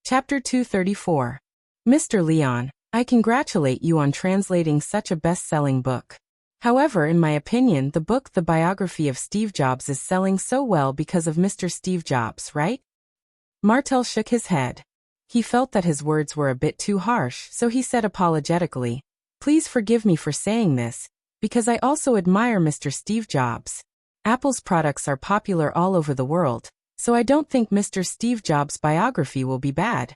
Chapter 234. Mr. Leon, I congratulate you on translating such a best-selling book. However, in my opinion, the book The Biography of Steve Jobs is selling so well because of Mr. Steve Jobs, right? Martel shook his head. He felt that his words were a bit too harsh, so he said apologetically, "Please forgive me for saying this, because I also admire Mr. Steve Jobs. Apple's products are popular all over the world, so I don't think Mr. Steve Jobs' biography will be bad."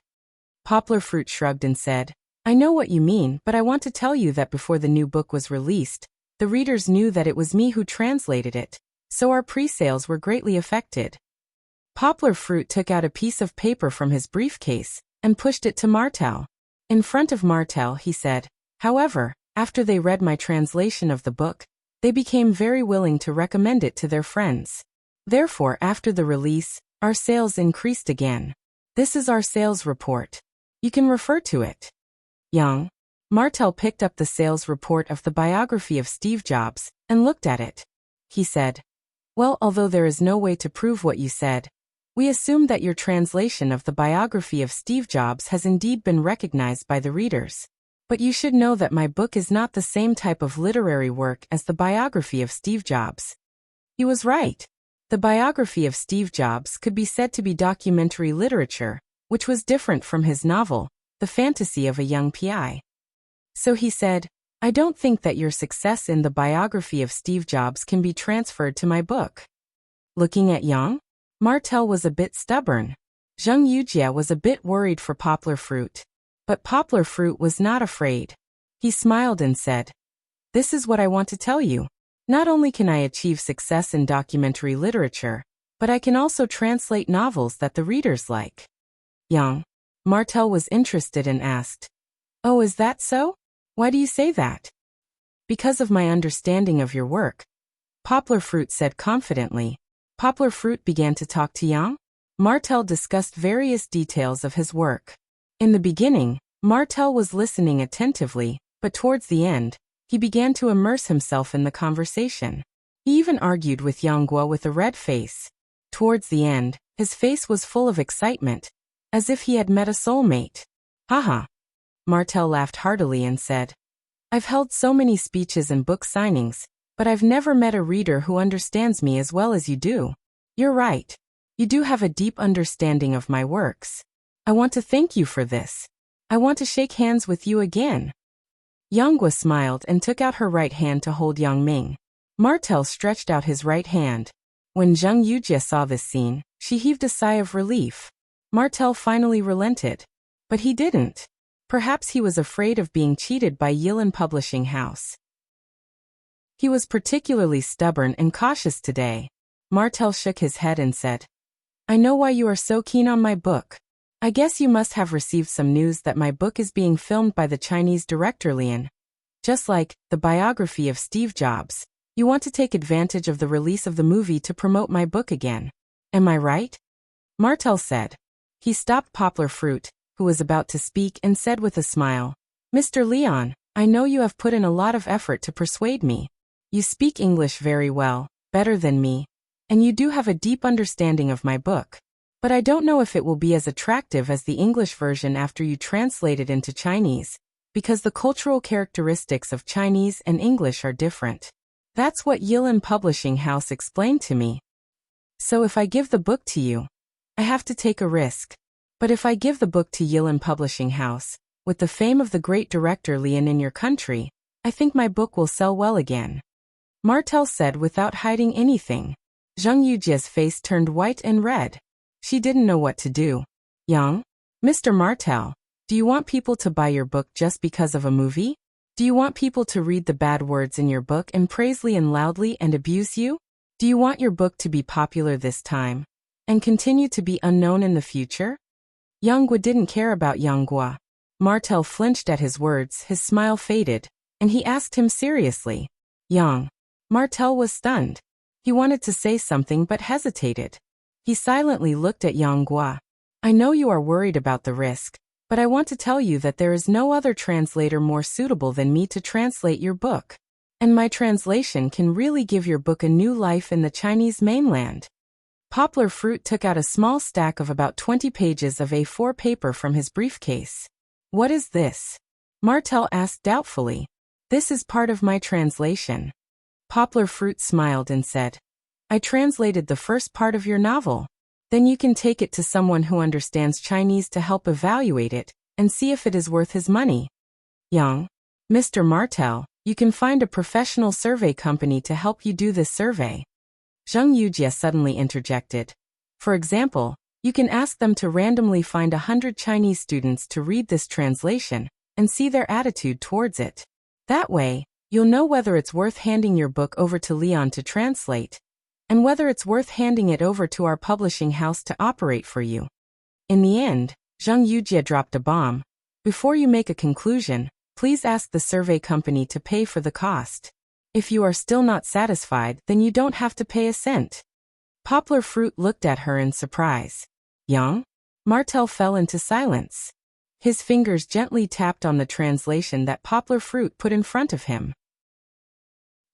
Poplar Fruit shrugged and said, "I know what you mean, but I want to tell you that before the new book was released, the readers knew that it was me who translated it, so our pre-sales were greatly affected." Poplar Fruit took out a piece of paper from his briefcase and pushed it to Martel. In front of Martel, he said, "However, after they read my translation of the book, they became very willing to recommend it to their friends. Therefore, after the release, our sales increased again. This is our sales report. You can refer to it." Young. Martel picked up the sales report of the biography of Steve Jobs and looked at it. He said, "Well, although there is no way to prove what you said, we assume that your translation of the biography of Steve Jobs has indeed been recognized by the readers. But you should know that my book is not the same type of literary work as the biography of Steve Jobs." He was right. The biography of Steve Jobs could be said to be documentary literature, which was different from his novel, The Fantasy of a Young PI. So he said, "I don't think that your success in the biography of Steve Jobs can be transferred to my book." Looking at Yang, Martel was a bit stubborn. Zheng Yujie was a bit worried for Poplar Fruit. But Poplar Fruit was not afraid. He smiled and said, "This is what I want to tell you. Not only can I achieve success in documentary literature, but I can also translate novels that the readers like." Young. Martel was interested and asked, "Oh, is that so? Why do you say that?" "Because of my understanding of your work," Poplar Fruit said confidently. Poplar Fruit began to talk to Yang. Martel discussed various details of his work. In the beginning, Martel was listening attentively, but towards the end, he began to immerse himself in the conversation. He even argued with Yang Guo with a red face. Towards the end, his face was full of excitement, as if he had met a soulmate. "Haha." Martel laughed heartily and said, "I've held so many speeches and book signings, but I've never met a reader who understands me as well as you do. You're right. You do have a deep understanding of my works. I want to thank you for this. I want to shake hands with you again." Yang Guo smiled and took out her right hand to hold Yang Ming. Martel stretched out his right hand. When Zheng Yujie saw this scene, she heaved a sigh of relief. Martel finally relented. But he didn't. Perhaps he was afraid of being cheated by Yilin Publishing House. He was particularly stubborn and cautious today. Martel shook his head and said, "I know why you are so keen on my book. I guess you must have received some news that my book is being filmed by the Chinese director Lian. Just like the biography of Steve Jobs, you want to take advantage of the release of the movie to promote my book again. Am I right?" Martel said. He stopped Poplar Fruit, who was about to speak, and said with a smile, "Mr. Leon, I know you have put in a lot of effort to persuade me. You speak English very well, better than me, and you do have a deep understanding of my book. But I don't know if it will be as attractive as the English version after you translate it into Chinese, because the cultural characteristics of Chinese and English are different. That's what Yilin Publishing House explained to me. So if I give the book to you, I have to take a risk. But if I give the book to Yilin Publishing House, with the fame of the great director Lian in your country, I think my book will sell well again." Martel said without hiding anything. Zheng Yujie's face turned white and red. She didn't know what to do. "Yang? Mr. Martel, do you want people to buy your book just because of a movie? Do you want people to read the bad words in your book and praise Lian loudly and abuse you? Do you want your book to be popular this time and continue to be unknown in the future?" Yang Guo didn't care about Yang Guo. Martel flinched at his words, his smile faded, and he asked him seriously, "Yang?" Martel was stunned. He wanted to say something but hesitated. He silently looked at Yang Guo. "I know you are worried about the risk, but I want to tell you that there is no other translator more suitable than me to translate your book. And my translation can really give your book a new life in the Chinese mainland." Poplar Fruit took out a small stack of about 20 pages of A4 paper from his briefcase. What is this? Martel asked doubtfully. This is part of my translation. Poplar Fruit smiled and said, I translated the first part of your novel. Then you can take it to someone who understands Chinese to help evaluate it and see if it is worth his money. Young, Mr. Martel, you can find a professional survey company to help you do this survey. Zheng Yujie suddenly interjected. For example, you can ask them to randomly find 100 Chinese students to read this translation and see their attitude towards it. That way, you'll know whether it's worth handing your book over to Leon to translate, and whether it's worth handing it over to our publishing house to operate for you. In the end, Zheng Yujie dropped a bomb. Before you make a conclusion, please ask the survey company to pay for the cost. If you are still not satisfied, then you don't have to pay a cent. Poplar Fruit looked at her in surprise. Young? Martel fell into silence. His fingers gently tapped on the translation that Poplar Fruit put in front of him.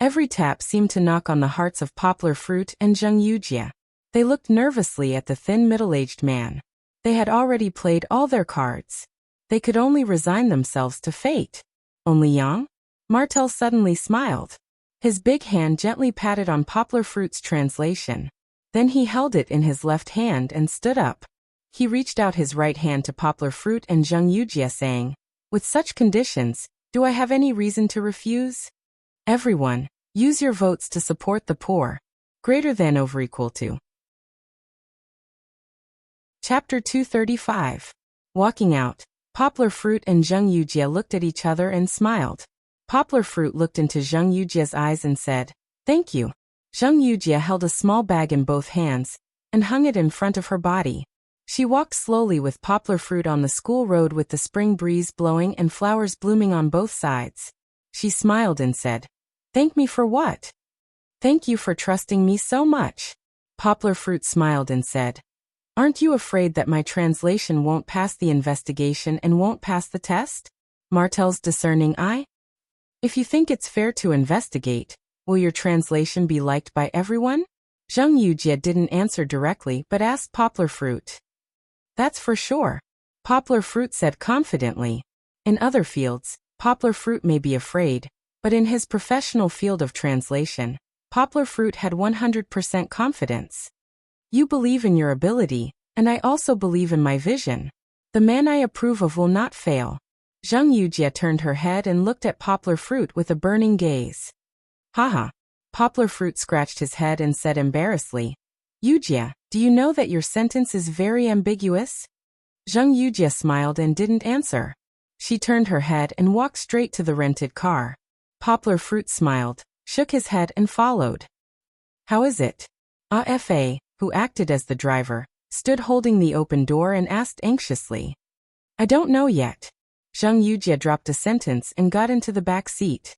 Every tap seemed to knock on the hearts of Poplar Fruit and Zheng Yujie. They looked nervously at the thin middle-aged man. They had already played all their cards. They could only resign themselves to fate. Only Yang? Martel suddenly smiled. His big hand gently patted on Poplar Fruit's translation. Then he held it in his left hand and stood up. He reached out his right hand to Poplar Fruit and Zheng Yujie saying, with such conditions, do I have any reason to refuse? Everyone, use your votes to support the poor. Greater than over equal to. Chapter 235. Walking out, Poplar Fruit and Zheng Yujie looked at each other and smiled. Poplar Fruit looked into Zheng Yujie's eyes and said, thank you. Zheng Yujie held a small bag in both hands and hung it in front of her body. She walked slowly with Poplar Fruit on the school road with the spring breeze blowing and flowers blooming on both sides. She smiled and said, thank me for what? Thank you for trusting me so much. Poplar Fruit smiled and said, aren't you afraid that my translation won't pass the investigation and won't pass the test? Martel's discerning eye. If you think it's fair to investigate, will your translation be liked by everyone? Zheng Yujie didn't answer directly but asked Poplar Fruit. That's for sure. Poplar Fruit said confidently. In other fields, Poplar Fruit may be afraid, but in his professional field of translation, Poplar Fruit had 100% confidence. You believe in your ability, and I also believe in my vision. The man I approve of will not fail. Zheng Yujie turned her head and looked at Poplar Fruit with a burning gaze. Haha. Poplar Fruit scratched his head and said embarrassedly, Yujie, do you know that your sentence is very ambiguous? Zheng Yujie smiled and didn't answer. She turned her head and walked straight to the rented car. Poplar Fruit smiled, shook his head and followed. How is it? Afa, who acted as the driver, stood holding the open door and asked anxiously. I don't know yet. Zheng Yujie dropped a sentence and got into the back seat.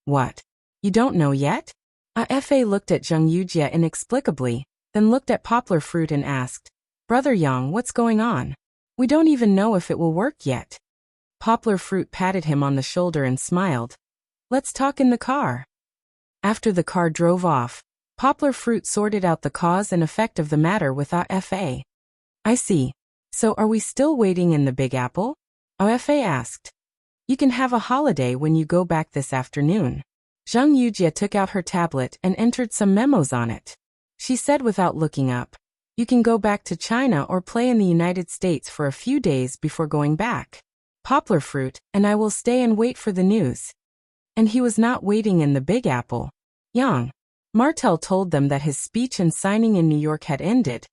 What? You don't know yet? Afa looked at Zheng Yujie inexplicably, then looked at Poplar Fruit and asked, Brother Yang, what's going on? We don't even know if it will work yet. Poplar Fruit patted him on the shoulder and smiled. Let's talk in the car. After the car drove off, Poplar Fruit sorted out the cause and effect of the matter with Afa. I see. So are we still waiting in the Big Apple? Afa asked. You can have a holiday when you go back this afternoon. Zheng Yujie took out her tablet and entered some memos on it. She said without looking up, you can go back to China or play in the United States for a few days before going back. Poplar Fruit, and I will stay and wait for the news. And he was not waiting in the Big Apple. Yang. Martel told them that his speech and signing in New York had ended,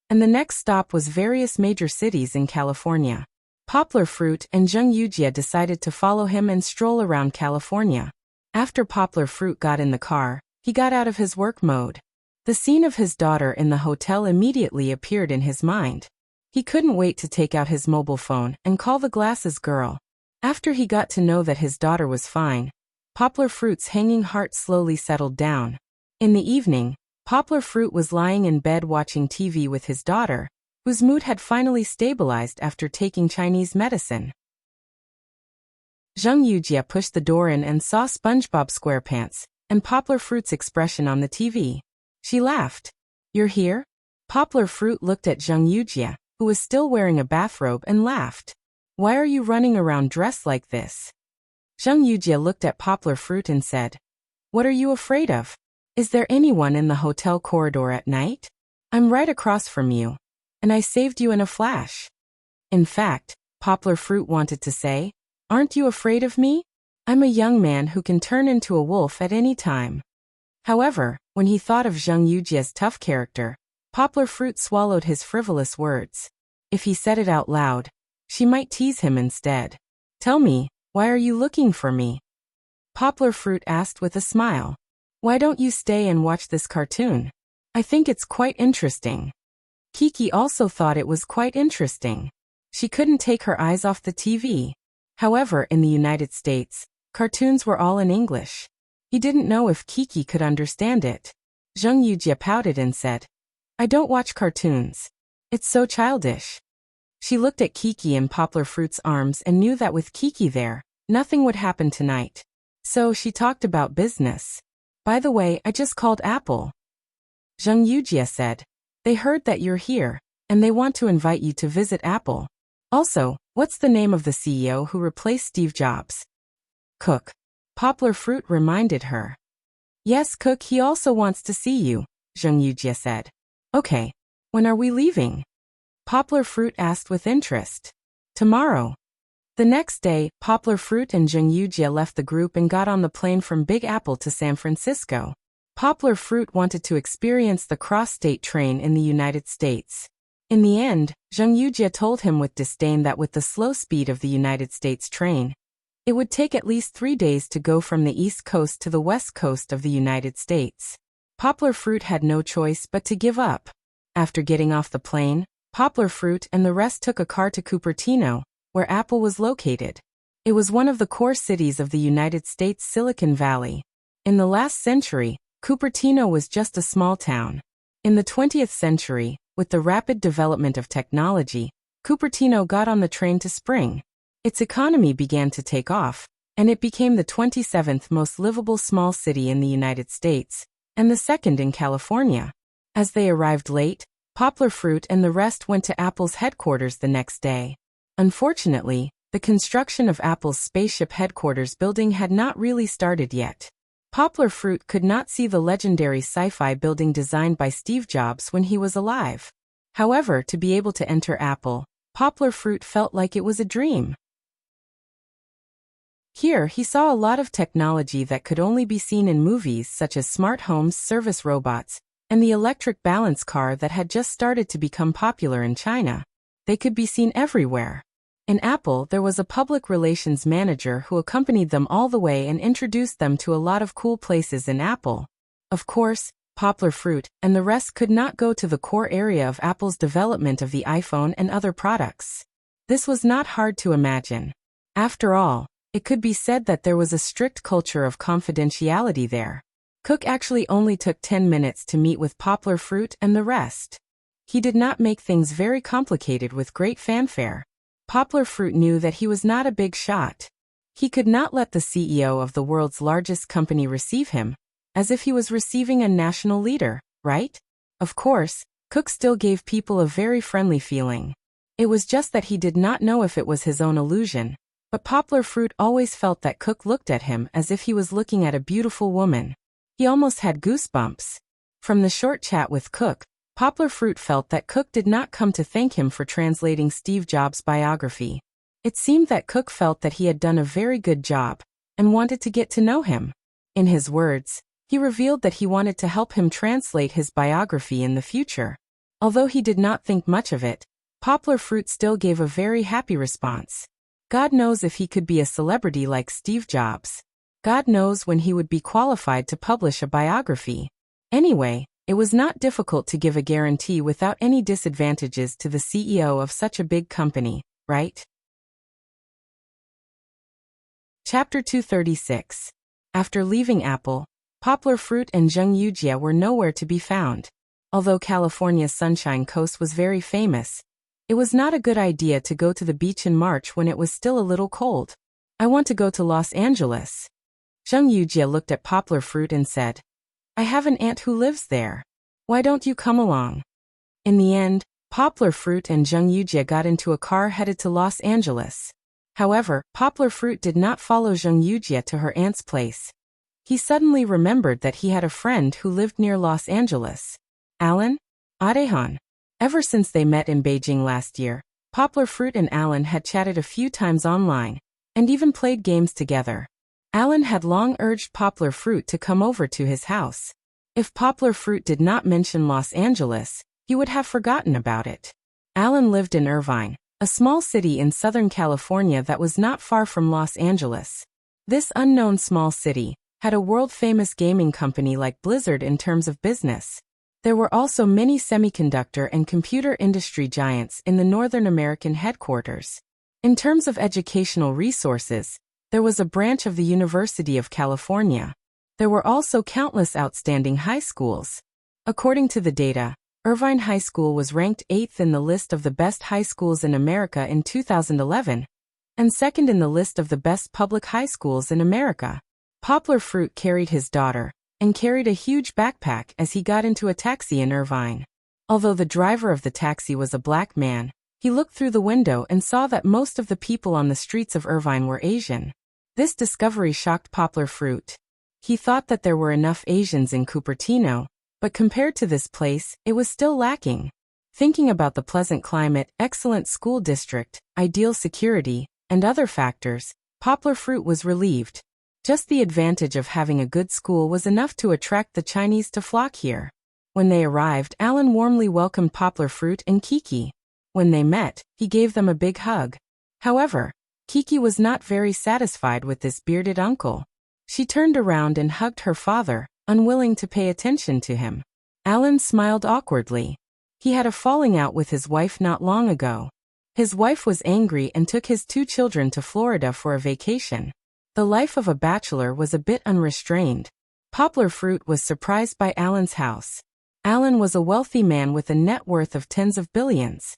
and the next stop was various major cities in California. Poplar Fruit and Zheng Yujie decided to follow him and stroll around California. After Poplar Fruit got in the car, he got out of his work mode. The scene of his daughter in the hotel immediately appeared in his mind. He couldn't wait to take out his mobile phone and call the glasses girl. After he got to know that his daughter was fine, Poplar Fruit's hanging heart slowly settled down. In the evening, Poplar Fruit was lying in bed watching TV with his daughter, whose mood had finally stabilized after taking Chinese medicine. Zheng Yujie pushed the door in and saw SpongeBob SquarePants and Poplar Fruit's expression on the TV. She laughed. You're here? Poplar Fruit looked at Zheng Yujie, who was still wearing a bathrobe, and laughed. Why are you running around dressed like this? Zheng Yujie looked at Poplar Fruit and said, What are you afraid of? Is there anyone in the hotel corridor at night? I'm right across from you. And I saved you in a flash. In fact, Poplar Fruit wanted to say, Aren't you afraid of me? I'm a young man who can turn into a wolf at any time. However, when he thought of Zheng Yujie's tough character, Poplar Fruit swallowed his frivolous words. If he said it out loud, she might tease him instead. Tell me, why are you looking for me? Poplar Fruit asked with a smile. Why don't you stay and watch this cartoon? I think it's quite interesting. Kiki also thought it was quite interesting. She couldn't take her eyes off the TV. However, in the United States, cartoons were all in English. He didn't know if Kiki could understand it. Zheng Yujie pouted and said, I don't watch cartoons. It's so childish. She looked at Kiki in Poplar Fruit's arms and knew that with Kiki there, nothing would happen tonight. So she talked about business. By the way, I just called Apple. Zheng Yujie said, They heard that you're here, and they want to invite you to visit Apple. Also, what's the name of the CEO who replaced Steve Jobs? Cook. Poplar Fruit reminded her. Yes, Cook, he also wants to see you, Zheng Yujie said. Okay. When are we leaving? Poplar Fruit asked with interest. Tomorrow. The next day, Poplar Fruit and Zheng Yujie left the group and got on the plane from Big Apple to San Francisco. Poplar Fruit wanted to experience the cross-state train in the United States. In the end, Zheng Yujie told him with disdain that with the slow speed of the United States train, it would take at least 3 days to go from the East Coast to the West Coast of the United States. Poplar Fruit had no choice but to give up. After getting off the plane, Poplar Fruit and the rest took a car to Cupertino, where Apple was located. It was one of the core cities of the United States Silicon Valley. In the last century, Cupertino was just a small town. In the 20th century, with the rapid development of technology, Cupertino got on the train to spring. Its economy began to take off, and it became the 27th most livable small city in the United States, and the second in California. As they arrived late, Poplar Fruit and the rest went to Apple's headquarters the next day. Unfortunately, the construction of Apple's spaceship headquarters building had not really started yet. Poplar Fruit could not see the legendary sci-fi building designed by Steve Jobs when he was alive. However, to be able to enter Apple, Poplar Fruit felt like it was a dream. Here, he saw a lot of technology that could only be seen in movies such as smart homes, service robots, and the electric balance car that had just started to become popular in China. They could be seen everywhere. In Apple, there was a public relations manager who accompanied them all the way and introduced them to a lot of cool places in Apple. Of course, Poplar Fruit and the rest could not go to the core area of Apple's development of the iPhone and other products. This was not hard to imagine. After all, it could be said that there was a strict culture of confidentiality there. Cook actually only took 10 minutes to meet with Poplar Fruit and the rest. He did not make things very complicated with great fanfare. Poplar Fruit knew that he was not a big shot. He could not let the CEO of the world's largest company receive him, as if he was receiving a national leader, right? Of course, Cook still gave people a very friendly feeling. It was just that he did not know if it was his own illusion, but Poplar Fruit always felt that Cook looked at him as if he was looking at a beautiful woman. He almost had goosebumps. From the short chat with Cook, Poplar Fruit felt that Cook did not come to thank him for translating Steve Jobs' biography. It seemed that Cook felt that he had done a very good job, and wanted to get to know him. In his words, he revealed that he wanted to help him translate his biography in the future. Although he did not think much of it, Poplar Fruit still gave a very happy response. God knows if he could be a celebrity like Steve Jobs. God knows when he would be qualified to publish a biography. Anyway, it was not difficult to give a guarantee without any disadvantages to the CEO of such a big company, right? Chapter 236. After leaving Apple, Poplar Fruit and Zheng Yujie were nowhere to be found. Although California's Sunshine Coast was very famous, it was not a good idea to go to the beach in March when it was still a little cold. I want to go to Los Angeles. Zheng Yujie looked at Poplar Fruit and said, I have an aunt who lives there. Why don't you come along? In the end, Poplar Fruit and Zheng Yujie got into a car headed to Los Angeles. However, Poplar Fruit did not follow Zheng Yujie to her aunt's place. He suddenly remembered that he had a friend who lived near Los Angeles. Alan? Adehan. Ever since they met in Beijing last year, Poplar Fruit and Alan had chatted a few times online, and even played games together. Alan had long urged Poplar Fruit to come over to his house. If Poplar Fruit did not mention Los Angeles, he would have forgotten about it. Alan lived in Irvine, a small city in Southern California that was not far from Los Angeles. This unknown small city had a world-famous gaming company like Blizzard in terms of business. There were also many semiconductor and computer industry giants in the Northern American headquarters. In terms of educational resources, there was a branch of the University of California. There were also countless outstanding high schools. According to the data, Irvine High School was ranked 8th in the list of the best high schools in America in 2011, and 2nd in the list of the best public high schools in America. Poplar Fruit carried his daughter, and carried a huge backpack as he got into a taxi in Irvine. Although the driver of the taxi was a black man, he looked through the window and saw that most of the people on the streets of Irvine were Asian. This discovery shocked Poplar Fruit. He thought that there were enough Asians in Cupertino, but compared to this place, it was still lacking. Thinking about the pleasant climate, excellent school district, ideal security, and other factors, Poplar Fruit was relieved. Just the advantage of having a good school was enough to attract the Chinese to flock here. When they arrived, Alan warmly welcomed Poplar Fruit and Kiki. When they met, he gave them a big hug. However, Kiki was not very satisfied with this bearded uncle. She turned around and hugged her father, unwilling to pay attention to him. Alan smiled awkwardly. He had a falling out with his wife not long ago. His wife was angry and took his 2 children to Florida for a vacation. The life of a bachelor was a bit unrestrained. Poplar Fruit was surprised by Alan's house. Alan was a wealthy man with a net worth of tens of billions.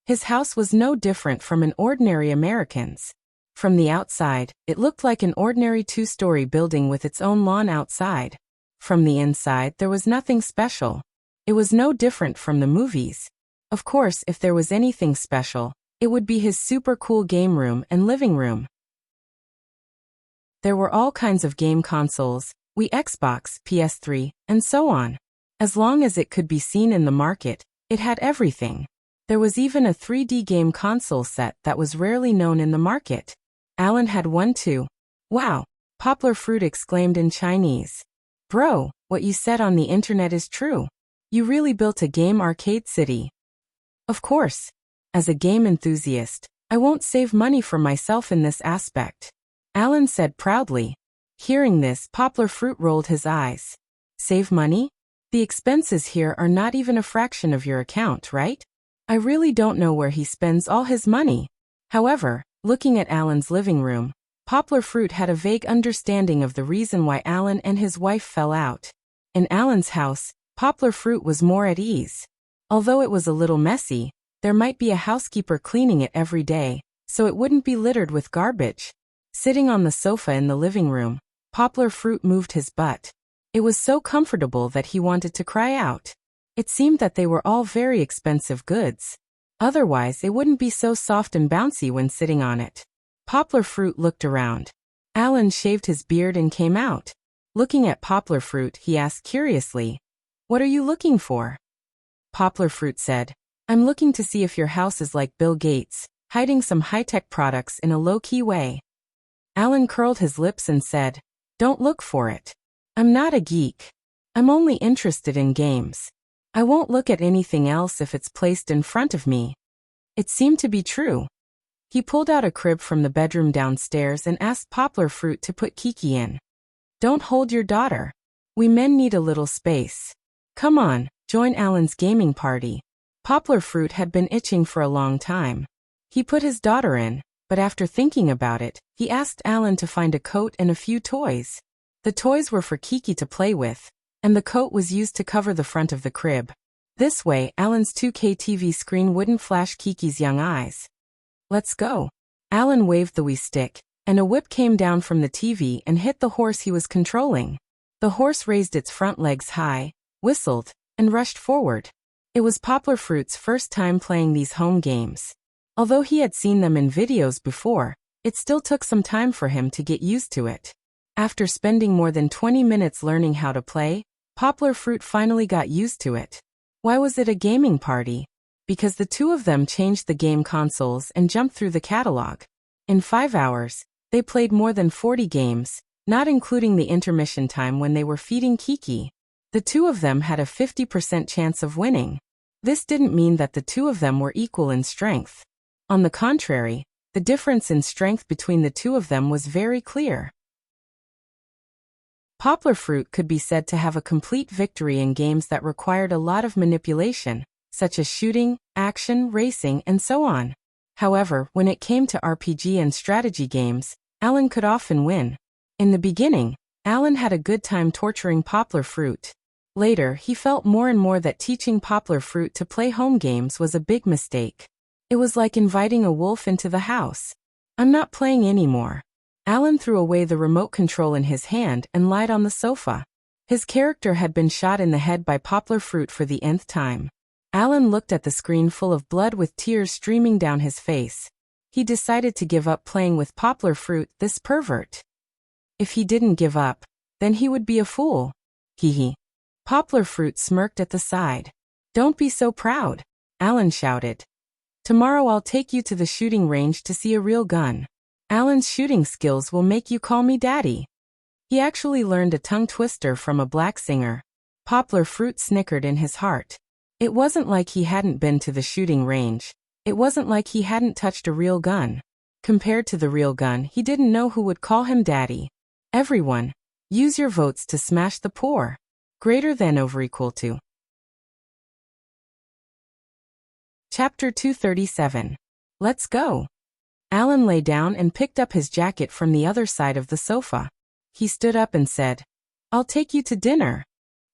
His house was no different from an ordinary American's. From the outside, it looked like an ordinary 2-story building with its own lawn outside. From the inside, there was nothing special. It was no different from the movies. Of course, if there was anything special, it would be his super cool game room and living room. There were all kinds of game consoles, Wii, Xbox, PS3, and so on. As long as it could be seen in the market, it had everything. There was even a 3D game console set that was rarely known in the market. Alan had one too. Wow! Poplar Fruit exclaimed in Chinese. Bro, what you said on the internet is true. You really built a game arcade city. Of course. As a game enthusiast, I won't save money for myself in this aspect. Alan said proudly. Hearing this, Poplar Fruit rolled his eyes. Save money? The expenses here are not even a fraction of your account, right? I really don't know where he spends all his money. However, looking at Alan's living room, Poplar Fruit had a vague understanding of the reason why Alan and his wife fell out. In Alan's house, Poplar Fruit was more at ease. Although it was a little messy, there might be a housekeeper cleaning it every day, so it wouldn't be littered with garbage. Sitting on the sofa in the living room, Poplar Fruit moved his butt. It was so comfortable that he wanted to cry out. It seemed that they were all very expensive goods. Otherwise, it wouldn't be so soft and bouncy when sitting on it. Poplar Fruit looked around. Alan shaved his beard and came out. Looking at Poplar Fruit, he asked curiously, "What are you looking for?" Poplar Fruit said, "I'm looking to see if your house is like Bill Gates, hiding some high-tech products in a low-key way." Alan curled his lips and said, "Don't look for it. I'm not a geek. I'm only interested in games. I won't look at anything else if it's placed in front of me." It seemed to be true. He pulled out a crib from the bedroom downstairs and asked Poplar Fruit to put Kiki in. "Don't hold your daughter. We men need a little space. Come on, join Alan's gaming party." Poplar Fruit had been itching for a long time. He put his daughter in, but after thinking about it, he asked Alan to find a coat and a few toys. The toys were for Kiki to play with, and the coat was used to cover the front of the crib. This way, Alan's 2K TV screen wouldn't flash Kiki's young eyes. "Let's go." Alan waved the Wii stick, and a whip came down from the TV and hit the horse he was controlling. The horse raised its front legs high, whistled, and rushed forward. It was Poplar Fruit's first time playing these home games. Although he had seen them in videos before, it still took some time for him to get used to it. After spending more than 20 minutes learning how to play, Poplar Fruit finally got used to it. Why was it a gaming party? Because the two of them changed the game consoles and jumped through the catalog. In 5 hours, they played more than 40 games, not including the intermission time when they were feeding Kiki. The two of them had a 50% chance of winning. This didn't mean that the two of them were equal in strength. On the contrary, the difference in strength between the two of them was very clear. Poplar Fruit could be said to have a complete victory in games that required a lot of manipulation, such as shooting, action, racing, and so on. However, when it came to RPG and strategy games, Alan could often win. In the beginning, Alan had a good time torturing Poplar Fruit. Later, he felt more and more that teaching Poplar Fruit to play home games was a big mistake. It was like inviting a wolf into the house. "I'm not playing anymore." Alan threw away the remote control in his hand and lied on the sofa. His character had been shot in the head by Poplar Fruit for the nth time. Alan looked at the screen full of blood with tears streaming down his face. He decided to give up playing with Poplar Fruit, this pervert. If he didn't give up, then he would be a fool. Hee. Poplar Fruit smirked at the side. "Don't be so proud," Alan shouted. "Tomorrow I'll take you to the shooting range to see a real gun. Alan's shooting skills will make you call me Daddy." He actually learned a tongue twister from a black singer. Poplar Fruit snickered in his heart. It wasn't like he hadn't been to the shooting range. It wasn't like he hadn't touched a real gun. Compared to the real gun, he didn't know who would call him Daddy. Everyone, use your votes to smash the poor. Greater than over equal to. Chapter 237. Let's go. Alan lay down and picked up his jacket from the other side of the sofa. He stood up and said, "I'll take you to dinner."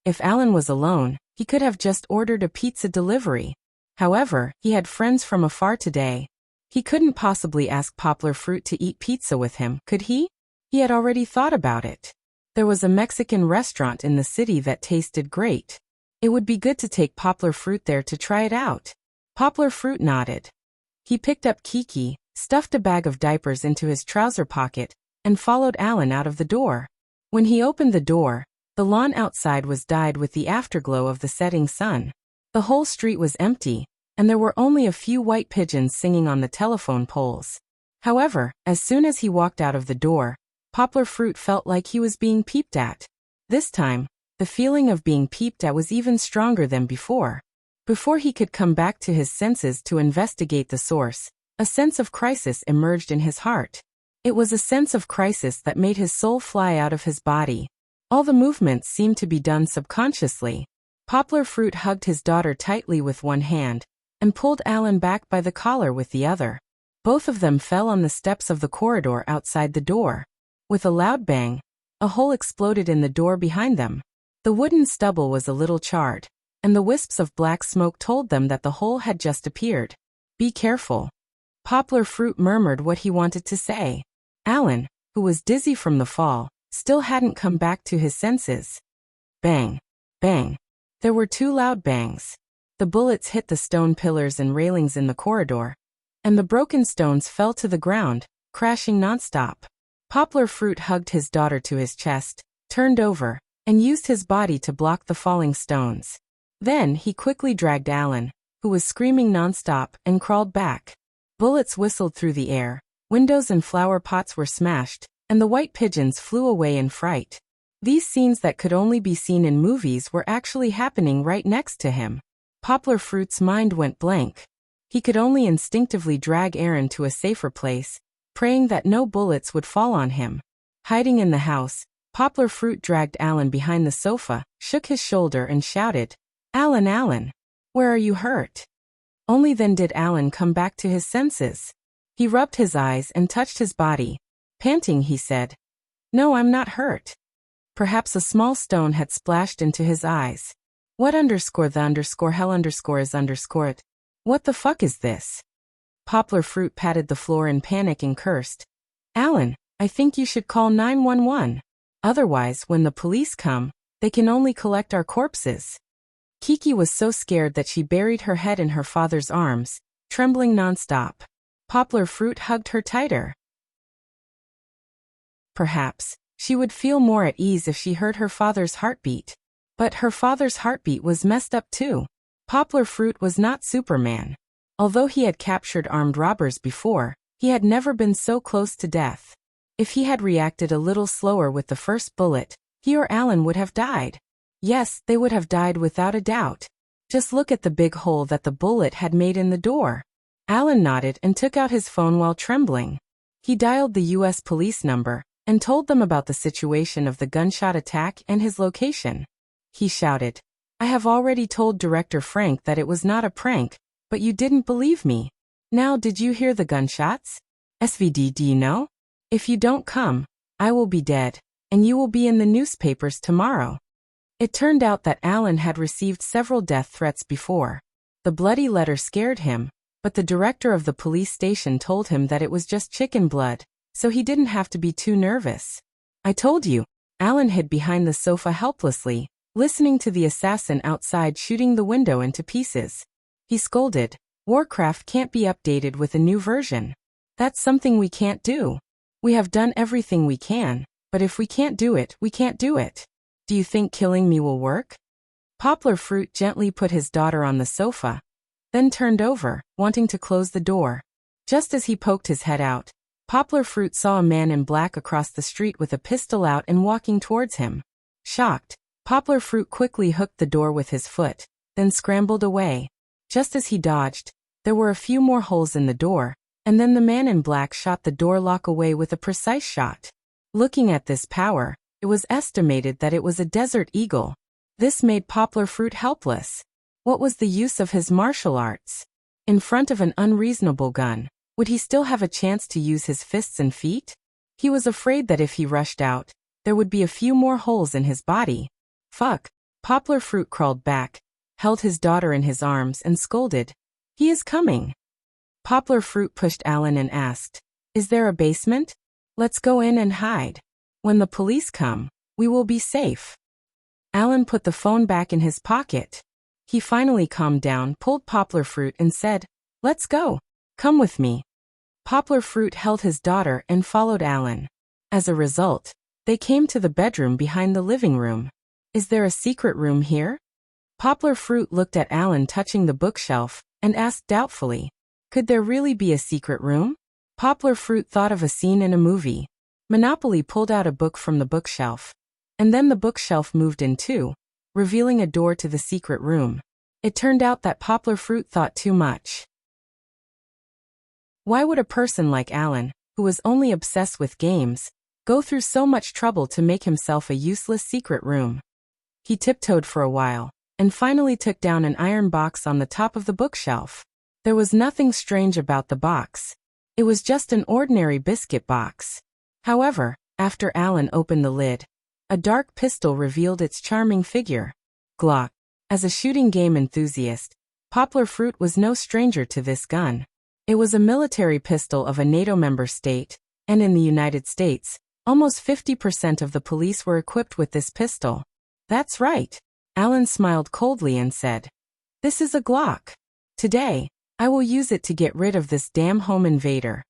If Alan was alone, he could have just ordered a pizza delivery. However, he had friends from afar today. He couldn't possibly ask Poplar Fruit to eat pizza with him, could he? He had already thought about it. There was a Mexican restaurant in the city that tasted great. It would be good to take Poplar Fruit there to try it out. Poplar Fruit nodded. He picked up Kiki, stuffed a bag of diapers into his trouser pocket, and followed Alan out of the door. When he opened the door, the lawn outside was dyed with the afterglow of the setting sun. The whole street was empty, and there were only a few white pigeons singing on the telephone poles. However, as soon as he walked out of the door, Poplar Fruit felt like he was being peeped at. This time, the feeling of being peeped at was even stronger than before. Before he could come back to his senses to investigate the source, a sense of crisis emerged in his heart. It was a sense of crisis that made his soul fly out of his body. All the movements seemed to be done subconsciously. Poplar Fruit hugged his daughter tightly with one hand, and pulled Alan back by the collar with the other. Both of them fell on the steps of the corridor outside the door. With a loud bang, a hole exploded in the door behind them. The wooden stubble was a little charred, and the wisps of black smoke told them that the hole had just appeared. "Be careful." Poplar Fruit murmured what he wanted to say. Alan, who was dizzy from the fall, still hadn't come back to his senses. Bang. Bang. There were 2 loud bangs. The bullets hit the stone pillars and railings in the corridor, and the broken stones fell to the ground, crashing nonstop. Poplar Fruit hugged his daughter to his chest, turned over, and used his body to block the falling stones. Then he quickly dragged Alan, who was screaming nonstop, and crawled back. Bullets whistled through the air, windows and flower pots were smashed, and the white pigeons flew away in fright. These scenes that could only be seen in movies were actually happening right next to him. Poplar Fruit's mind went blank. He could only instinctively drag Aaron to a safer place, praying that no bullets would fall on him. Hiding in the house, Poplar Fruit dragged Alan behind the sofa, shook his shoulder and shouted, "Alan, Alan, where are you hurt?" Only then did Alan come back to his senses. He rubbed his eyes and touched his body. Panting, he said, "No, I'm not hurt." Perhaps a small stone had splashed into his eyes. What _the_hell_ is _it? What the fuck is this? Poplar Fruit patted the floor in panic and cursed. "Alan, I think you should call 911. Otherwise, when the police come, they can only collect our corpses." Kiki was so scared that she buried her head in her father's arms, trembling nonstop. Poplar Fruit hugged her tighter. Perhaps she would feel more at ease if she heard her father's heartbeat. But her father's heartbeat was messed up too. Poplar Fruit was not Superman. Although he had captured armed robbers before, he had never been so close to death. If he had reacted a little slower with the first bullet, he or Alan would have died. Yes, they would have died without a doubt. Just look at the big hole that the bullet had made in the door. Alan nodded and took out his phone while trembling. He dialed the U.S. police number and told them about the situation of the gunshot attack and his location. He shouted, "I have already told Director Frank that it was not a prank, but you didn't believe me. Now did you hear the gunshots? SVD, do you know? If you don't come, I will be dead, and you will be in the newspapers tomorrow." It turned out that Alan had received several death threats before. The bloody letter scared him, but the director of the police station told him that it was just chicken blood, so he didn't have to be too nervous. "I told you." Alan hid behind the sofa helplessly, listening to the assassin outside shooting the window into pieces. He scolded, "Warcraft can't be updated with a new version. That's something we can't do. We have done everything we can, but if we can't do it, we can't do it. Do you think killing me will work?" Poplar Fruit gently put his daughter on the sofa, then turned over, wanting to close the door. Just as he poked his head out, Poplar Fruit saw a man in black across the street with a pistol out and walking towards him. Shocked, Poplar Fruit quickly hooked the door with his foot, then scrambled away. Just as he dodged, there were a few more holes in the door, and then the man in black shot the door lock away with a precise shot. Looking at this power, it was estimated that it was a Desert Eagle. This made Poplar Fruit helpless. What was the use of his martial arts? In front of an unreasonable gun, would he still have a chance to use his fists and feet? He was afraid that if he rushed out, there would be a few more holes in his body. Fuck. Poplar Fruit crawled back, held his daughter in his arms and scolded, "He is coming." Poplar Fruit pushed Alan and asked, "Is there a basement? Let's go in and hide. When the police come, we will be safe." Alan put the phone back in his pocket. He finally calmed down, pulled Poplar Fruit and said, "Let's go. Come with me." Poplar Fruit held his daughter and followed Alan. As a result, they came to the bedroom behind the living room. "Is there a secret room here?" Poplar Fruit looked at Alan touching the bookshelf and asked doubtfully, "Could there really be a secret room?" Poplar Fruit thought of a scene in a movie. Monopoly pulled out a book from the bookshelf, and then the bookshelf moved in two, revealing a door to the secret room. It turned out that Poplar Fruit thought too much. Why would a person like Alan, who was only obsessed with games, go through so much trouble to make himself a useless secret room? He tiptoed for a while, and finally took down an iron box on the top of the bookshelf. There was nothing strange about the box. It was just an ordinary biscuit box. However, after Alan opened the lid, a dark pistol revealed its charming figure. Glock. As a shooting game enthusiast, Poplar Fruit was no stranger to this gun. It was a military pistol of a NATO member state, and in the United States, almost 50% of the police were equipped with this pistol. "That's right." Alan smiled coldly and said, "This is a Glock. Today, I will use it to get rid of this damn home invader."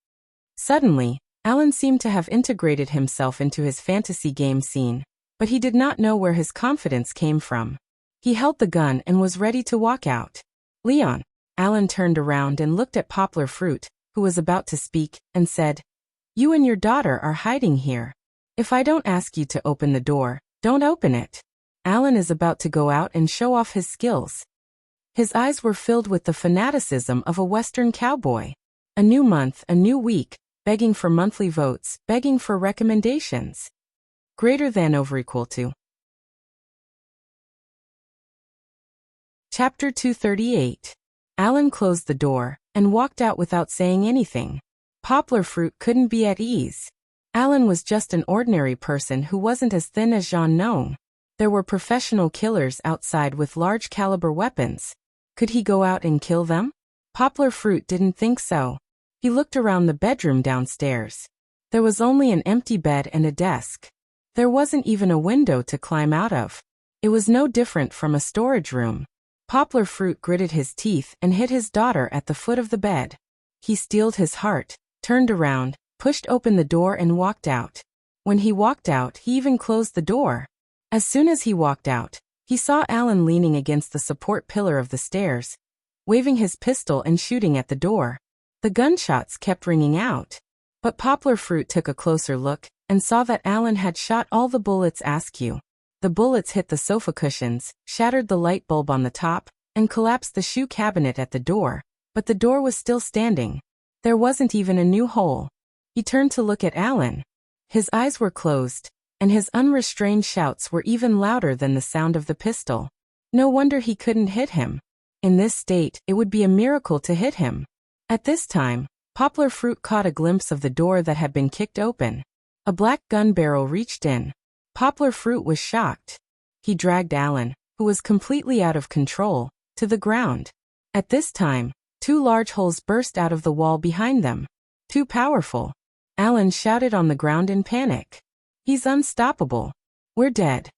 Suddenly, Alan seemed to have integrated himself into his fantasy game scene, but he did not know where his confidence came from. He held the gun and was ready to walk out. "Leon." Alan turned around and looked at Poplar Fruit, who was about to speak, and said, "You and your daughter are hiding here. If I don't ask you to open the door, don't open it." Alan is about to go out and show off his skills. His eyes were filled with the fanaticism of a Western cowboy. A new month, a new week, begging for monthly votes, begging for recommendations. Greater than over equal to. Chapter 238. Alan closed the door and walked out without saying anything. Poplar Fruit couldn't be at ease. Alan was just an ordinary person who wasn't as thin as Jean Nong. There were professional killers outside with large caliber weapons. Could he go out and kill them? Poplar Fruit didn't think so. He looked around the bedroom downstairs. There was only an empty bed and a desk. There wasn't even a window to climb out of. It was no different from a storage room. Poplar Fruit gritted his teeth and hit his daughter at the foot of the bed. He steeled his heart, turned around, pushed open the door and walked out. When he walked out, he even closed the door. As soon as he walked out, he saw Alan leaning against the support pillar of the stairs, waving his pistol and shooting at the door. The gunshots kept ringing out. But Poplar Fruit took a closer look and saw that Alan had shot all the bullets askew. The bullets hit the sofa cushions, shattered the light bulb on the top, and collapsed the shoe cabinet at the door, but the door was still standing. There wasn't even a new hole. He turned to look at Alan. His eyes were closed, and his unrestrained shouts were even louder than the sound of the pistol. No wonder he couldn't hit him. In this state, it would be a miracle to hit him. At this time, Poplar Fruit caught a glimpse of the door that had been kicked open. A black gun barrel reached in. Poplar Fruit was shocked. He dragged Alan, who was completely out of control, to the ground. At this time, 2 large holes burst out of the wall behind them. Too powerful. Alan shouted on the ground in panic. He's unstoppable. We're dead.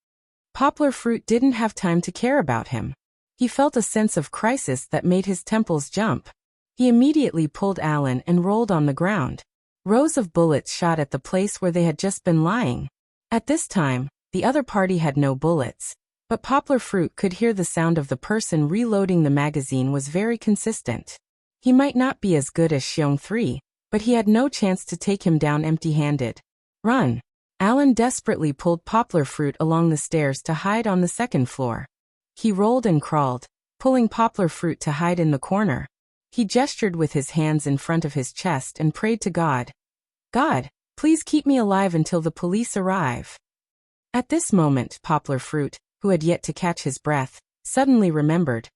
Poplar Fruit didn't have time to care about him. He felt a sense of crisis that made his temples jump. He immediately pulled Alan and rolled on the ground. Rows of bullets shot at the place where they had just been lying. At this time, the other party had no bullets, but Poplar Fruit could hear the sound of the person reloading the magazine was very consistent. He might not be as good as Xiong 3, but he had no chance to take him down empty-handed. Run! Alan desperately pulled Poplar Fruit along the stairs to hide on the second floor. He rolled and crawled, pulling Poplar Fruit to hide in the corner. He gestured with his hands in front of his chest and prayed to God. God, please keep me alive until the police arrive. At this moment, Poplar Fruit, who had yet to catch his breath, suddenly remembered.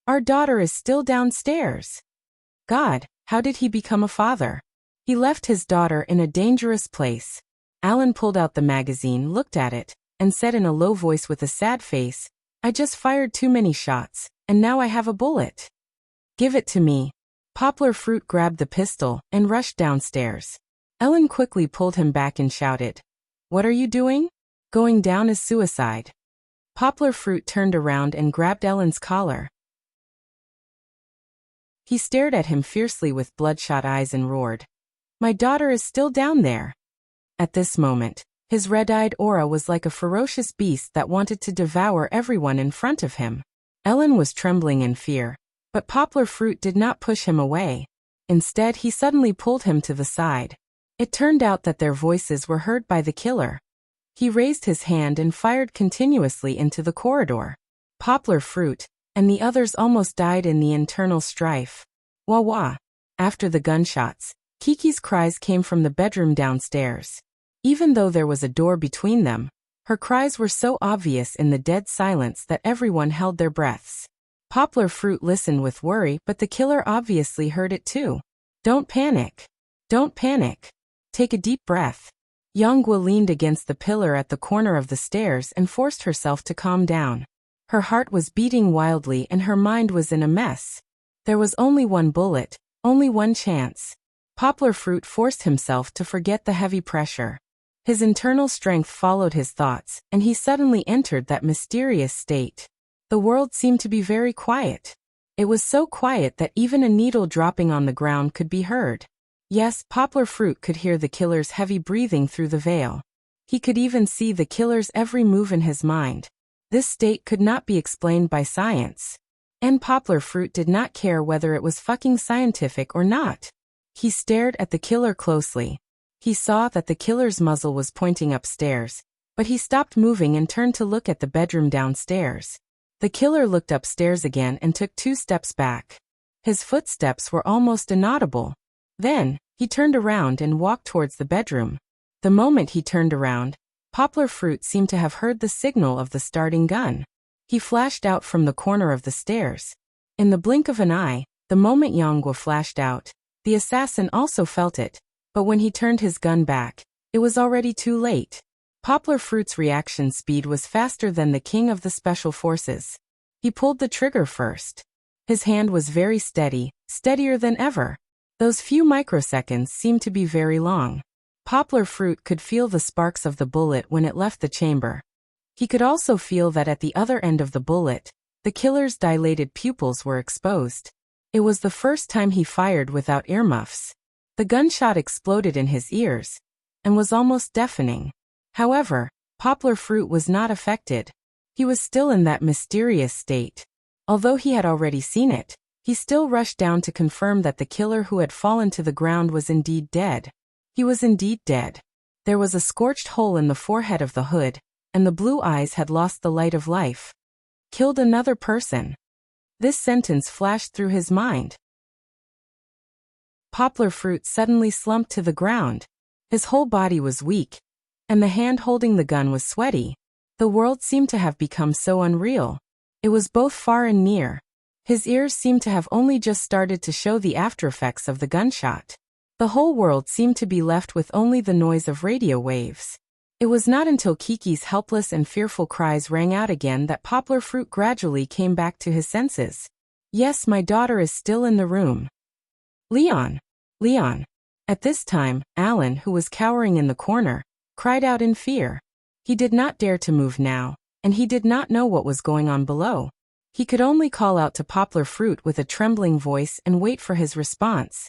Our daughter is still downstairs. God, how did he become a father? He left his daughter in a dangerous place. Alan pulled out the magazine, looked at it, and said in a low voice with a sad face, I just fired too many shots, and now I have a bullet. Give it to me. Poplar Fruit grabbed the pistol and rushed downstairs. Ellen quickly pulled him back and shouted, What are you doing? Going down is suicide. Poplar Fruit turned around and grabbed Ellen's collar. He stared at him fiercely with bloodshot eyes and roared, My daughter is still down there. At this moment, his red-eyed aura was like a ferocious beast that wanted to devour everyone in front of him. Ellen was trembling in fear, but Poplar Fruit did not push him away. Instead, he suddenly pulled him to the side. It turned out that their voices were heard by the killer. He raised his hand and fired continuously into the corridor. Poplar Fruit and the others almost died in the internal strife. Wah wah. After the gunshots, Kiki's cries came from the bedroom downstairs. Even though there was a door between them, her cries were so obvious in the dead silence that everyone held their breaths. Poplar Fruit listened with worry, but the killer obviously heard it too. Don't panic. Don't panic. Take a deep breath. Yonghua leaned against the pillar at the corner of the stairs and forced herself to calm down. Her heart was beating wildly and her mind was in a mess. There was only one bullet, only one chance. Poplar Fruit forced himself to forget the heavy pressure. His internal strength followed his thoughts, and he suddenly entered that mysterious state. The world seemed to be very quiet. It was so quiet that even a needle dropping on the ground could be heard. Yes, Poplar Fruit could hear the killer's heavy breathing through the veil. He could even see the killer's every move in his mind. This state could not be explained by science. And Poplar Fruit did not care whether it was fucking scientific or not. He stared at the killer closely. He saw that the killer's muzzle was pointing upstairs, but he stopped moving and turned to look at the bedroom downstairs. The killer looked upstairs again and took 2 steps back. His footsteps were almost inaudible. Then, he turned around and walked towards the bedroom. The moment he turned around, Poplar Fruit seemed to have heard the signal of the starting gun. He flashed out from the corner of the stairs. In the blink of an eye, the moment Yonghua flashed out, the assassin also felt it, but when he turned his gun back, it was already too late. Poplar Fruit's reaction speed was faster than the king of the special forces. He pulled the trigger first. His hand was very steady, steadier than ever. Those few microseconds seemed to be very long. Poplar Fruit could feel the sparks of the bullet when it left the chamber. He could also feel that at the other end of the bullet, The killer's dilated pupils were exposed. It was the first time he fired without earmuffs. The gunshot exploded in his ears and was almost deafening. However, Poplar Fruit was not affected. He was still in that mysterious state. Although he had already seen it, he still rushed down to confirm that the killer who had fallen to the ground was indeed dead. He was indeed dead. There was a scorched hole in the forehead of the hood, and the blue eyes had lost the light of life. Killed another person. This sentence flashed through his mind. Poplar Fruit suddenly slumped to the ground. His whole body was weak, and the hand holding the gun was sweaty. The world seemed to have become so unreal. It was both far and near. His ears seemed to have only just started to show the aftereffects of the gunshot. The whole world seemed to be left with only the noise of radio waves. It was not until Kiki's helpless and fearful cries rang out again that Poplar Fruit gradually came back to his senses. Yes, my daughter is still in the room. Leon! Leon! At this time, Alan, who was cowering in the corner, cried out in fear. He did not dare to move now, and he did not know what was going on below. He could only call out to Poplar Fruit with a trembling voice and wait for his response.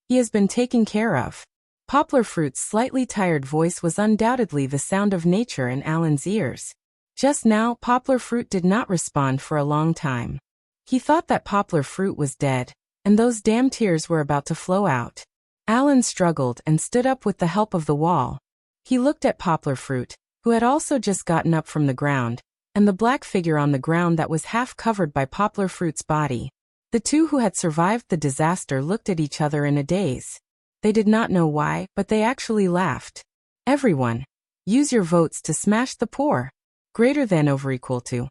He has been taken care of. Poplar Fruit's slightly tired voice was undoubtedly the sound of nature in Alan's ears. Just now, Poplar Fruit did not respond for a long time. He thought that Poplar Fruit was dead, and those damn tears were about to flow out. Alan struggled and stood up with the help of the wall. He looked at Poplar Fruit, who had also just gotten up from the ground, and the black figure on the ground that was half covered by Poplar Fruit's body. The two who had survived the disaster looked at each other in a daze. They did not know why, but they actually laughed. Everyone, use your votes to smash the poor. Greater than over equal to.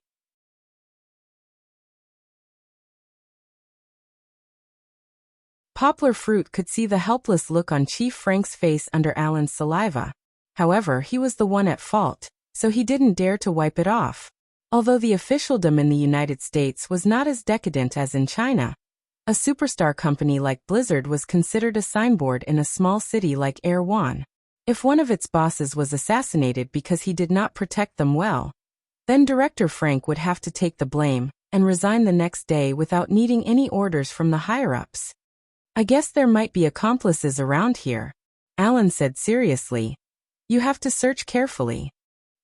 Poplar Fruit could see the helpless look on Chief Frank's face under Alan's saliva. However, he was the one at fault, so he didn't dare to wipe it off. Although the officialdom in the United States was not as decadent as in China, a superstar company like Blizzard was considered a signboard in a small city like Erewhon. If one of its bosses was assassinated because he did not protect them well, then Director Frank would have to take the blame and resign the next day without needing any orders from the higher-ups. I guess there might be accomplices around here, Alan said seriously. You have to search carefully.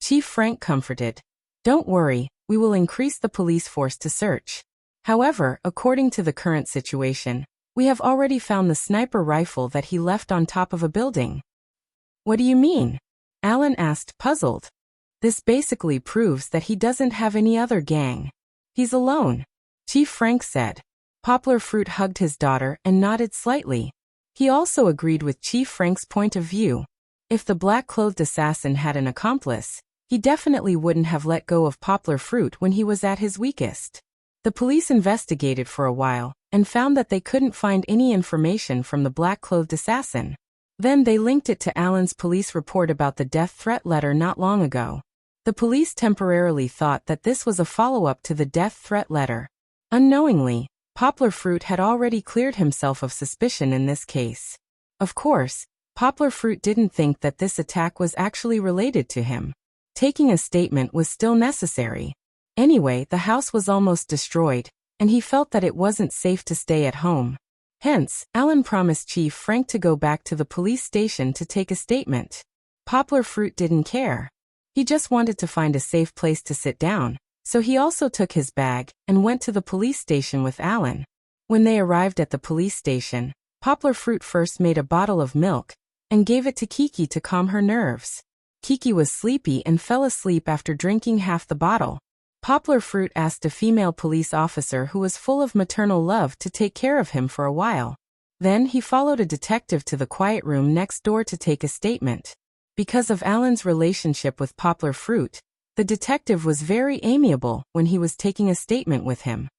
Chief Frank comforted. Don't worry, we will increase the police force to search. However, according to the current situation, we have already found the sniper rifle that he left on top of a building. What do you mean? Alan asked, puzzled. This basically proves that he doesn't have any other gang. He's alone, Chief Frank said. Poplar Fruit hugged his daughter and nodded slightly. He also agreed with Chief Frank's point of view. If the black-clothed assassin had an accomplice, he definitely wouldn't have let go of Poplar Fruit when he was at his weakest. The police investigated for a while and found that they couldn't find any information from the black-clothed assassin. Then they linked it to Alan's police report about the death threat letter not long ago. The police temporarily thought that this was a follow-up to the death threat letter. Unknowingly, Poplar Fruit had already cleared himself of suspicion in this case. Of course, Poplar Fruit didn't think that this attack was actually related to him. Taking a statement was still necessary. Anyway, the house was almost destroyed, and he felt that it wasn't safe to stay at home. Hence, Alan promised Chief Frank to go back to the police station to take a statement. Poplar Fruit didn't care. He just wanted to find a safe place to sit down. So he also took his bag and went to the police station with Alan. When they arrived at the police station, Poplar Fruit first made a bottle of milk and gave it to Kiki to calm her nerves. Kiki was sleepy and fell asleep after drinking half the bottle. Poplar Fruit asked a female police officer who was full of maternal love to take care of him for a while. Then he followed a detective to the quiet room next door to take a statement. Because of Alan's relationship with Poplar Fruit, the detective was very amiable when he was taking a statement with him.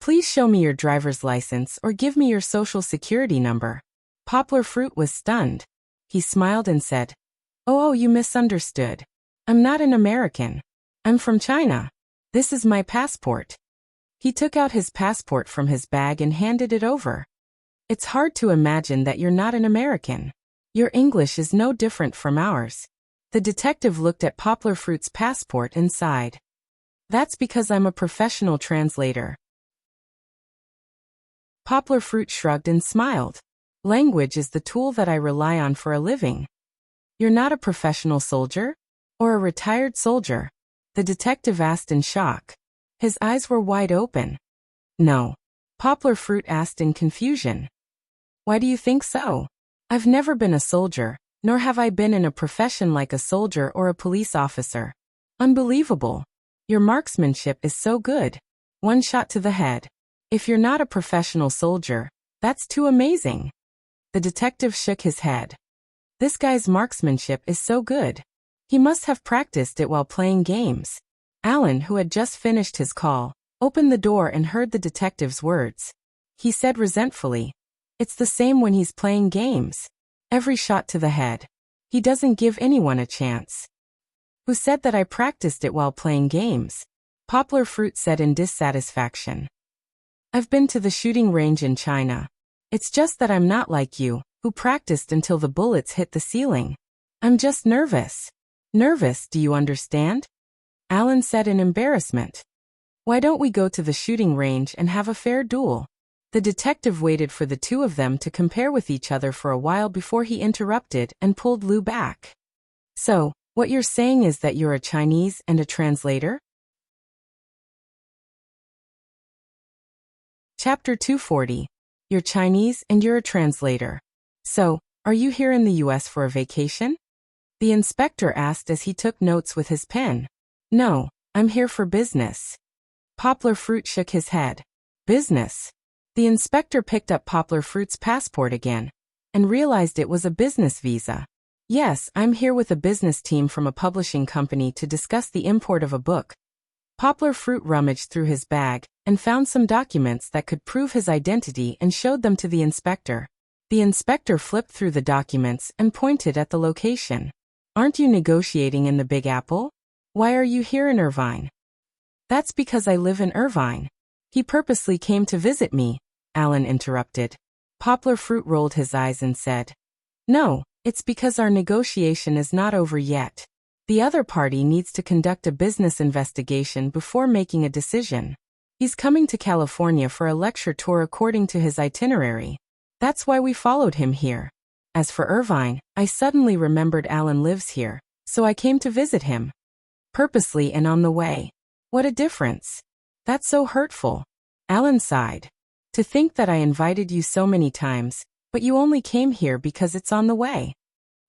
Please show me your driver's license or give me your social security number. Poplar Fruit was stunned. He smiled and said, Oh, you misunderstood. I'm not an American. I'm from China. This is my passport. He took out his passport from his bag and handed it over. It's hard to imagine that you're not an American. Your English is no different from ours. The detective looked at Poplar Fruit's passport and sighed. That's because I'm a professional translator. Poplar Fruit shrugged and smiled. Language is the tool that I rely on for a living. You're not a professional soldier? Or a retired soldier? The detective asked in shock. His eyes were wide open. No. Poplar Fruit asked in confusion. Why do you think so? I've never been a soldier, nor have I been in a profession like a soldier or a police officer. Unbelievable. Your marksmanship is so good. One shot to the head. If you're not a professional soldier, that's too amazing. The detective shook his head. This guy's marksmanship is so good. He must have practiced it while playing games. Alan, who had just finished his call, opened the door and heard the detective's words. He said resentfully, "It's the same when he's playing games. Every shot to the head. He doesn't give anyone a chance." Who said that I practiced it while playing games? Poplar Fruit said in dissatisfaction. I've been to the shooting range in China. It's just that I'm not like you, who practiced until the bullets hit the ceiling. I'm just nervous. Nervous, do you understand? Alan said in embarrassment. Why don't we go to the shooting range and have a fair duel? The detective waited for the two of them to compare with each other for a while before he interrupted and pulled Lou back. So, what you're saying is that you're a Chinese and a translator? Chapter 240. You're Chinese and you're a translator. So, are you here in the US for a vacation? The inspector asked as he took notes with his pen. No, I'm here for business. Poplar Fruit shook his head. Business? The inspector picked up Poplar Fruit's passport again and realized it was a business visa. Yes, I'm here with a business team from a publishing company to discuss the import of a book. Poplar Fruit rummaged through his bag and found some documents that could prove his identity and showed them to the inspector. The inspector flipped through the documents and pointed at the location. Aren't you negotiating in the Big Apple? Why are you here in Irvine? That's because I live in Irvine. He purposely came to visit me, Alan interrupted. Poplar Fruit rolled his eyes and said, No, it's because our negotiation is not over yet. The other party needs to conduct a business investigation before making a decision. He's coming to California for a lecture tour according to his itinerary. That's why we followed him here. As for Irvine, I suddenly remembered Alan lives here, so I came to visit him. Purposely and on the way. What a difference. That's so hurtful. Alan sighed. To think that I invited you so many times, but you only came here because it's on the way.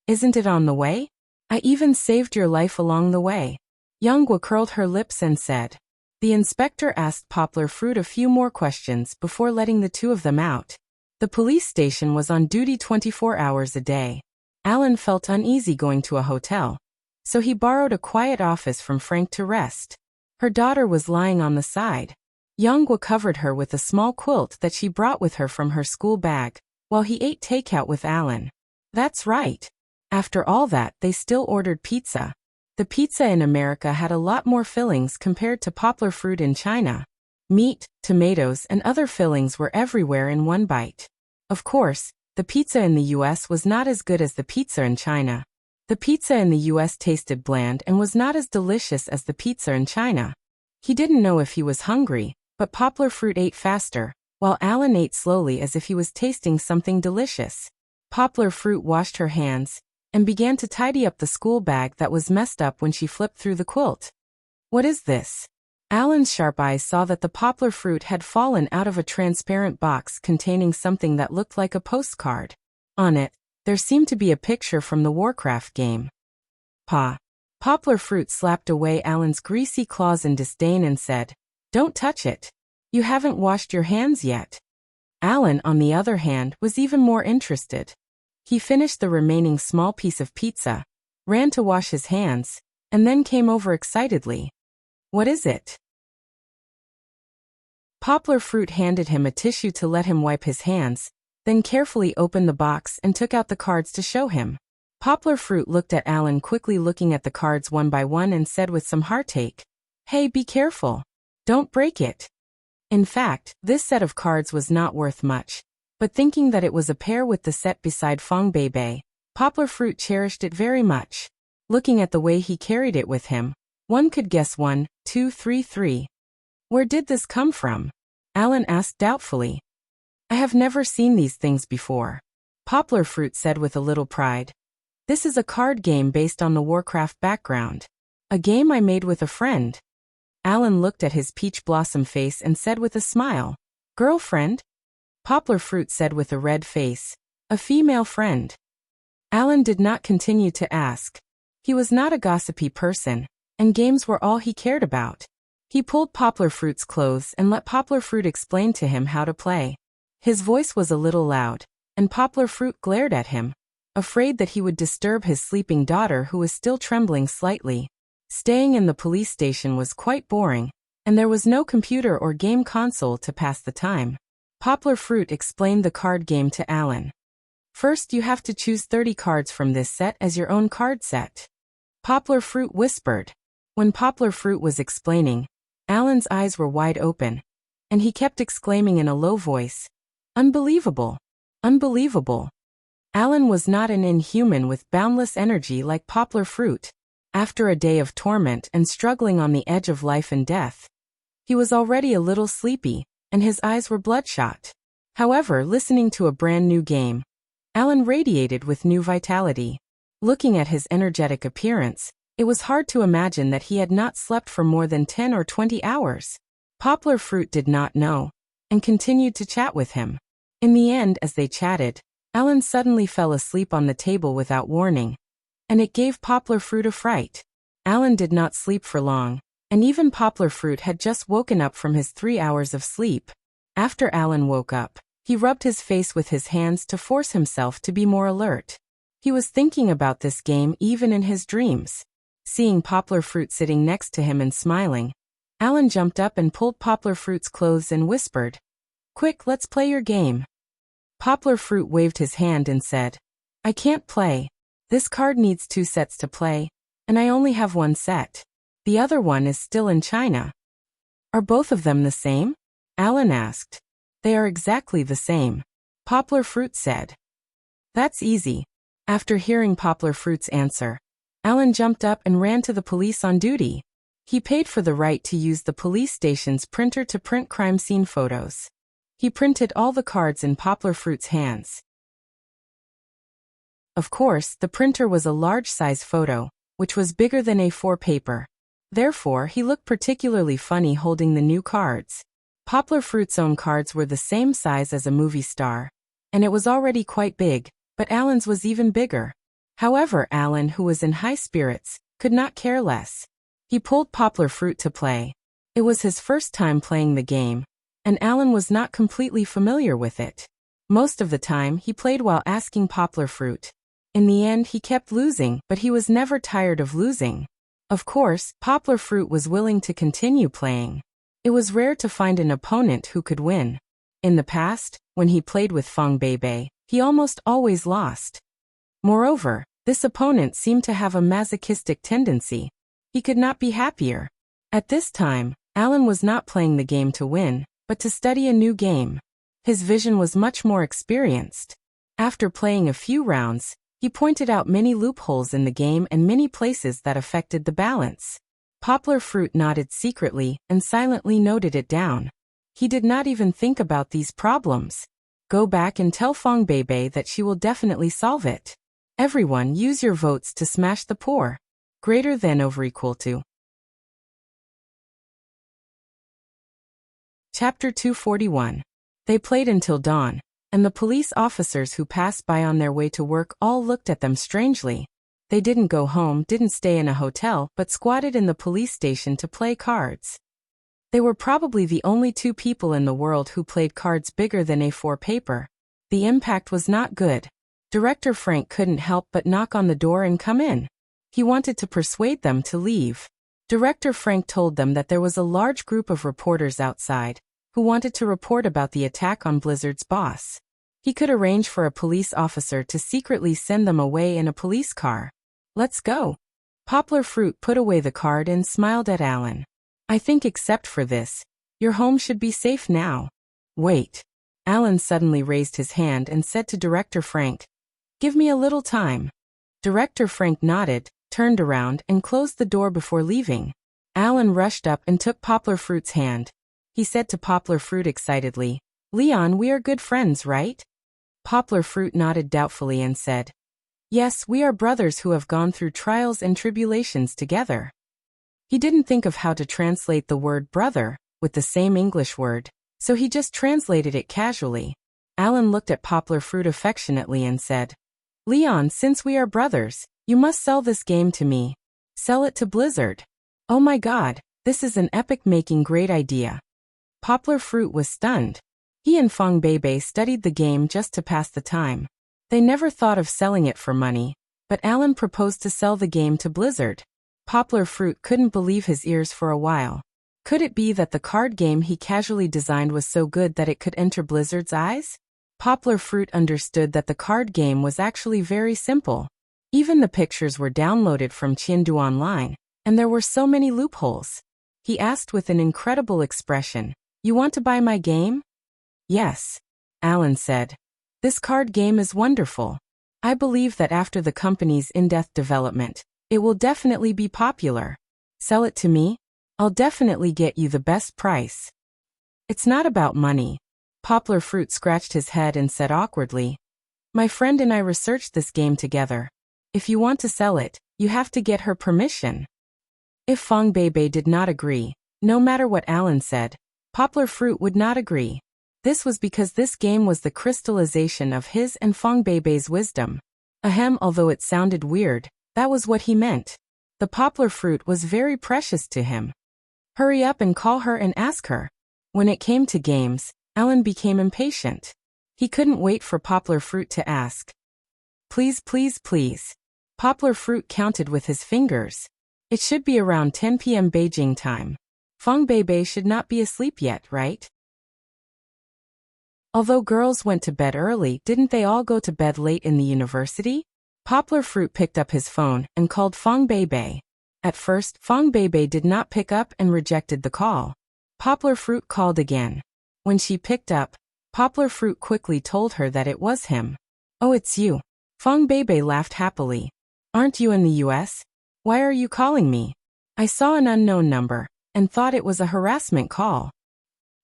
Isn't it on the way? I even saved your life along the way. Younghua curled her lips and said. The inspector asked Poplar Fruit a few more questions before letting the two of them out. The police station was on duty 24 hours a day. Alan felt uneasy going to a hotel, so he borrowed a quiet office from Frank to rest. Her daughter was lying on the side. Younghua covered her with a small quilt that she brought with her from her school bag, while he ate takeout with Alan. That's right. After all that, they still ordered pizza. The pizza in America had a lot more fillings compared to Poplar Fruit in China. Meat, tomatoes, and other fillings were everywhere in one bite. Of course, the pizza in the US was not as good as the pizza in China. The pizza in the US tasted bland and was not as delicious as the pizza in China. He didn't know if he was hungry, but Poplar Fruit ate faster, while Alan ate slowly as if he was tasting something delicious. Poplar Fruit washed her hands and began to tidy up the school bag that was messed up when she flipped through the quilt. What is this? Alan's sharp eyes saw that the Poplar Fruit had fallen out of a transparent box containing something that looked like a postcard. On it, there seemed to be a picture from the Warcraft game. Poplar Fruit slapped away Alan's greasy claws in disdain and said, Don't touch it. You haven't washed your hands yet. Alan, on the other hand, was even more interested. He finished the remaining small piece of pizza, ran to wash his hands, and then came over excitedly. What is it? Poplar Fruit handed him a tissue to let him wipe his hands, then carefully opened the box and took out the cards to show him. Poplar Fruit looked at Alan, quickly looking at the cards one by one, and said with some heartache, Hey, be careful. Don't break it. In fact, this set of cards was not worth much, but thinking that it was a pair with the set beside Fong Bei, Poplar Fruit cherished it very much. Looking at the way he carried it with him, One could guess 1, 2, 3, 3. Where did this come from? Alan asked doubtfully. I have never seen these things before. Poplar Fruit said with a little pride. This is a card game based on the Warcraft background. A game I made with a friend. Alan looked at his peach blossom face and said with a smile. Girlfriend? Poplar Fruit said with a red face. A female friend. Alan did not continue to ask. He was not a gossipy person, and games were all he cared about. He pulled Poplar Fruit's clothes and let Poplar Fruit explain to him how to play. His voice was a little loud, and Poplar Fruit glared at him, afraid that he would disturb his sleeping daughter who was still trembling slightly. Staying in the police station was quite boring, and there was no computer or game console to pass the time. Poplar Fruit explained the card game to Alan. First, you have to choose 30 cards from this set as your own card set. Poplar Fruit whispered. When Poplar Fruit was explaining, Alan's eyes were wide open, and he kept exclaiming in a low voice, Unbelievable! Unbelievable! Alan was not an inhuman with boundless energy like Poplar Fruit. After a day of torment and struggling on the edge of life and death, he was already a little sleepy, and his eyes were bloodshot. However, listening to a brand new game, Alan radiated with new vitality. Looking at his energetic appearance, it was hard to imagine that he had not slept for more than 10 or 20 hours. Poplar Fruit did not know, and continued to chat with him. In the end, as they chatted, Alan suddenly fell asleep on the table without warning, and it gave Poplar Fruit a fright. Alan did not sleep for long, and even Poplar Fruit had just woken up from his 3 hours of sleep. After Alan woke up, he rubbed his face with his hands to force himself to be more alert. He was thinking about this game even in his dreams. Seeing Poplar Fruit sitting next to him and smiling, Alan jumped up and pulled Poplar Fruit's clothes and whispered, Quick, let's play your game. Poplar Fruit waved his hand and said, I can't play. This card needs 2 sets to play, and I only have 1 set. The other one is still in China. Are both of them the same? Alan asked. They are exactly the same. Poplar Fruit said. That's easy. After hearing Poplar Fruit's answer, Alan jumped up and ran to the police on duty. He paid for the right to use the police station's printer to print crime scene photos. He printed all the cards in Poplar Fruit's hands. Of course, the printer was a large-size photo, which was bigger than A4 paper. Therefore, he looked particularly funny holding the new cards. Poplar Fruit's own cards were the same size as a movie star, and it was already quite big, but Alan's was even bigger. However, Alan, who was in high spirits, could not care less. He pulled Poplar Fruit to play. It was his first time playing the game, and Alan was not completely familiar with it. Most of the time, he played while asking Poplar Fruit. In the end, he kept losing, but he was never tired of losing. Of course, Poplar Fruit was willing to continue playing. It was rare to find an opponent who could win. In the past, when he played with Fong Beibei, he almost always lost. Moreover, this opponent seemed to have a masochistic tendency. He could not be happier. At this time, Alan was not playing the game to win, but to study a new game. His vision was much more experienced. After playing a few rounds, he pointed out many loopholes in the game and many places that affected the balance. Poplar Fruit nodded secretly and silently noted it down. He did not even think about these problems. Go back and tell Fong Beibei that she will definitely solve it. Everyone, use your votes to smash the poor. Greater than over equal to. Chapter 241. They played until dawn, and the police officers who passed by on their way to work all looked at them strangely. They didn't go home, didn't stay in a hotel, but squatted in the police station to play cards. They were probably the only 2 people in the world who played cards bigger than A4 paper. The impact was not good. Director Frank couldn't help but knock on the door and come in. He wanted to persuade them to leave. Director Frank told them that there was a large group of reporters outside, who wanted to report about the attack on Blizzard's boss. He could arrange for a police officer to secretly send them away in a police car. Let's go. Poplar Fruit put away the card and smiled at Alan. I think except for this, your home should be safe now. Wait. Alan suddenly raised his hand and said to Director Frank, Give me a little time. Director Frank nodded, turned around, and closed the door before leaving. Alan rushed up and took Poplar Fruit's hand. He said to Poplar Fruit excitedly, "Leon, we are good friends, right?" Poplar Fruit nodded doubtfully and said, "Yes, we are brothers who have gone through trials and tribulations together." He didn't think of how to translate the word brother with the same English word, so he just translated it casually. Alan looked at Poplar Fruit affectionately and said, "Leon, since we are brothers, you must sell this game to me. Sell it to Blizzard." "Oh my God, this is an epic-making great idea." Poplar Fruit was stunned. He and Fong Beibei studied the game just to pass the time. They never thought of selling it for money, but Alan proposed to sell the game to Blizzard. Poplar Fruit couldn't believe his ears for a while. Could it be that the card game he casually designed was so good that it could enter Blizzard's eyes? Poplar Fruit understood that the card game was actually very simple. Even the pictures were downloaded from Chengdu Online, and there were so many loopholes. He asked with an incredible expression, "You want to buy my game?" "Yes," Alan said. "This card game is wonderful. I believe that after the company's in-depth development, it will definitely be popular. Sell it to me? I'll definitely get you the best price." "It's not about money." Poplar Fruit scratched his head and said awkwardly, "My friend and I researched this game together. If you want to sell it, you have to get her permission." If Fong Beibei did not agree, no matter what Alan said, Poplar Fruit would not agree. This was because this game was the crystallization of his and Fong Beibei's wisdom. Ahem, although it sounded weird, that was what he meant. The Poplar Fruit was very precious to him. Hurry up and call her and ask her. When it came to games, Alan became impatient. He couldn't wait for Poplar Fruit to ask. "Please, please, please." Poplar Fruit counted with his fingers. It should be around 10 p.m. Beijing time. Fong Beibei should not be asleep yet, right? Although girls went to bed early, didn't they all go to bed late in the university? Poplar Fruit picked up his phone and called Fong Beibei. At first, Fong Beibei did not pick up and rejected the call. Poplar Fruit called again. When she picked up, Poplar Fruit quickly told her that it was him. "Oh, it's you." Fong Beibei laughed happily. "Aren't you in the US? Why are you calling me?" "I saw an unknown number and thought it was a harassment call."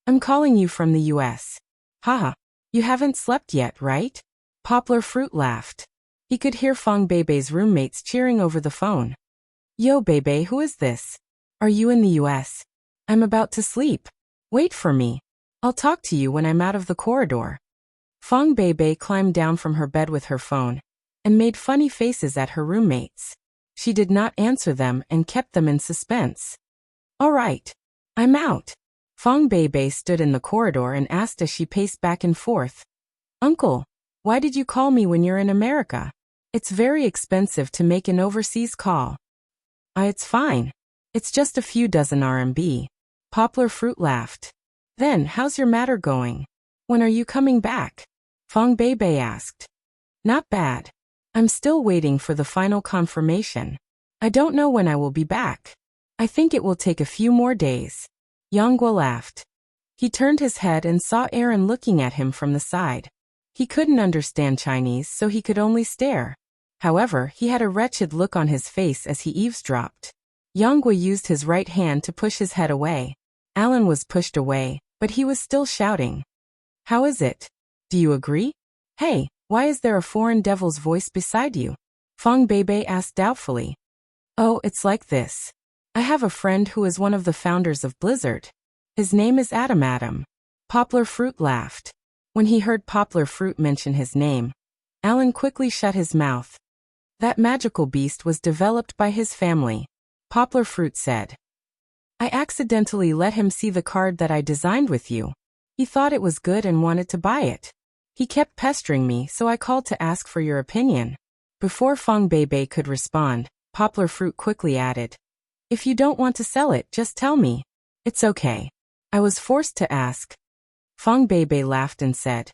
"I'm calling you from the US. Haha, you haven't slept yet, right?" Poplar Fruit laughed. He could hear Fong Beibei's roommates cheering over the phone. "Yo, Beibei, who is this? Are you in the US? I'm about to sleep. Wait for me. I'll talk to you when I'm out of the corridor." Fong Beibei climbed down from her bed with her phone and made funny faces at her roommates. She did not answer them and kept them in suspense. "All right. I'm out." Fong Beibei stood in the corridor and asked as she paced back and forth, "Uncle, why did you call me when you're in America? It's very expensive to make an overseas call." It's fine. It's just a few dozen RMB." Poplar Fruit laughed. "Then, how's your matter going? When are you coming back?" Fong Beibei asked. "Not bad. I'm still waiting for the final confirmation. I don't know when I will be back. I think it will take a few more days." Yonggua laughed. He turned his head and saw Aaron looking at him from the side. He couldn't understand Chinese, so he could only stare. However, he had a wretched look on his face as he eavesdropped. Yonggua used his right hand to push his head away. Alan was pushed away, but he was still shouting. "How is it? Do you agree? Hey, why is there a foreign devil's voice beside you?" Fong Beibei asked doubtfully. "Oh, it's like this. I have a friend who is one of the founders of Blizzard. His name is Adam. Poplar Fruit laughed. When he heard Poplar Fruit mention his name, Alan quickly shut his mouth. "That magical beast was developed by his family," Poplar Fruit said. "I accidentally let him see the card that I designed with you. He thought it was good and wanted to buy it. He kept pestering me, so I called to ask for your opinion." Before Fong Beibei could respond, Poplar Fruit quickly added, "If you don't want to sell it, just tell me. It's okay. I was forced to ask." Fong Beibei laughed and said,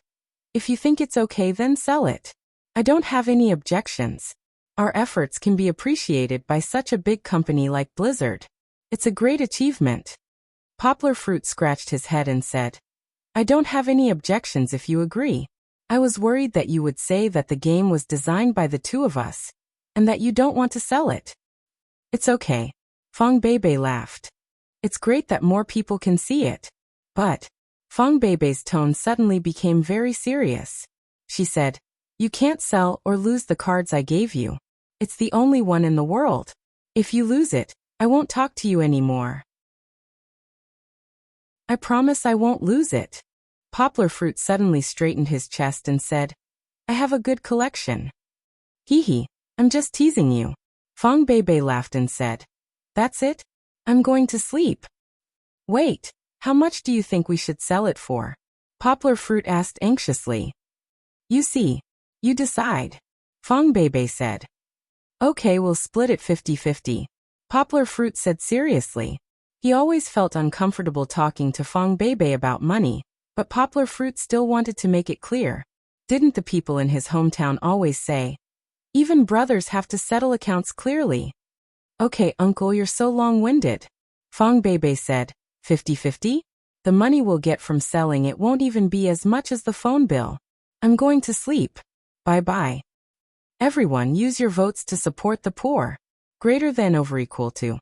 "If you think it's okay, then sell it. I don't have any objections. Our efforts can be appreciated by such a big company like Blizzard. It's a great achievement." Poplar Fruit scratched his head and said, "I don't have any objections if you agree. I was worried that you would say that the game was designed by the two of us, and that you don't want to sell it." It's okay. Fong Beibei laughed. It's great that more people can see it. But Fong Beibei's tone suddenly became very serious. She said, you can't sell or lose the cards I gave you. It's the only one in the world. If you lose it, I won't talk to you anymore. I promise I won't lose it. Poplar Fruit suddenly straightened his chest and said, I have a good collection. Hee hee, I'm just teasing you. Fong Beibei laughed and said, that's it? I'm going to sleep. Wait, how much do you think we should sell it for? Poplar Fruit asked anxiously. You see, you decide. Fong Beibei said. Okay, we'll split it 50-50. Poplar Fruit said seriously. He always felt uncomfortable talking to Fong Beibei about money, but Poplar Fruit still wanted to make it clear. Didn't the people in his hometown always say, even brothers have to settle accounts clearly? Okay, uncle, you're so long-winded. Fong Beibei said, 50-50? The money we'll get from selling it won't even be as much as the phone bill. I'm going to sleep. Bye-bye. Everyone, use your votes to support the poor. Greater than over equal to.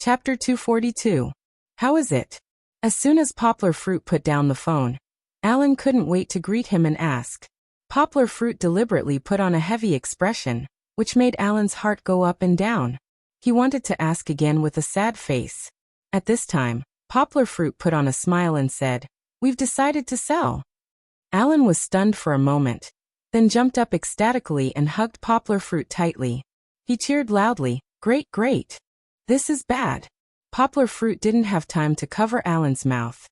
Chapter 242. How is it? As soon as Poplar Fruit put down the phone, Alan couldn't wait to greet him and ask. Poplar Fruit deliberately put on a heavy expression, which made Alan's heart go up and down. He wanted to ask again with a sad face. At this time, Poplar Fruit put on a smile and said, we've decided to sell. Alan was stunned for a moment, then jumped up ecstatically and hugged Poplar Fruit tightly. He cheered loudly, great, great. This is bad. Poplar Fruit didn't have time to cover Alan's mouth.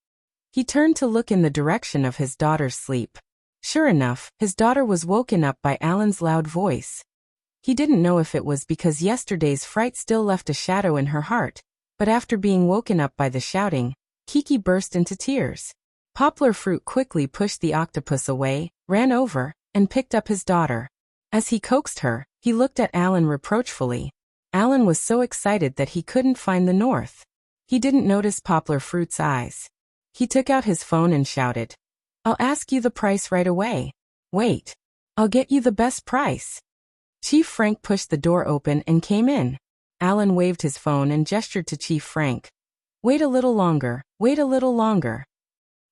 He turned to look in the direction of his daughter's sleep. Sure enough, his daughter was woken up by Alan's loud voice. He didn't know if it was because yesterday's fright still left a shadow in her heart, but after being woken up by the shouting, Kiki burst into tears. Poplar Fruit quickly pushed the octopus away, ran over, and picked up his daughter. As he coaxed her, he looked at Alan reproachfully. Alan was so excited that he couldn't find the north. He didn't notice Poplar Fruit's eyes. He took out his phone and shouted, I'll ask you the price right away. Wait. I'll get you the best price. Chief Frank pushed the door open and came in. Alan waved his phone and gestured to Chief Frank. Wait a little longer, wait a little longer.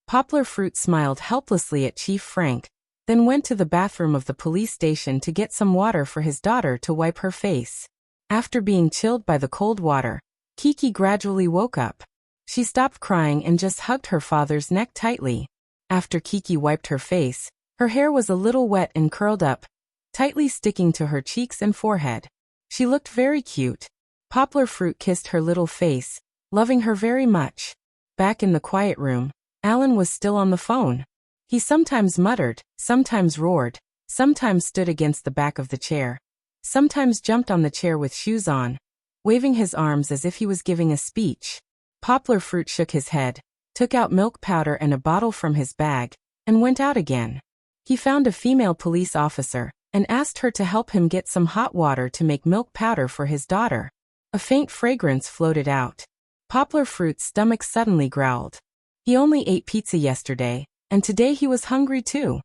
Poplar Fruit smiled helplessly at Chief Frank, then went to the bathroom of the police station to get some water for his daughter to wipe her face. After being chilled by the cold water, Kiki gradually woke up. She stopped crying and just hugged her father's neck tightly. After Kiki wiped her face, her hair was a little wet and curled up, tightly sticking to her cheeks and forehead. She looked very cute. Poplar Fruit kissed her little face, loving her very much. Back in the quiet room, Alan was still on the phone. He sometimes muttered, sometimes roared, sometimes stood against the back of the chair, sometimes jumped on the chair with shoes on, waving his arms as if he was giving a speech. Poplar Fruit shook his head, took out milk powder and a bottle from his bag, and went out again. He found a female police officer, and asked her to help him get some hot water to make milk powder for his daughter. A faint fragrance floated out. Poplar Fruit's stomach suddenly growled. He only ate pizza yesterday, and today he was hungry too.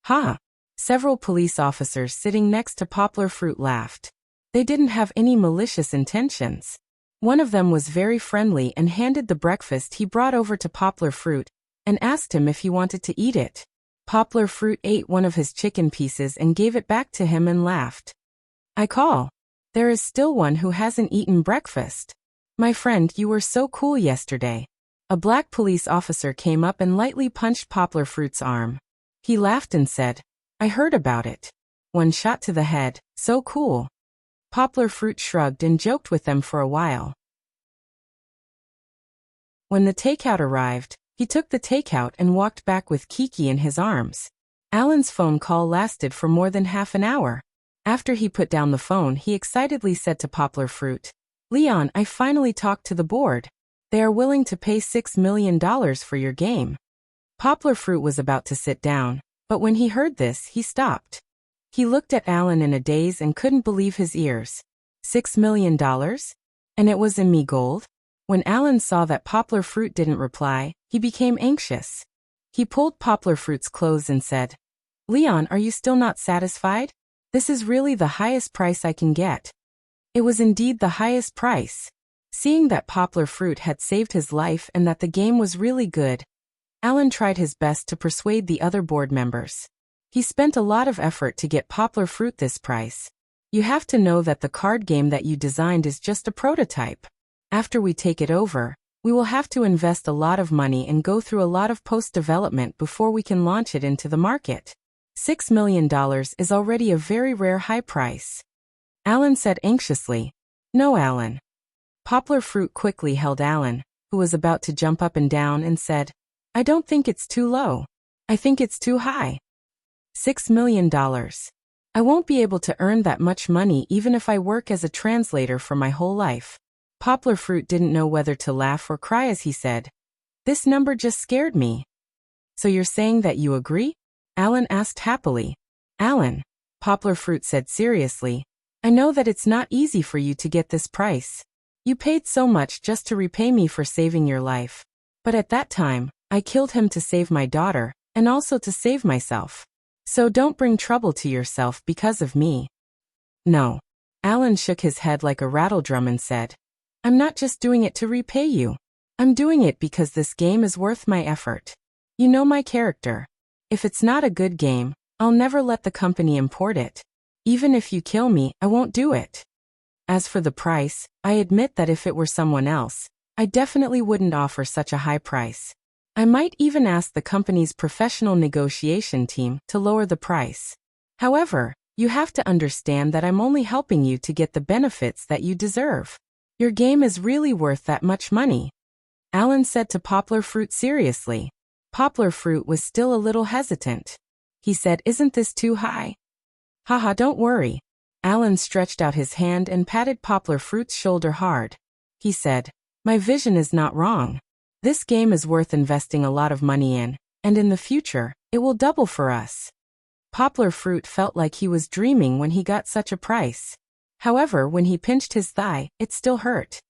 Ha! Several police officers sitting next to Poplar Fruit laughed. They didn't have any malicious intentions. One of them was very friendly and handed the breakfast he brought over to Poplar Fruit, and asked him if he wanted to eat it. Poplar Fruit ate one of his chicken pieces and gave it back to him and laughed. I call. There is still one who hasn't eaten breakfast. My friend, you were so cool yesterday. A black police officer came up and lightly punched Poplar Fruit's arm. He laughed and said, I heard about it. One shot to the head, so cool. Poplar Fruit shrugged and joked with them for a while. When the takeout arrived, he took the takeout and walked back with Kiki in his arms. Alan's phone call lasted for more than half an hour. After he put down the phone, he excitedly said to Poplar Fruit, Leon, I finally talked to the board. They are willing to pay $6 million for your game. Poplar Fruit was about to sit down, but when he heard this, he stopped. He looked at Alan in a daze and couldn't believe his ears. $6 million? And it was in me gold? When Alan saw that Poplar Fruit didn't reply, he became anxious. He pulled Poplar Fruit's clothes and said, Leon, are you still not satisfied? This is really the highest price I can get. It was indeed the highest price. Seeing that Poplar Fruit had saved his life and that the game was really good, Alan tried his best to persuade the other board members. He spent a lot of effort to get Poplar Fruit this price. You have to know that the card game that you designed is just a prototype. After we take it over, we will have to invest a lot of money and go through a lot of post-development before we can launch it into the market. $6 million is already a very rare high price. Alan said anxiously. No, Alan. Poplar Fruit quickly held Alan, who was about to jump up and down, and said, I don't think it's too low. I think it's too high. $6 million. I won't be able to earn that much money even if I work as a translator for my whole life. Poplar Fruit didn't know whether to laugh or cry as he said, This number just scared me. So you're saying that you agree? Alan asked happily. Alan, Poplar Fruit said seriously, I know that it's not easy for you to get this price. You paid so much just to repay me for saving your life. But at that time, I killed him to save my daughter, and also to save myself. So don't bring trouble to yourself because of me. No. Alan shook his head like a rattledrum and said, I'm not just doing it to repay you. I'm doing it because this game is worth my effort. You know my character. If it's not a good game, I'll never let the company import it. Even if you kill me, I won't do it. As for the price, I admit that if it were someone else, I definitely wouldn't offer such a high price. I might even ask the company's professional negotiation team to lower the price. However, you have to understand that I'm only helping you to get the benefits that you deserve. Your game is really worth that much money. Alan said to Poplar Fruit seriously. Poplar Fruit was still a little hesitant. He said, Isn't this too high? Haha, don't worry. Alan stretched out his hand and patted Poplar Fruit's shoulder hard. He said, My vision is not wrong. This game is worth investing a lot of money in, and in the future, it will double for us. Poplar Fruit felt like he was dreaming when he got such a price. However, when he pinched his thigh, it still hurt.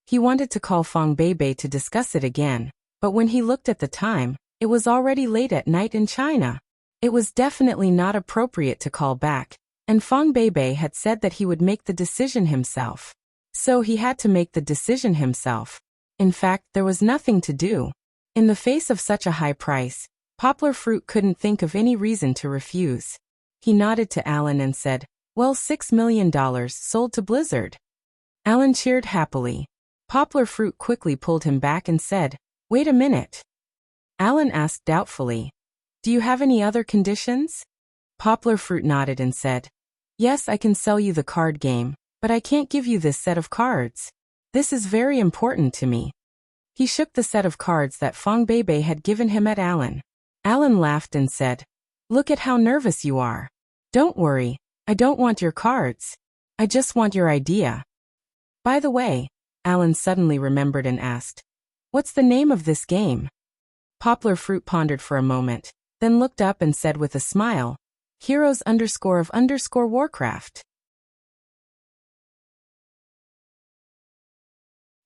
He wanted to call Fong Beibei to discuss it again, but when he looked at the time, it was already late at night in China. It was definitely not appropriate to call back, and Fong Beibei had said that he would make the decision himself. So he had to make the decision himself. In fact, there was nothing to do. In the face of such a high price, Poplar Fruit couldn't think of any reason to refuse. He nodded to Alan and said, Well, $6 million sold to Blizzard. Alan cheered happily. Poplar Fruit quickly pulled him back and said, Wait a minute. Alan asked doubtfully, Do you have any other conditions? Poplar Fruit nodded and said, Yes, I can sell you the card game, but I can't give you this set of cards. This is very important to me. He shook the set of cards that Fong Beibei had given him at Alan. Alan laughed and said, Look at how nervous you are. Don't worry, I don't want your cards. I just want your idea. By the way, Alan suddenly remembered and asked, What's the name of this game? Poplar Fruit pondered for a moment, then looked up and said with a smile, Heroes of Warcraft.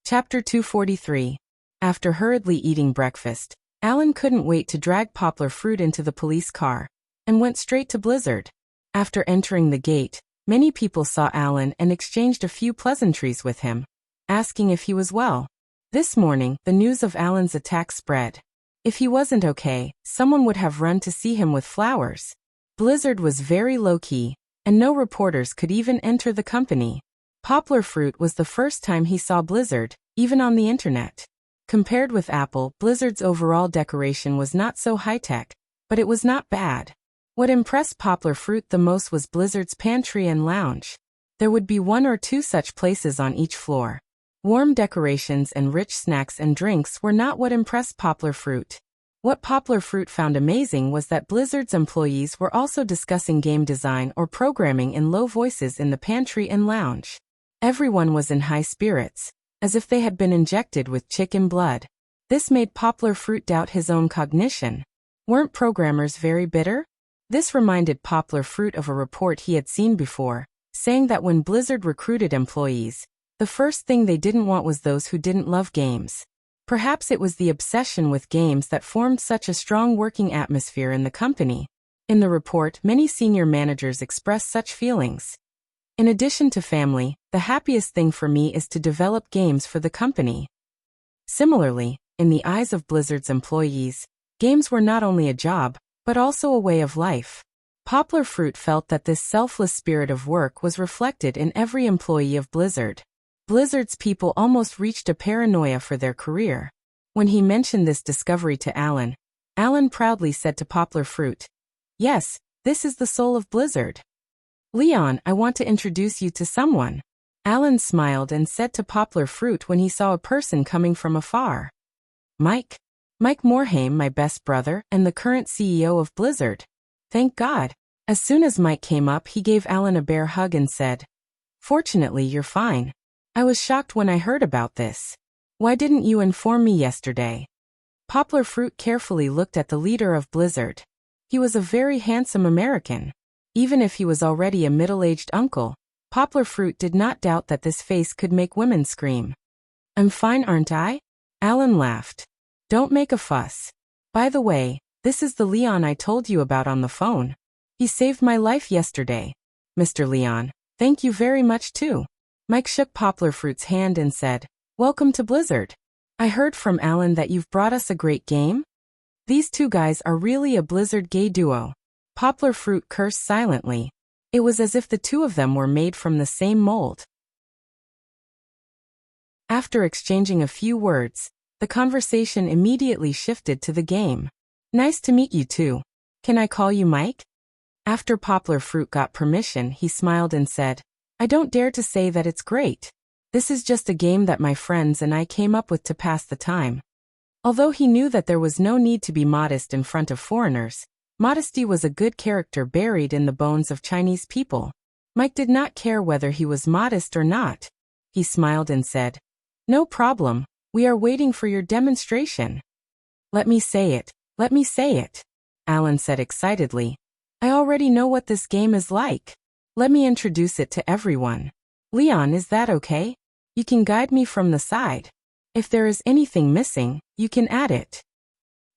Chapter 243. After hurriedly eating breakfast, Alan couldn't wait to drag Poplar Fruit into the police car, and went straight to Blizzard. After entering the gate, many people saw Alan and exchanged a few pleasantries with him, asking if he was well. This morning, the news of Alan's attack spread. If he wasn't okay, someone would have run to see him with flowers. Blizzard was very low-key, and no reporters could even enter the company. Poplar Fruit was the first time he saw Blizzard, even on the internet. Compared with Apple, Blizzard's overall decoration was not so high-tech, but it was not bad. What impressed Poplar Fruit the most was Blizzard's pantry and lounge. There would be 1 or 2 such places on each floor. Warm decorations and rich snacks and drinks were not what impressed Poplar Fruit. What Poplar Fruit found amazing was that Blizzard's employees were also discussing game design or programming in low voices in the pantry and lounge. Everyone was in high spirits, as if they had been injected with chicken blood. This made Poplar Fruit doubt his own cognition. Weren't programmers very bitter? This reminded Poplar Fruit of a report he had seen before, saying that when Blizzard recruited employees, the first thing they didn't want was those who didn't love games. Perhaps it was the obsession with games that formed such a strong working atmosphere in the company. In the report, many senior managers express such feelings. In addition to family, the happiest thing for me is to develop games for the company. Similarly, in the eyes of Blizzard's employees, games were not only a job, but also a way of life. Poplar Fruit felt that this selfless spirit of work was reflected in every employee of Blizzard. Blizzard's people almost reached a paranoia for their career. When he mentioned this discovery to Alan, Alan proudly said to Poplar Fruit, "Yes, this is the soul of Blizzard. Leon, I want to introduce you to someone." Alan smiled and said to Poplar Fruit when he saw a person coming from afar, "Mike. Mike Morhaime, my best brother, and the current CEO of Blizzard." Thank God. As soon as Mike came up, he gave Alan a bear hug and said, "Fortunately, you're fine. I was shocked when I heard about this. Why didn't you inform me yesterday?" Poplar Fruit carefully looked at the leader of Blizzard. He was a very handsome American. Even if he was already a middle-aged uncle, Poplar Fruit did not doubt that this face could make women scream. "I'm fine, aren't I?" Alan laughed. "Don't make a fuss. By the way, this is the Leon I told you about on the phone. He saved my life yesterday. Mr. Leon, thank you very much too." Mike shook Poplar Fruit's hand and said, "Welcome to Blizzard. I heard from Alan that you've brought us a great game. These two guys are really a Blizzard gay duo." Poplar Fruit cursed silently. It was as if the two of them were made from the same mold. After exchanging a few words, the conversation immediately shifted to the game. "Nice to meet you too. Can I call you Mike?" After Poplar Fruit got permission, he smiled and said, "I don't dare to say that it's great. This is just a game that my friends and I came up with to pass the time." Although he knew that there was no need to be modest in front of foreigners, modesty was a good character buried in the bones of Chinese people. Mike did not care whether he was modest or not. He smiled and said, "No problem, we are waiting for your demonstration." Let me say it, Alan said excitedly. "I already know what this game is like. Let me introduce it to everyone. Leon, is that okay? You can guide me from the side. If there is anything missing, you can add it."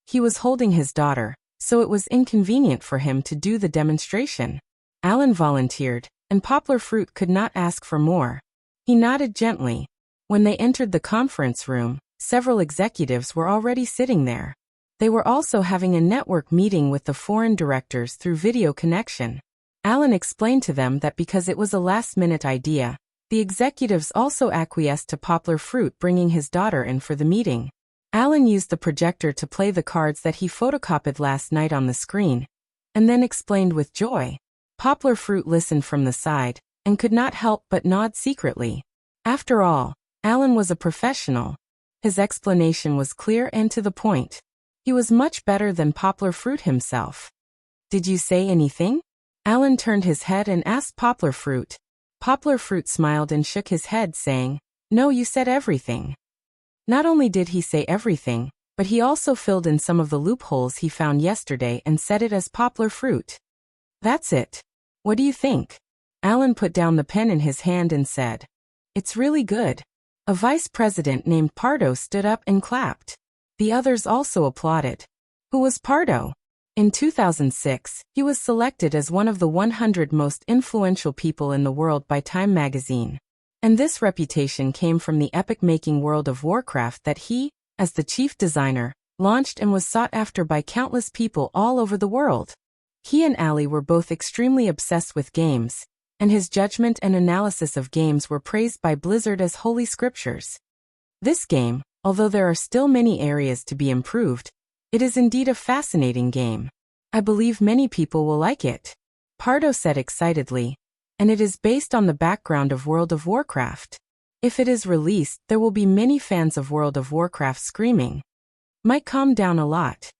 He was holding his daughter, so it was inconvenient for him to do the demonstration. Alan volunteered, and Poplar Fruit could not ask for more. He nodded gently. When they entered the conference room, several executives were already sitting there. They were also having a network meeting with the foreign directors through video connection. Alan explained to them that because it was a last-minute idea, the executives also acquiesced to Poplar Fruit bringing his daughter in for the meeting. Alan used the projector to play the cards that he photocopied last night on the screen, and then explained with joy. Poplar Fruit listened from the side, and could not help but nod secretly. After all, Alan was a professional. His explanation was clear and to the point. He was much better than Poplar Fruit himself. "Did you say anything?" Alan turned his head and asked Poplar Fruit. Poplar Fruit smiled and shook his head, saying, "No, you said everything." Not only did he say everything, but he also filled in some of the loopholes he found yesterday and said it as Poplar Fruit. "That's it. What do you think?" Alan put down the pen in his hand and said, "It's really good." A vice president named Pardo stood up and clapped. The others also applauded. Who was Pardo? In 2006, he was selected as one of the 100 most influential people in the world by Time magazine. And this reputation came from the epic-making World of Warcraft that he, as the chief designer, launched and was sought after by countless people all over the world. He and Ali were both extremely obsessed with games, and his judgment and analysis of games were praised by Blizzard as holy scriptures. This game, although there are still many areas to be improved, it is indeed a fascinating game. I believe many people will like it," Pardo said excitedly. "And it is based on the background of World of Warcraft. If it is released, there will be many fans of World of Warcraft screaming." Mike calmed down a lot.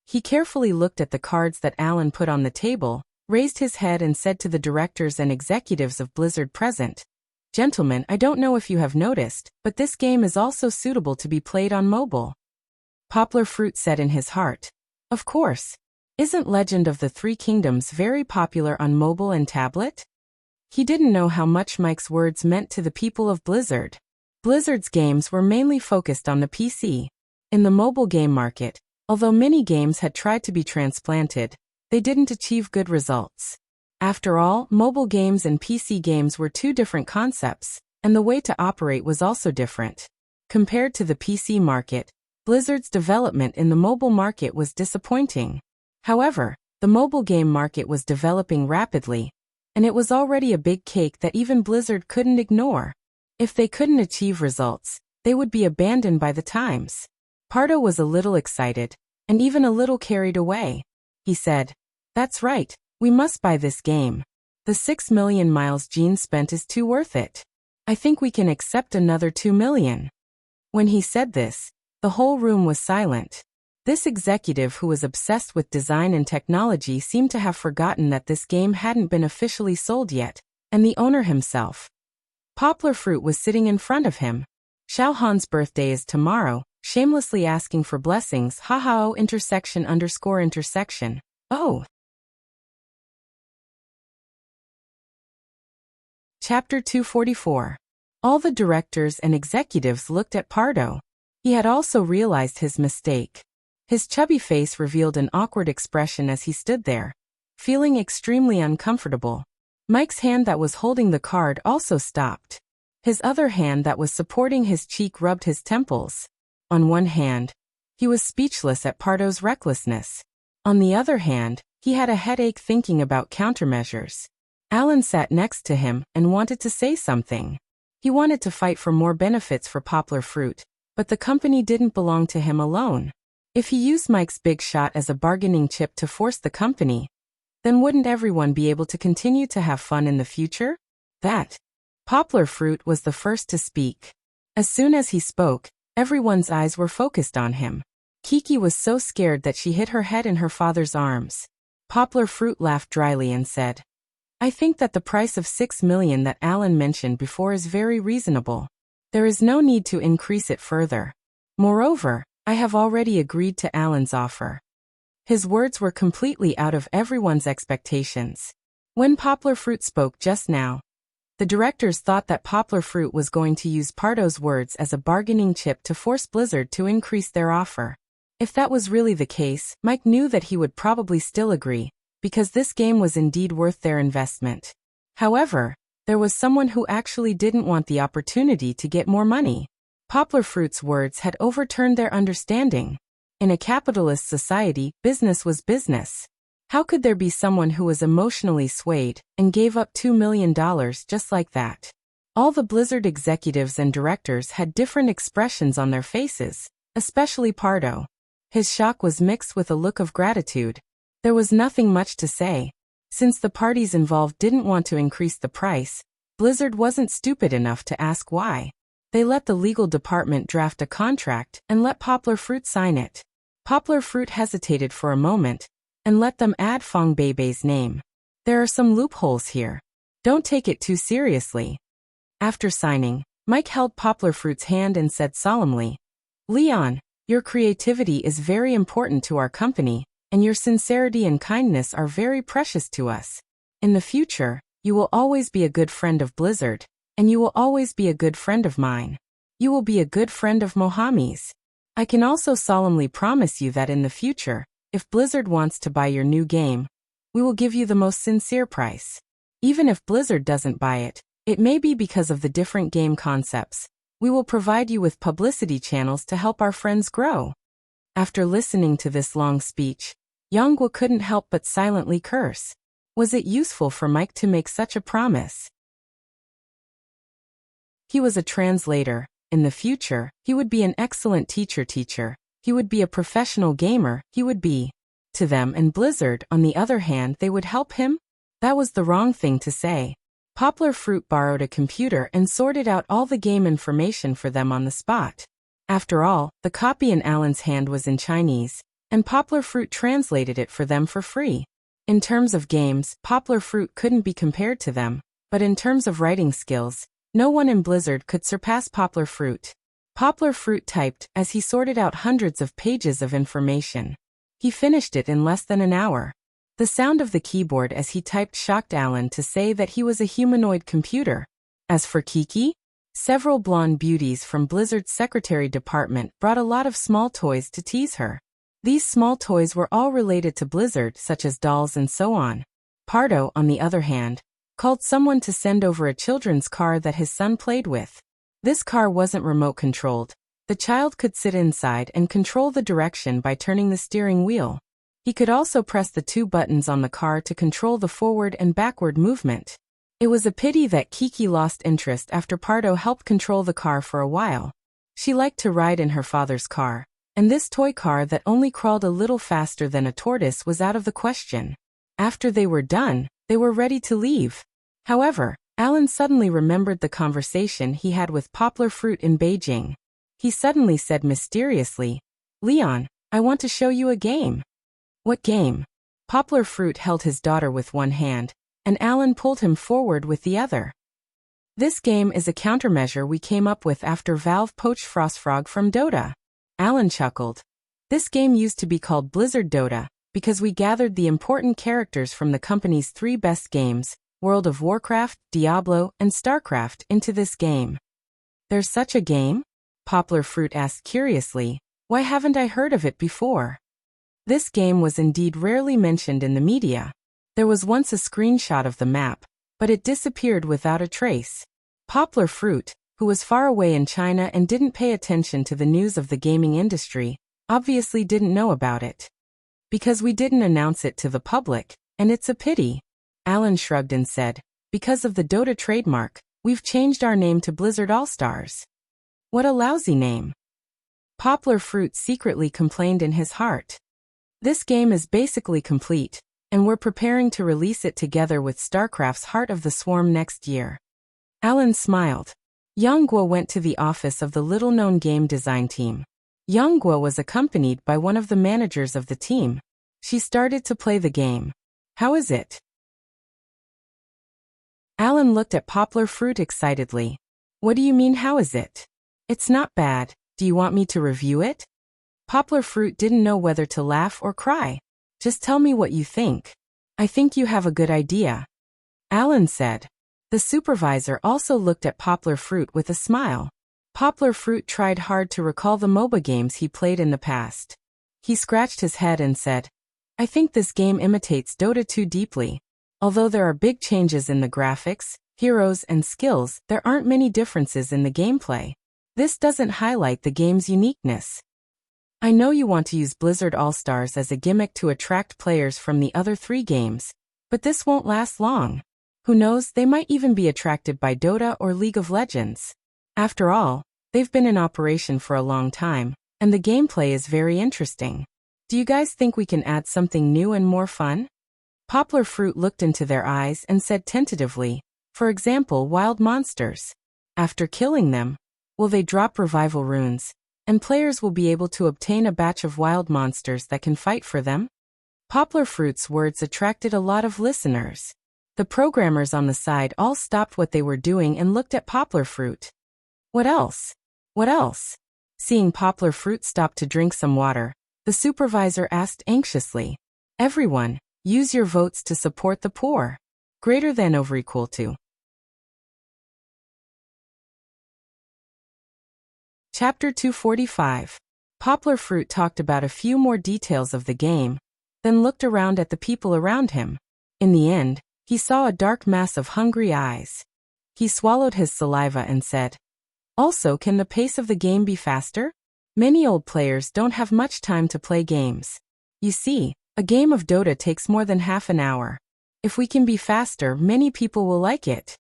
He carefully looked at the cards that Alan put on the table, raised his head and said to the directors and executives of Blizzard present, "Gentlemen, I don't know if you have noticed, but this game is also suitable to be played on mobile." Poplar Fruit said in his heart, "Of course. Isn't Legend of the Three Kingdoms very popular on mobile and tablet?" He didn't know how much Mike's words meant to the people of Blizzard. Blizzard's games were mainly focused on the PC. In the mobile game market, Although many games had tried to be transplanted, they didn't achieve good results. After all, mobile games and PC games were two different concepts, and the way to operate was also different. Compared to the PC market, Blizzard's development in the mobile market was disappointing. However, the mobile game market was developing rapidly, and it was already a big cake that even Blizzard couldn't ignore. If they couldn't achieve results, they would be abandoned by the times. Pardo was a little excited, and even a little carried away. He said, "That's right, we must buy this game. The 6 million miles Gene spent is too worth it. I think we can accept another 2 million. When he said this, the whole room was silent. This executive who was obsessed with design and technology seemed to have forgotten that this game hadn't been officially sold yet, and the owner himself, Poplar Fruit, was sitting in front of him. Xiaohan's birthday is tomorrow, shamelessly asking for blessings, haha ___. Oh. Chapter 244. All the directors and executives looked at Pardo. He had also realized his mistake. His chubby face revealed an awkward expression as he stood there, feeling extremely uncomfortable. Mike's hand that was holding the card also stopped. His other hand that was supporting his cheek rubbed his temples. On one hand, he was speechless at Pardo's recklessness. On the other hand, he had a headache thinking about countermeasures. Alan sat next to him and wanted to say something. He wanted to fight for more benefits for Poplar Fruit, but the company didn't belong to him alone. If he used Mike's big shot as a bargaining chip to force the company, then wouldn't everyone be able to continue to have fun in the future? That Poplar Fruit was the first to speak. As soon as he spoke, everyone's eyes were focused on him. Kiki was so scared that she hid her head in her father's arms. Poplar Fruit laughed dryly and said, "I think that the price of 6 million that Alan mentioned before is very reasonable. There is no need to increase it further. Moreover, I have already agreed to Alan's offer." His words were completely out of everyone's expectations. When Poplar Fruit spoke just now, the directors thought that Poplar Fruit was going to use Pardo's words as a bargaining chip to force Blizzard to increase their offer. If that was really the case, Mike knew that he would probably still agree, because this game was indeed worth their investment. However, there was someone who actually didn't want the opportunity to get more money. Poplar Fruit's words had overturned their understanding. In a capitalist society, business was business. How could there be someone who was emotionally swayed and gave up $2 million just like that? All the Blizzard executives and directors had different expressions on their faces, especially Pardo. His shock was mixed with a look of gratitude. There was nothing much to say. Since the parties involved didn't want to increase the price, Blizzard wasn't stupid enough to ask why. They let the legal department draft a contract and let Poplar Fruit sign it. Poplar Fruit hesitated for a moment and let them add Fong Beibei's name. There are some loopholes here. Don't take it too seriously. After signing, Mike held Poplar Fruit's hand and said solemnly, "Leon, your creativity is very important to our company, and your sincerity and kindness are very precious to us. In the future, you will always be a good friend of Blizzard, and you will always be a good friend of mine. You will be a good friend of Mohami's. I can also solemnly promise you that in the future, if Blizzard wants to buy your new game, we will give you the most sincere price. Even if Blizzard doesn't buy it, it may be because of the different game concepts. We will provide you with publicity channels to help our friends grow." After listening to this long speech, Yonghua couldn't help but silently curse. Was it useful for Mike to make such a promise? He was a translator. In the future, he would be an excellent teacher. He would be a professional gamer. He would be to them, and Blizzard, on the other hand, they would help him? That was the wrong thing to say. Poplar Fruit borrowed a computer and sorted out all the game information for them on the spot. After all, the copy in Alan's hand was in Chinese, and Poplar Fruit translated it for them for free. In terms of games, Poplar Fruit couldn't be compared to them, but in terms of writing skills, no one in Blizzard could surpass Poplar Fruit. Poplar Fruit typed as he sorted out hundreds of pages of information. He finished it in less than an hour. The sound of the keyboard as he typed shocked Alan to say that he was a humanoid computer. As for Kiki, several blonde beauties from Blizzard's secretary department brought a lot of small toys to tease her. These small toys were all related to Blizzard, such as dolls and so on. Pardo, on the other hand, called someone to send over a children's car that his son played with. This car wasn't remote-controlled. The child could sit inside and control the direction by turning the steering wheel. He could also press the 2 buttons on the car to control the forward and backward movement. It was a pity that Kiki lost interest after Pardo helped control the car for a while. She liked to ride in her father's car, and this toy car that only crawled a little faster than a tortoise was out of the question. After they were done, they were ready to leave. However, Alan suddenly remembered the conversation he had with Poplar Fruit in Beijing. He suddenly said mysteriously, "Leon, I want to show you a game." "What game?" Poplar Fruit held his daughter with one hand, and Alan pulled him forward with the other. "This game is a countermeasure we came up with after Valve poached Frostfrog from Dota." Alan chuckled. "This game used to be called Blizzard Dota, because we gathered the important characters from the company's 3 best games, World of Warcraft, Diablo, and StarCraft, into this game." "There's such a game?" Poplar Fruit asked curiously. "Why haven't I heard of it before?" This game was indeed rarely mentioned in the media. There was once a screenshot of the map, but it disappeared without a trace. Poplar Fruit, who was far away in China and didn't pay attention to the news of the gaming industry, obviously didn't know about it. "Because we didn't announce it to the public, and it's a pity." Alan shrugged and said, "Because of the Dota trademark, we've changed our name to Blizzard All-Stars." "What a lousy name." Poplar Fruit secretly complained in his heart. "This game is basically complete, and we're preparing to release it together with StarCraft's Heart of the Swarm next year." Alan smiled. Yang Guo went to the office of the little-known game design team. Yang Guo was accompanied by one of the managers of the team. She started to play the game. "How is it?" Alan looked at Poplar Fruit excitedly. "What do you mean, how is it?" "It's not bad. Do you want me to review it?" Poplar Fruit didn't know whether to laugh or cry. "Just tell me what you think. I think you have a good idea," Alan said. The supervisor also looked at Poplar Fruit with a smile. Poplar Fruit tried hard to recall the MOBA games he played in the past. He scratched his head and said, "I think this game imitates Dota 2 deeply. Although there are big changes in the graphics, heroes, and skills, there aren't many differences in the gameplay. This doesn't highlight the game's uniqueness. I know you want to use Blizzard All-Stars as a gimmick to attract players from the other 3 games, but this won't last long. Who knows, they might even be attracted by Dota or League of Legends. After all, they've been in operation for a long time, and the gameplay is very interesting. Do you guys think we can add something new and more fun?" Poplar Fruit looked into their eyes and said tentatively, "For example, wild monsters. After killing them, will they drop revival runes, and players will be able to obtain a batch of wild monsters that can fight for them?" Poplar Fruit's words attracted a lot of listeners. The programmers on the side all stopped what they were doing and looked at Poplar Fruit. "What else? What else?" Seeing Poplar Fruit stop to drink some water, the supervisor asked anxiously. "Everyone, use your votes to support the poor. Greater than over equal to." Chapter 245. Poplar Fruit talked about a few more details of the game, then looked around at the people around him. In the end, he saw a dark mass of hungry eyes. He swallowed his saliva and said, "Also, can the pace of the game be faster? Many old players don't have much time to play games. You see, a game of Dota takes more than half an hour. If we can be faster, many people will like it."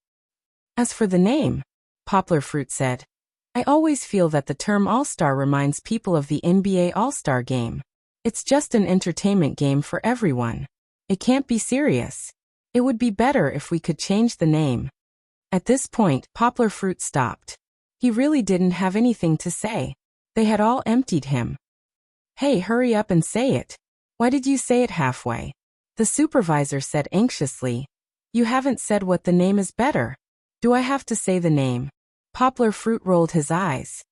"As for the name," Poplar Fruit said, "I always feel that the term All-Star reminds people of the NBA All-Star game. It's just an entertainment game for everyone. It can't be serious. It would be better if we could change the name." At this point, Poplar Fruit stopped. He really didn't have anything to say. They had all emptied him. "Hey, hurry up and say it. Why did you say it halfway?" The supervisor said anxiously. "You haven't said what the name is better. Do I have to say the name?" Poplar Fruit rolled his eyes.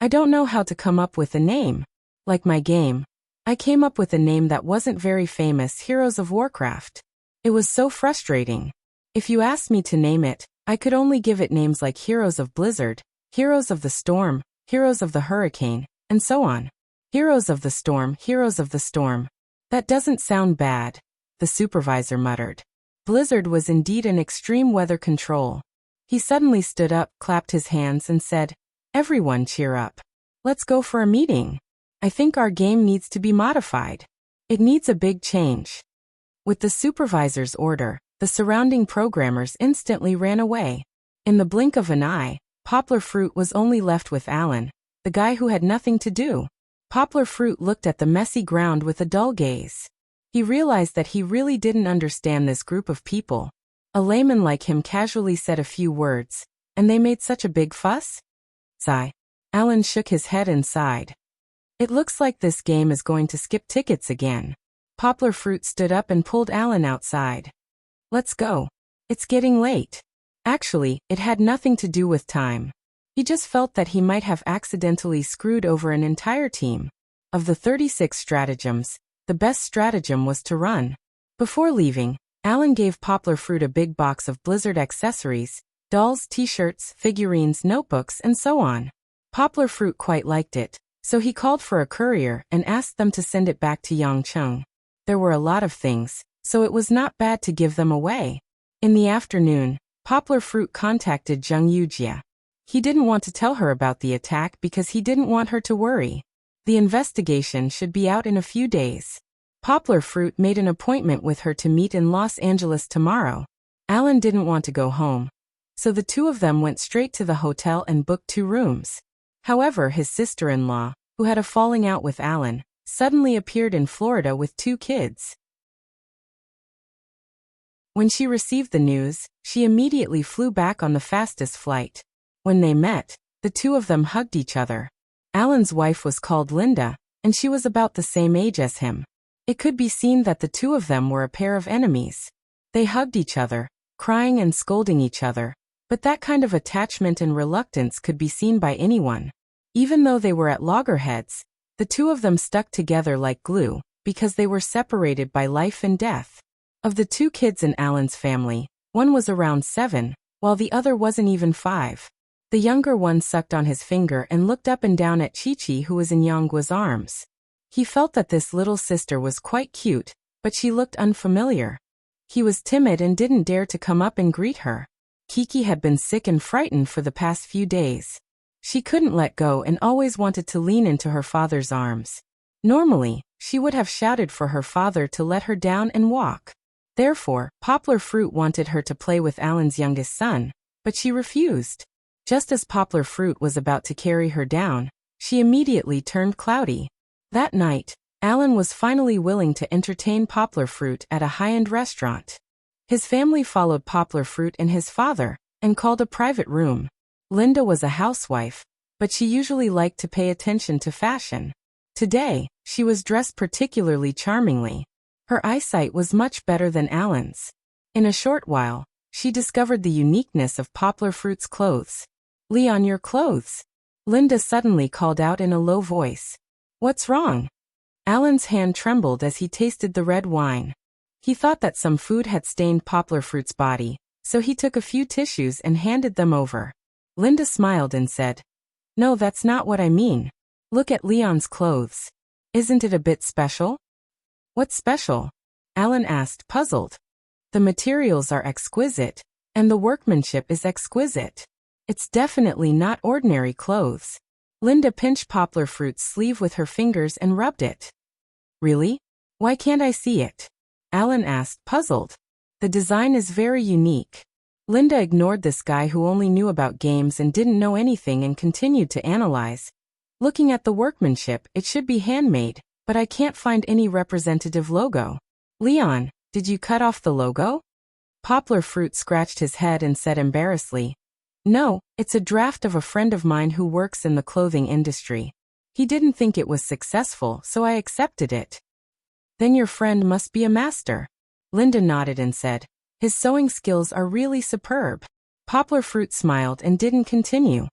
"I don't know how to come up with a name. Like my game, I came up with a name that wasn't very famous, Heroes of Warcraft. It was so frustrating. If you asked me to name it, I could only give it names like Heroes of Blizzard, Heroes of the Storm, Heroes of the Hurricane, and so on. Heroes of the storm, heroes of the storm. That doesn't sound bad, the supervisor muttered. Blizzard was indeed an extreme weather control. He suddenly stood up, clapped his hands and said, "Everyone cheer up. Let's go for a meeting. I think our game needs to be modified. It needs a big change." With the supervisor's order, the surrounding programmers instantly ran away. In the blink of an eye, Poplar Fruit was only left with Alan, the guy who had nothing to do. Poplar Fruit looked at the messy ground with a dull gaze. He realized that he really didn't understand this group of people. A layman like him casually said a few words, and they made such a big fuss? Sigh. Alan shook his head and sighed. It looks like this game is going to skip tickets again. Poplar Fruit stood up and pulled Alan outside. Let's go. It's getting late. Actually, it had nothing to do with time. He just felt that he might have accidentally screwed over an entire team. Of the 36 stratagems, the best stratagem was to run. Before leaving, Alan gave Poplar Fruit a big box of Blizzard accessories, dolls, t-shirts, figurines, notebooks, and so on. Poplar Fruit quite liked it, so he called for a courier and asked them to send it back to Yangcheng. There were a lot of things, so it was not bad to give them away. In the afternoon, Poplar Fruit contacted Zheng Yujia. He didn't want to tell her about the attack because he didn't want her to worry. The investigation should be out in a few days. Poplar Fruit made an appointment with her to meet in Los Angeles tomorrow. Alan didn't want to go home, so the two of them went straight to the hotel and booked 2 rooms. However, his sister-in-law, who had a falling out with Alan, suddenly appeared in Florida with 2 kids. When she received the news, she immediately flew back on the fastest flight. When they met, the two of them hugged each other. Alan's wife was called Linda, and she was about the same age as him. It could be seen that the two of them were a pair of enemies. They hugged each other, crying and scolding each other, but that kind of attachment and reluctance could be seen by anyone. Even though they were at loggerheads, the two of them stuck together like glue, because they were separated by life and death. Of the 2 kids in Alan's family, one was around 7, while the other wasn't even 5. The younger one sucked on his finger and looked up and down at Chi-Chi, who was in Yanggua's arms. He felt that this little sister was quite cute, but she looked unfamiliar. He was timid and didn't dare to come up and greet her. Kiki had been sick and frightened for the past few days. She couldn't let go and always wanted to lean into her father's arms. Normally, she would have shouted for her father to let her down and walk. Therefore, Poplar Fruit wanted her to play with Alan's youngest son, but she refused. Just as Poplar Fruit was about to carry her down, she immediately turned cloudy. That night, Alan was finally willing to entertain Poplar Fruit at a high-end restaurant. His family followed Poplar Fruit and his father, and called a private room. Linda was a housewife, but she usually liked to pay attention to fashion. Today, she was dressed particularly charmingly. Her eyesight was much better than Alan's. In a short while, she discovered the uniqueness of Poplar Fruit's clothes. "Leon, your clothes!" Linda suddenly called out in a low voice. "What's wrong?" Alan's hand trembled as he tasted the red wine. He thought that some food had stained Poplar Fruit's body, so he took a few tissues and handed them over. Linda smiled and said, "No, that's not what I mean. Look at Leon's clothes. Isn't it a bit special?" "What's special?" Alan asked, puzzled. "The materials are exquisite, and the workmanship is exquisite. It's definitely not ordinary clothes." Linda pinched Poplar Fruit's sleeve with her fingers and rubbed it. "Really? Why can't I see it?" Alan asked, puzzled. "The design is very unique." Linda ignored this guy who only knew about games and didn't know anything and continued to analyze. "Looking at the workmanship, it should be handmade, but I can't find any representative logo." "Leon, did you cut off the logo?" Poplar Fruit scratched his head and said embarrassedly, "No, it's a draft of a friend of mine who works in the clothing industry. He didn't think it was successful, so I accepted it." "Then your friend must be a master." Linda nodded and said, "His sewing skills are really superb." Poplar Fruit smiled and didn't continue.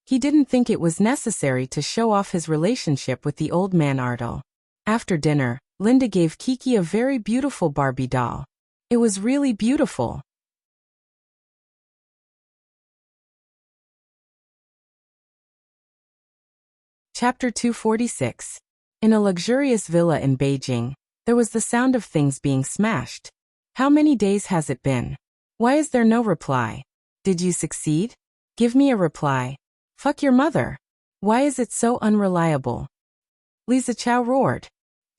He didn't think it was necessary to show off his relationship with the old man Ardal. After dinner, Linda gave Kiki a very beautiful Barbie doll. It was really beautiful. Chapter 246. In a luxurious villa in Beijing, there was the sound of things being smashed. How many days has it been? Why is there no reply? Did you succeed? Give me a reply. Fuck your mother. Why is it so unreliable? Li Zichao roared.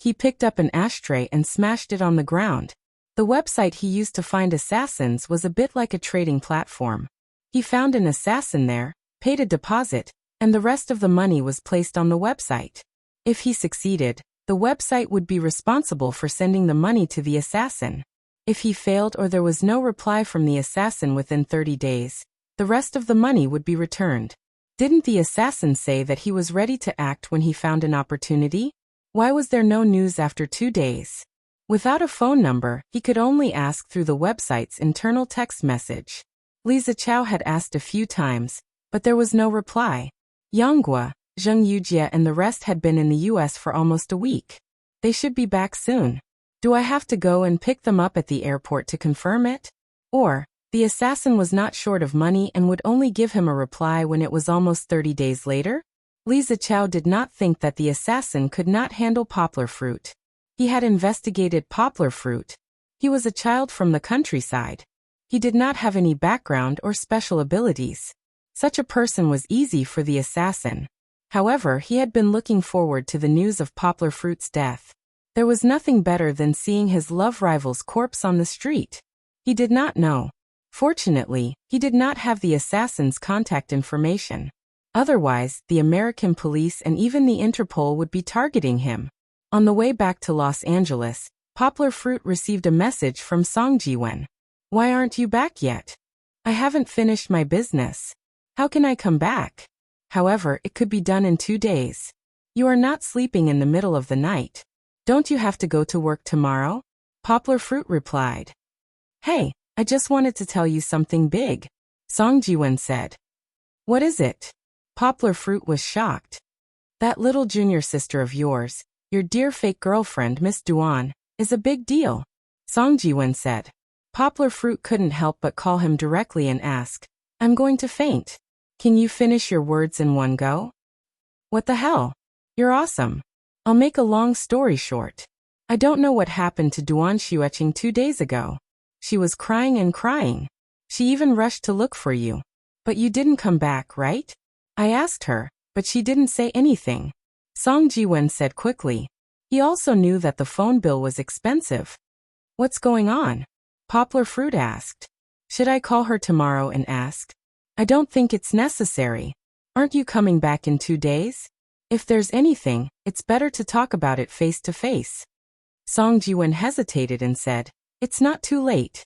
He picked up an ashtray and smashed it on the ground. The website he used to find assassins was a bit like a trading platform. He found an assassin there, paid a deposit, and the rest of the money was placed on the website. If he succeeded, the website would be responsible for sending the money to the assassin. If he failed or there was no reply from the assassin within 30 days, the rest of the money would be returned. Didn't the assassin say that he was ready to act when he found an opportunity? Why was there no news after 2 days? Without a phone number, he could only ask through the website's internal text message. Li Zichao had asked a few times, but there was no reply. Yanghua, Zheng Yujie and the rest had been in the US for almost a week. They should be back soon. Do I have to go and pick them up at the airport to confirm it? Or, the assassin was not short of money and would only give him a reply when it was almost 30 days later? Li Zichao did not think that the assassin could not handle poplar fruit. He had investigated poplar fruit. He was a child from the countryside. He did not have any background or special abilities. Such a person was easy for the assassin. However, he had been looking forward to the news of poplar fruit's death. There was nothing better than seeing his love rival's corpse on the street. He did not know. Fortunately, he did not have the assassin's contact information. Otherwise, the American police and even the Interpol would be targeting him. On the way back to Los Angeles, Poplar Fruit received a message from Song Jiwen. Why aren't you back yet? I haven't finished my business. How can I come back? However, it could be done in 2 days. You are not sleeping in the middle of the night. Don't you have to go to work tomorrow? Poplar Fruit replied. Hey, I just wanted to tell you something big. Song Jiwen said. What is it? Poplar Fruit was shocked. That little junior sister of yours, your dear fake girlfriend Miss Duan, is a big deal. Song Jiwen said. Poplar Fruit couldn't help but call him directly and ask, I'm going to faint. Can you finish your words in one go? What the hell? You're awesome. I'll make a long story short. I don't know what happened to Duan Xueqing 2 days ago. She was crying and crying. She even rushed to look for you. But you didn't come back, right? I asked her, but she didn't say anything. Song Jiwen said quickly. He also knew that the phone bill was expensive. What's going on? Poplar Fruit asked. Should I call her tomorrow and ask? I don't think it's necessary. Aren't you coming back in 2 days? If there's anything, it's better to talk about it face to face. Song Jiwen hesitated and said, It's not too late.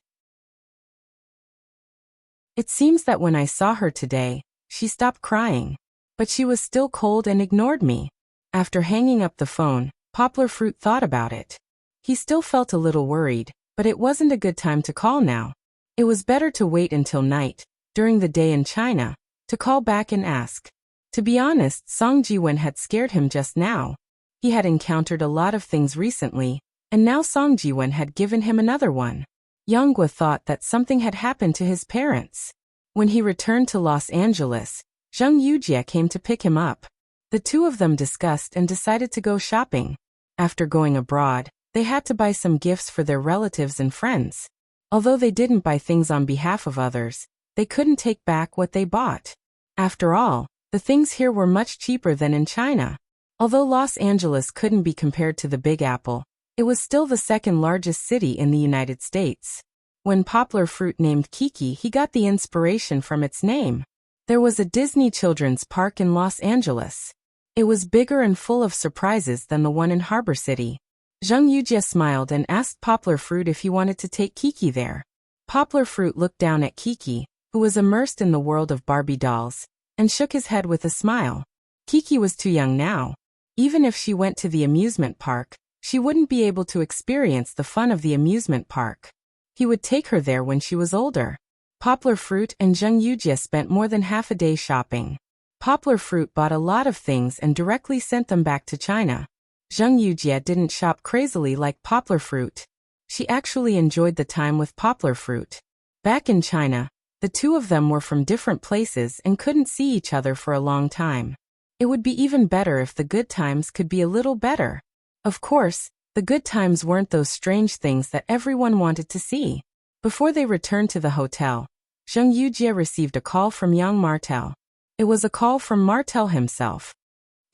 It seems that when I saw her today, she stopped crying. But she was still cold and ignored me. After hanging up the phone, Poplar Fruit thought about it. He still felt a little worried, but it wasn't a good time to call now. It was better to wait until night, during the day in China, to call back and ask. To be honest, Song Jiwen had scared him just now. He had encountered a lot of things recently, and now Song Jiwen had given him another one. Yanghua thought that something had happened to his parents. When he returned to Los Angeles, Zheng Yujie came to pick him up. The two of them discussed and decided to go shopping. After going abroad, they had to buy some gifts for their relatives and friends. Although they didn't buy things on behalf of others, they couldn't take back what they bought. After all, the things here were much cheaper than in China. Although Los Angeles couldn't be compared to the Big Apple, it was still the second largest city in the United States. When Poplar Fruit named Kiki, he got the inspiration from its name. There was a Disney children's park in Los Angeles. It was bigger and full of surprises than the one in Harbor City. Zheng Yujie smiled and asked Poplar Fruit if he wanted to take Kiki there. Poplar Fruit looked down at Kiki, who was immersed in the world of Barbie dolls, and shook his head with a smile. Kiki was too young now. Even if she went to the amusement park, she wouldn't be able to experience the fun of the amusement park. He would take her there when she was older. Poplar Fruit and Zheng Yujie spent more than half a day shopping. Poplar Fruit bought a lot of things and directly sent them back to China. Zheng Yujie didn't shop crazily like Poplar Fruit. She actually enjoyed the time with Poplar Fruit. Back in China, the two of them were from different places and couldn't see each other for a long time. It would be even better if the good times could be a little better. Of course, the good times weren't those strange things that everyone wanted to see. Before they returned to the hotel, Zheng Yujie received a call from young Martel. It was a call from Martel himself.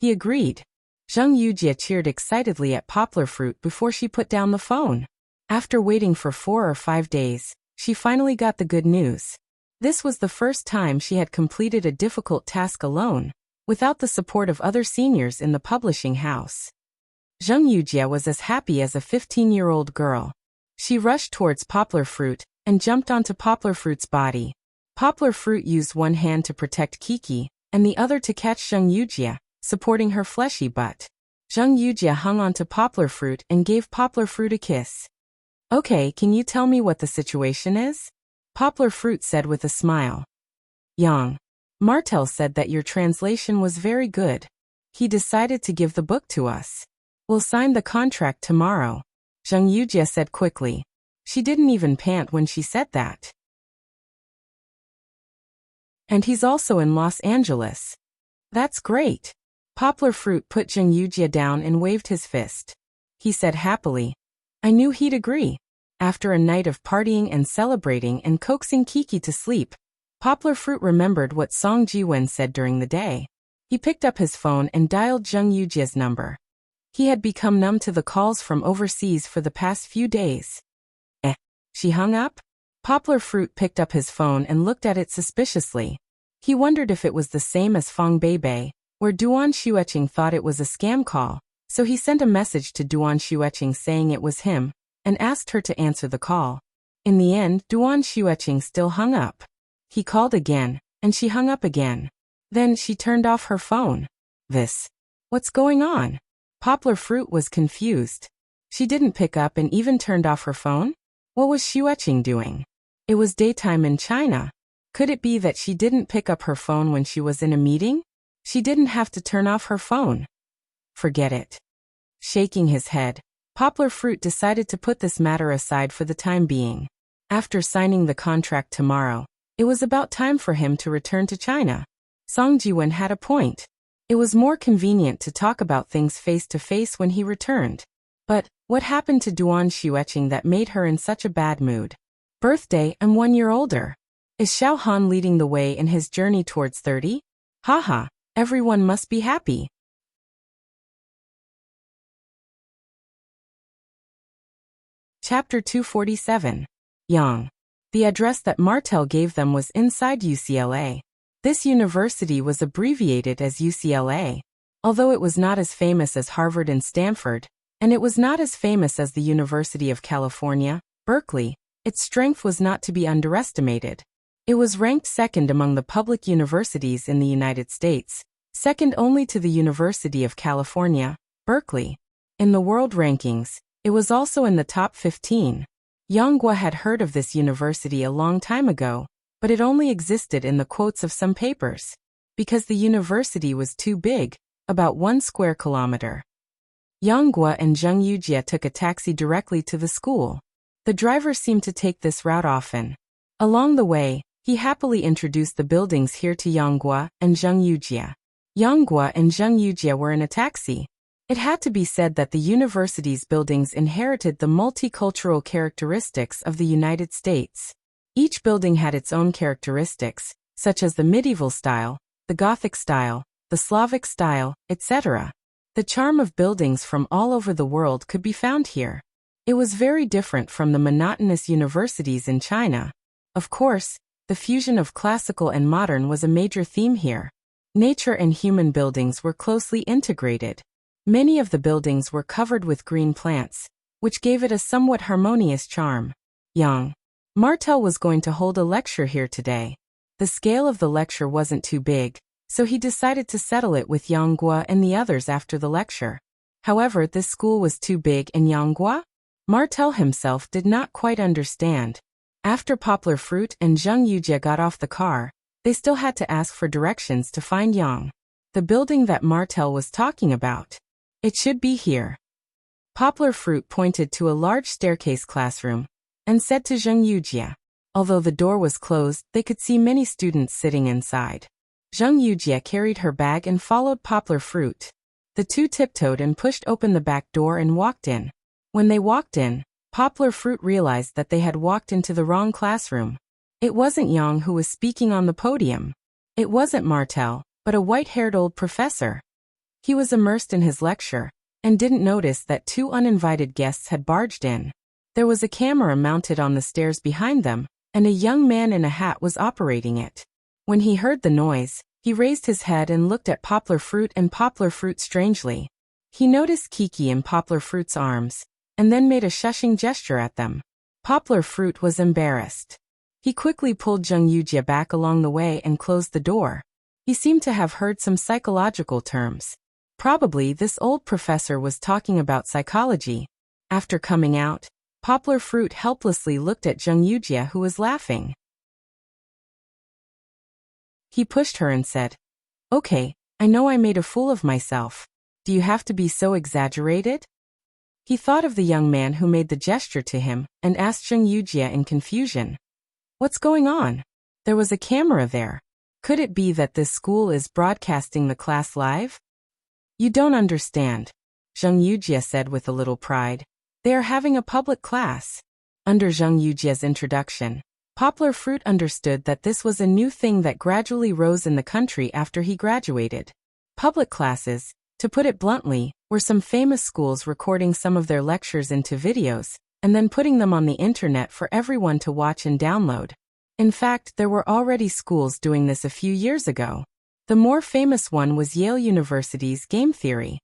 He agreed. Zheng Yujie cheered excitedly at Poplar Fruit before she put down the phone. After waiting for 4 or 5 days, she finally got the good news. This was the first time she had completed a difficult task alone, without the support of other seniors in the publishing house. Zheng Yujie was as happy as a 15-year-old girl. She rushed towards Poplar Fruit and jumped onto Poplar Fruit's body. Poplar Fruit used one hand to protect Kiki and the other to catch Zheng Yujie, supporting her fleshy butt. Zheng Yujie hung onto Poplar Fruit and gave Poplar Fruit a kiss. "Okay, can you tell me what the situation is?" Poplar Fruit said with a smile. "Yang. Martel said that your translation was very good. He decided to give the book to us. We'll sign the contract tomorrow," Zheng Yujie said quickly. She didn't even pant when she said that. "And he's also in Los Angeles." "That's great." Poplar Fruit put Zheng Yujie down and waved his fist. He said happily, "I knew he'd agree." After a night of partying and celebrating and coaxing Kiki to sleep, Poplar Fruit remembered what Song Jiwen said during the day. He picked up his phone and dialed Zheng Yujie's number. He had become numb to the calls from overseas for the past few days. She hung up? Poplar Fruit picked up his phone and looked at it suspiciously. He wondered if it was the same as Fong Beibei, where Duan Xueqing thought it was a scam call, so he sent a message to Duan Xueqing saying it was him, and asked her to answer the call. In the end, Duan Xueqing still hung up. He called again, and she hung up again. Then she turned off her phone. What's going on? Poplar Fruit was confused. She didn't pick up and even turned off her phone? What was Xueqing doing? It was daytime in China. Could it be that she didn't pick up her phone when she was in a meeting? She didn't have to turn off her phone. Forget it. Shaking his head, Poplar Fruit decided to put this matter aside for the time being. After signing the contract tomorrow, it was about time for him to return to China. Song Jiwen had a point. It was more convenient to talk about things face to face when he returned. But what happened to Duan Xueqing that made her in such a bad mood? Birthday, I'm 1 year older. Is Xiao Han leading the way in his journey towards 30? Haha, everyone must be happy. Chapter 247. Yang. The address that Martel gave them was inside UCLA. This university was abbreviated as UCLA. Although it was not as famous as Harvard and Stanford, and it was not as famous as the University of California, Berkeley, its strength was not to be underestimated. It was ranked second among the public universities in the United States, second only to the University of California, Berkeley. In the world rankings, it was also in the top 15. Yang Guo had heard of this university a long time ago, but it only existed in the quotes of some papers. Because the university was too big, about 1 square kilometer. Yang Guo and Zheng Yujie took a taxi directly to the school. The driver seemed to take this route often. Along the way, he happily introduced the buildings here to Yang Guo and Zheng Yujie. Yang Guo and Zheng Yujie were in a taxi. It had to be said that the university's buildings inherited the multicultural characteristics of the United States. Each building had its own characteristics, such as the medieval style, the Gothic style, the Slavic style, etc. The charm of buildings from all over the world could be found here. It was very different from the monotonous universities in China. Of course, the fusion of classical and modern was a major theme here. Nature and human buildings were closely integrated. Many of the buildings were covered with green plants, which gave it a somewhat harmonious charm. Yang. Martel was going to hold a lecture here today. The scale of the lecture wasn't too big, so he decided to settle it with Yang Guo and the others after the lecture. However, this school was too big and Yang Guo? Martel himself did not quite understand. After Poplar Fruit and Zheng Yujie got off the car, they still had to ask for directions to find Yang, the building that Martel was talking about. It should be here. Poplar Fruit pointed to a large staircase classroom and said to Zheng Yujie. Although the door was closed, they could see many students sitting inside. Zheng Yujie carried her bag and followed Poplar Fruit. The two tiptoed and pushed open the back door and walked in. When they walked in, Poplar Fruit realized that they had walked into the wrong classroom. It wasn't Yang who was speaking on the podium. It wasn't Martel, but a white-haired old professor. He was immersed in his lecture, and didn't notice that two uninvited guests had barged in. There was a camera mounted on the stairs behind them, and a young man in a hat was operating it. When he heard the noise, he raised his head and looked at Poplar Fruit and Poplar Fruit strangely. He noticed Kiki in Poplar Fruit's arms, and then made a shushing gesture at them. Poplar Fruit was embarrassed. He quickly pulled Zheng Yujie back along the way and closed the door. He seemed to have heard some psychological terms. Probably this old professor was talking about psychology. After coming out, Poplar Fruit helplessly looked at Zheng Yujie, who was laughing. He pushed her and said, "Okay, I know I made a fool of myself. Do you have to be so exaggerated?" He thought of the young man who made the gesture to him, and asked Zheng Yujie in confusion, "What's going on? There was a camera there. Could it be that this school is broadcasting the class live?" "You don't understand," Zheng Yujie said with a little pride. "They are having a public class." Under Zheng Yujie's introduction, Poplar Fruit understood that this was a new thing that gradually rose in the country after he graduated. Public classes, to put it bluntly, were some famous schools recording some of their lectures into videos, and then putting them on the internet for everyone to watch and download. In fact, there were already schools doing this a few years ago. The more famous one was Yale University's Game Theory.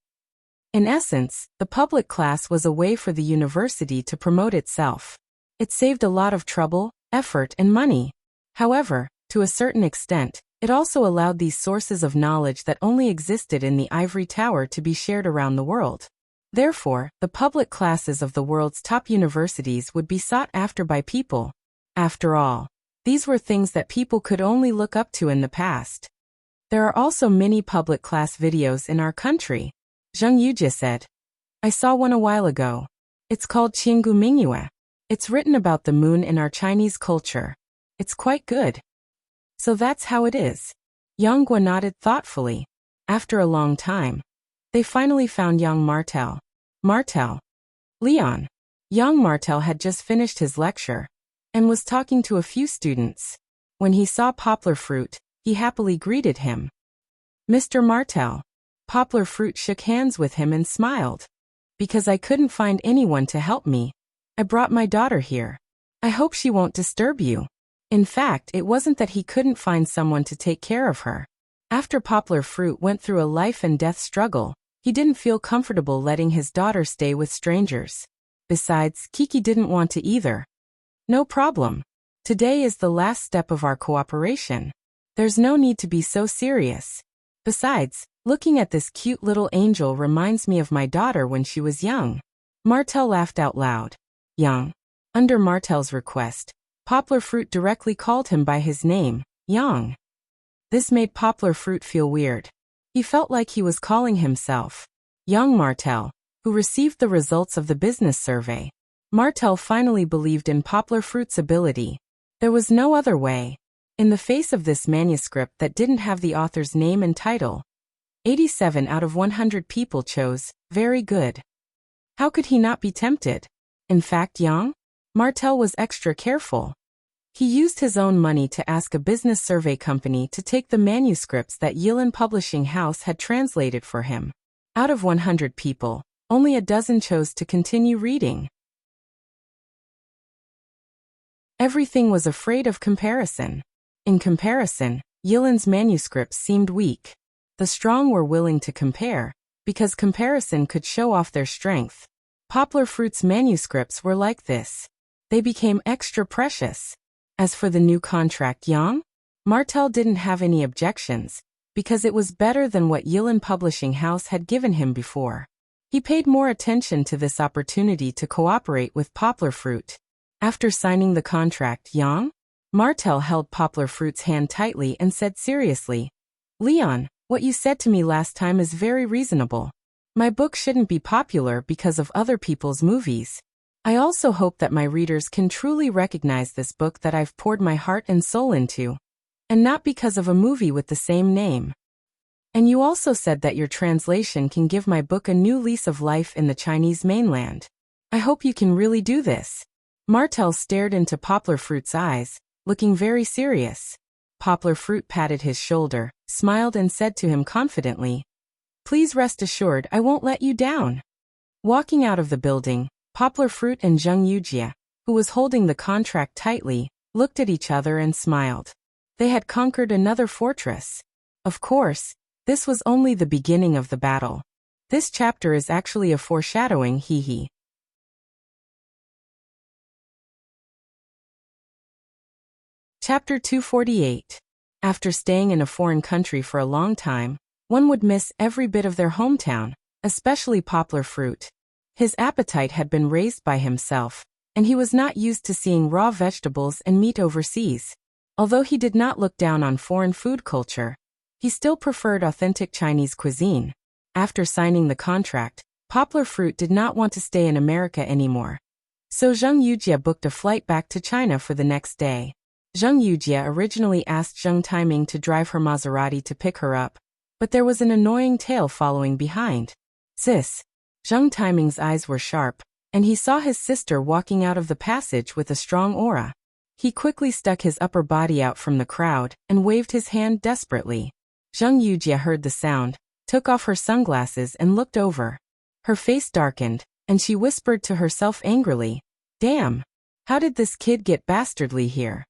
In essence, the public class was a way for the university to promote itself. It saved a lot of trouble, effort, and money. However, to a certain extent, it also allowed these sources of knowledge that only existed in the ivory tower to be shared around the world. Therefore, the public classes of the world's top universities would be sought after by people. After all, these were things that people could only look up to in the past. There are also many public class videos in our country, Zheng Yujie said. "I saw one a while ago. It's called Qinggu Mingyue. It's written about the moon in our Chinese culture. It's quite good." "So that's how it is." Yang Gua nodded thoughtfully. After a long time, they finally found young Martel. Martel. Leon. Young Martel had just finished his lecture, and was talking to a few students. When he saw Poplar Fruit, he happily greeted him. "Mr. Martel." Poplar Fruit shook hands with him and smiled. "Because I couldn't find anyone to help me, I brought my daughter here. I hope she won't disturb you." In fact, it wasn't that he couldn't find someone to take care of her. After Poplar Fruit went through a life and death struggle, he didn't feel comfortable letting his daughter stay with strangers. Besides, Kiki didn't want to either. "No problem. Today is the last step of our cooperation. There's no need to be so serious. Besides, looking at this cute little angel reminds me of my daughter when she was young." Martel laughed out loud. Young. Under Martel's request, Poplar Fruit directly called him by his name, Yang. This made Poplar Fruit feel weird. He felt like he was calling himself Young Martel, who received the results of the business survey. Martel finally believed in Poplar Fruit's ability. There was no other way. In the face of this manuscript that didn't have the author's name and title, 87 out of 100 people chose, "Very good." How could he not be tempted? In fact, Yang Martel was extra careful. He used his own money to ask a business survey company to take the manuscripts that Yilin Publishing House had translated for him. Out of 100 people, only a dozen chose to continue reading. Everything was afraid of comparison. In comparison, Yilin's manuscripts seemed weak. The strong were willing to compare, because comparison could show off their strength. Poplar Fruit's manuscripts were like this. They became extra precious. As for the new contract, Yang Martel didn't have any objections, because it was better than what Yilin Publishing House had given him before. He paid more attention to this opportunity to cooperate with Poplar Fruit. After signing the contract, Yang Martel held Poplar Fruit's hand tightly and said seriously, "Leon, what you said to me last time is very reasonable. My book shouldn't be popular because of other people's movies. I also hope that my readers can truly recognize this book that I've poured my heart and soul into. and not because of a movie with the same name. And you also said that your translation can give my book a new lease of life in the Chinese mainland. I hope you can really do this. Martel stared into Poplar Fruit's eyes, looking very serious. Poplar Fruit patted his shoulder, smiled and said to him confidently, "Please rest assured I won't let you down." Walking out of the building, Poplar Fruit and Zheng Yujie, who was holding the contract tightly, looked at each other and smiled. They had conquered another fortress. Of course, this was only the beginning of the battle. This chapter is actually a foreshadowing, hee. Chapter 248. After staying in a foreign country for a long time, one would miss every bit of their hometown, especially Poplar Fruit. His appetite had been raised by himself, and he was not used to seeing raw vegetables and meat overseas. Although he did not look down on foreign food culture, he still preferred authentic Chinese cuisine. After signing the contract, Poplar Fruit did not want to stay in America anymore. So Zheng Yujie booked a flight back to China for the next day. Zheng Yujie originally asked Zheng Taiming to drive her Maserati to pick her up, but there was an annoying tail following behind. Sis. Zheng Taiming's eyes were sharp, and he saw his sister walking out of the passage with a strong aura. He quickly stuck his upper body out from the crowd and waved his hand desperately. Zheng Yujie heard the sound, took off her sunglasses and looked over. Her face darkened, and she whispered to herself angrily, "Damn! How did this kid get bastardly here?"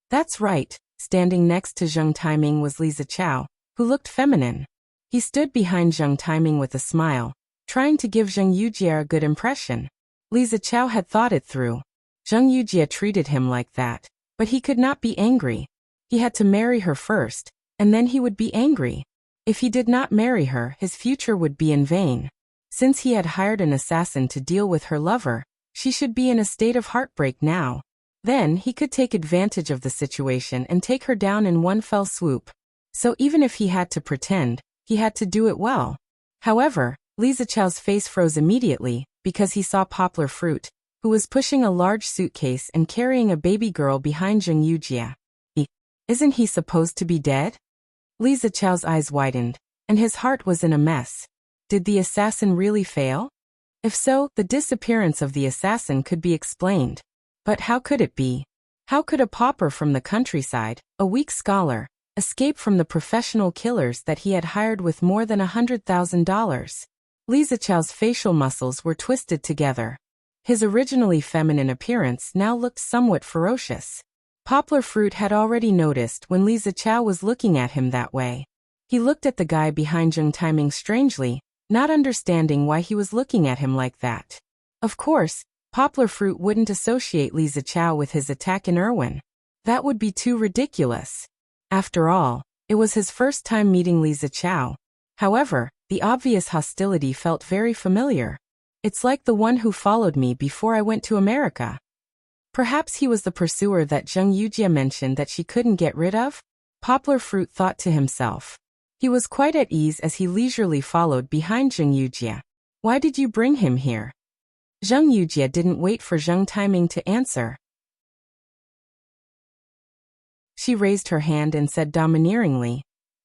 That's right, standing next to Zheng Taiming was Li Zichao, who looked feminine. He stood behind Zheng Taiming with a smile, trying to give Zheng Yujie a good impression. Li Zichao had thought it through. Zheng Yujie treated him like that, but he could not be angry. He had to marry her first, and then he would be angry. If he did not marry her, his future would be in vain. Since he had hired an assassin to deal with her lover, she should be in a state of heartbreak now. Then he could take advantage of the situation and take her down in one fell swoop. So even if he had to pretend, he had to do it well. However, Li Zichao's face froze immediately because he saw Poplar Fruit, who was pushing a large suitcase and carrying a baby girl behind Zheng Yujie. Isn't he supposed to be dead? Li Zichao's eyes widened, and his heart was in a mess. Did the assassin really fail? If so, the disappearance of the assassin could be explained. But how could it be? How could a pauper from the countryside, a weak scholar, escape from the professional killers that he had hired with more than $100,000? Li Zichao's facial muscles were twisted together. His originally feminine appearance now looked somewhat ferocious. Poplar Fruit had already noticed when Li Zichao was looking at him that way. He looked at the guy behind Zheng Taiming strangely, not understanding why he was looking at him like that. Of course, Poplar Fruit wouldn't associate Li Zichao with his attack in Irwin. That would be too ridiculous. After all, it was his first time meeting Li Zichao. However, the obvious hostility felt very familiar. It's like the one who followed me before I went to America. Perhaps he was the pursuer that Zheng Yujie mentioned that she couldn't get rid of? Poplar Fruit thought to himself. He was quite at ease as he leisurely followed behind Zheng Yujie. Why did you bring him here? Zheng Yujie didn't wait for Zheng Taiming to answer. She raised her hand and said domineeringly,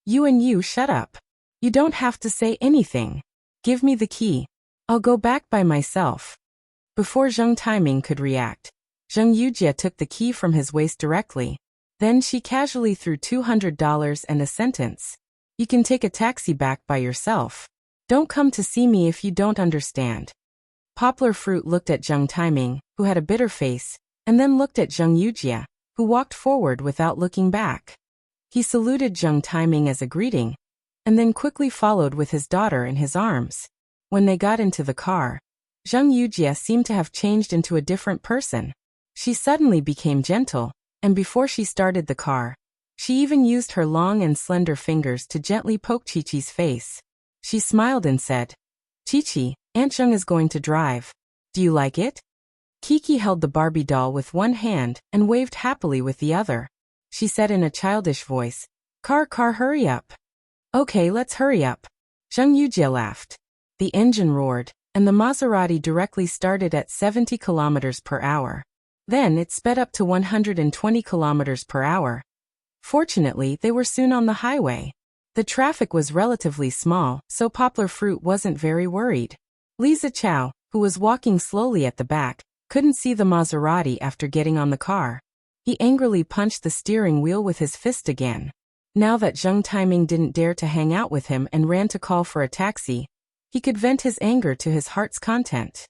You shut up. You don't have to say anything. Give me the key. I'll go back by myself." Before Zheng Taiming could react, Zheng Yujie took the key from his waist directly. Then she casually threw $200 and a sentence. "You can take a taxi back by yourself. Don't come to see me if you don't understand." Poplar Fruit looked at Zheng Taiming, who had a bitter face, and then looked at Zheng Yujie, who walked forward without looking back. He saluted Zheng Taiming as a greeting, and then quickly followed with his daughter in his arms. When they got into the car, Zheng Yujie seemed to have changed into a different person. She suddenly became gentle, and before she started the car, she even used her long and slender fingers to gently poke Chi-Chi's face. She smiled and said, "Chi-Chi, Aunt Zheng is going to drive. Do you like it?" Kiki held the Barbie doll with one hand and waved happily with the other. She said in a childish voice, Car, hurry up." "Okay, let's hurry up." Zheng Yujie laughed. The engine roared, and the Maserati directly started at 70 kilometers per hour. Then it sped up to 120 kilometers per hour. Fortunately, they were soon on the highway. The traffic was relatively small, so Poplar Fruit wasn't very worried. Lisa Chow, who was walking slowly at the back, couldn't see the Maserati after getting on the car. He angrily punched the steering wheel with his fist again. Now that Zheng Taiming didn't dare to hang out with him and ran to call for a taxi, he could vent his anger to his heart's content.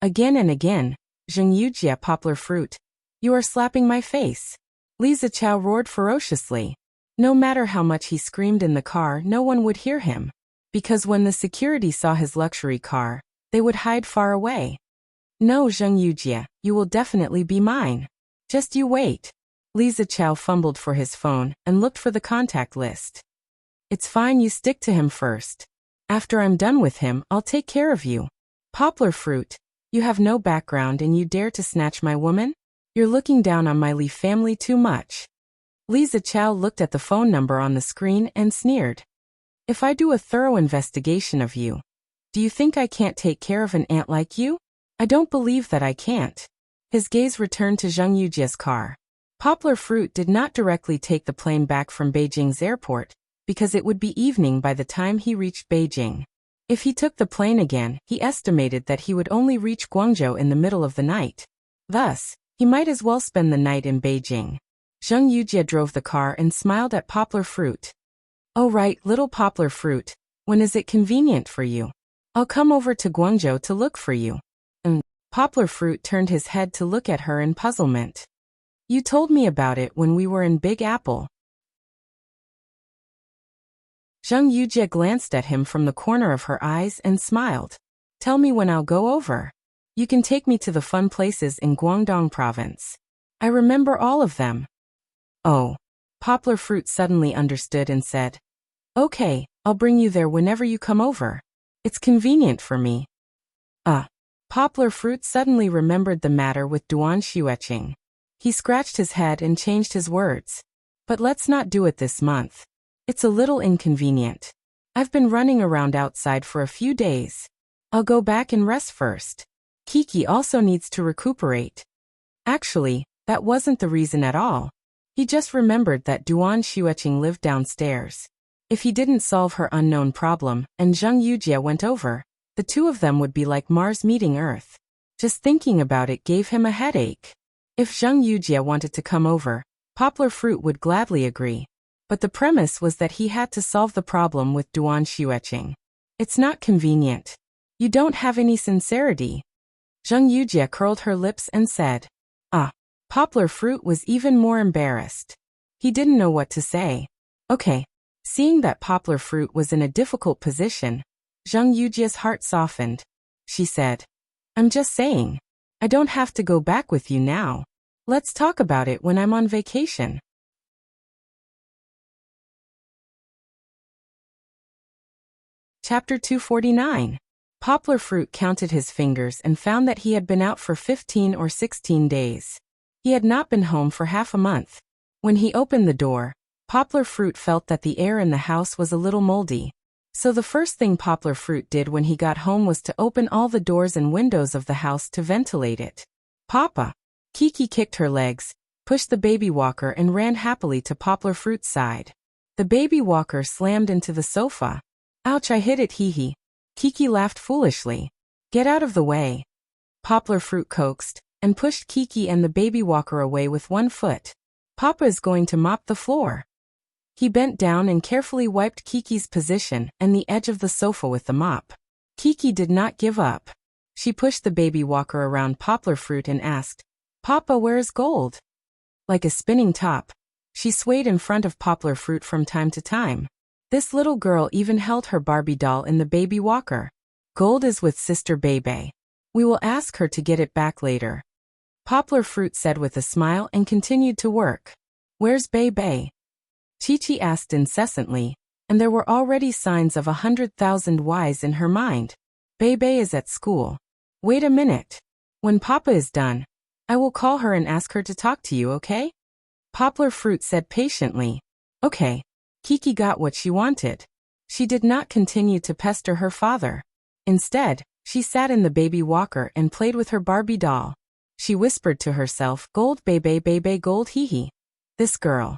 Again and again, Zheng Yujia Poplar Fruit, you are slapping my face. Lisa Chow roared ferociously. No matter how much he screamed in the car, no one would hear him. Because when the security saw his luxury car, they would hide far away. No, Zheng Yujia, you will definitely be mine. Just you wait. Lisa Chow fumbled for his phone and looked for the contact list. It's fine, you stick to him first. After I'm done with him, I'll take care of you. Poplar Fruit, you have no background and you dare to snatch my woman? You're looking down on my Li family too much. Lisa Chow looked at the phone number on the screen and sneered. If I do a thorough investigation of you, do you think I can't take care of an ant like you? I don't believe that I can't. His gaze returned to Zheng Yujia's car. Poplar Fruit did not directly take the plane back from Beijing's airport, because it would be evening by the time he reached Beijing. If he took the plane again, he estimated that he would only reach Guangzhou in the middle of the night. Thus, he might as well spend the night in Beijing. Zheng Yujia drove the car and smiled at Poplar Fruit. Oh right, little Poplar Fruit, when is it convenient for you? I'll come over to Guangzhou to look for you. Poplar Fruit turned his head to look at her in puzzlement. You told me about it when we were in Big Apple. Zheng Yujia glanced at him from the corner of her eyes and smiled. Tell me when I'll go over. You can take me to the fun places in Guangdong province. I remember all of them. Oh. Poplar Fruit suddenly understood and said, okay, I'll bring you there whenever you come over. It's convenient for me. Poplar Fruit suddenly remembered the matter with Duan Xueqing. He scratched his head and changed his words. But let's not do it this month. It's a little inconvenient. I've been running around outside for a few days. I'll go back and rest first. Kiki also needs to recuperate. Actually, that wasn't the reason at all. He just remembered that Duan Xueqing lived downstairs. If he didn't solve her unknown problem and Zheng Yujia went over, the two of them would be like Mars meeting Earth. Just thinking about it gave him a headache. If Zheng Yujia wanted to come over, Poplar Fruit would gladly agree. But the premise was that he had to solve the problem with Duan Xueqing. It's not convenient. You don't have any sincerity. Zheng Yujia curled her lips and said, Poplar Fruit was even more embarrassed. He didn't know what to say. Okay. Seeing that Poplar Fruit was in a difficult position, Zheng Yujia's heart softened. She said, I'm just saying. I don't have to go back with you now. Let's talk about it when I'm on vacation. Chapter 249. Poplar Fruit counted his fingers and found that he had been out for 15 or 16 days. He had not been home for half a month. When he opened the door, Poplar Fruit felt that the air in the house was a little moldy. So the first thing Poplar Fruit did when he got home was to open all the doors and windows of the house to ventilate it. Papa! Kiki kicked her legs, pushed the baby walker and ran happily to Poplar Fruit's side. The baby walker slammed into the sofa. Ouch, I hit it, hee. Kiki laughed foolishly. Get out of the way. Poplar Fruit coaxed and pushed Kiki and the baby walker away with one foot. Papa is going to mop the floor. He bent down and carefully wiped Kiki's position and the edge of the sofa with the mop. Kiki did not give up. She pushed the baby walker around Poplar Fruit and asked, Papa, where is Gold? Like a spinning top, she swayed in front of Poplar Fruit from time to time. This little girl even held her Barbie doll in the baby walker. Gold is with Sister Bebe. We will ask her to get it back later. Poplar Fruit said with a smile and continued to work. Where's Bebe? Chi-Chi asked incessantly, and there were already signs of 100,000 whys in her mind. Bebe is at school. Wait a minute. When Papa is done, I will call her and ask her to talk to you, okay? Poplar Fruit said patiently. Okay. Kiki got what she wanted. She did not continue to pester her father. Instead, she sat in the baby walker and played with her Barbie doll. She whispered to herself, Gold Bebe Bebe Gold hee. This girl.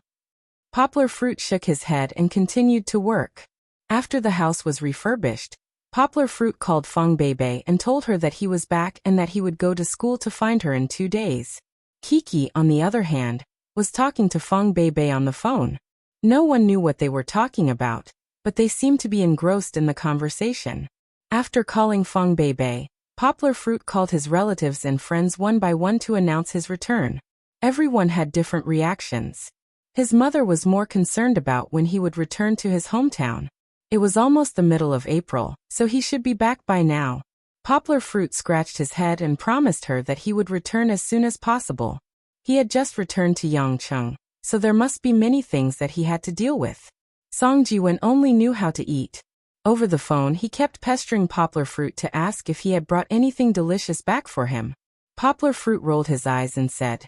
Poplar Fruit shook his head and continued to work. After the house was refurbished, Poplar Fruit called Fong Beibei and told her that he was back and that he would go to school to find her in 2 days. Kiki, on the other hand, was talking to Fong Beibei on the phone. No one knew what they were talking about, but they seemed to be engrossed in the conversation. After calling Fong Beibei, Poplar Fruit called his relatives and friends one by one to announce his return. Everyone had different reactions. His mother was more concerned about when he would return to his hometown. It was almost the middle of April, so he should be back by now. Poplar Fruit scratched his head and promised her that he would return as soon as possible. He had just returned to Yangcheng, so there must be many things that he had to deal with. Song Jiwen only knew how to eat. Over the phone he kept pestering Poplar Fruit to ask if he had brought anything delicious back for him. Poplar Fruit rolled his eyes and said,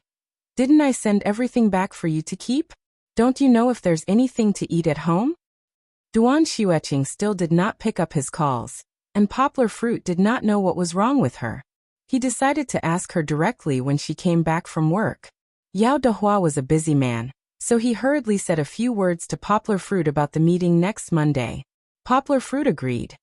"Didn't I send everything back for you to keep? Don't you know if there's anything to eat at home?" Duan Xueqing still did not pick up his calls, and Poplar Fruit did not know what was wrong with her. He decided to ask her directly when she came back from work. Yao Dehua was a busy man, so he hurriedly said a few words to Poplar Fruit about the meeting next Monday. Poplar Fruit agreed.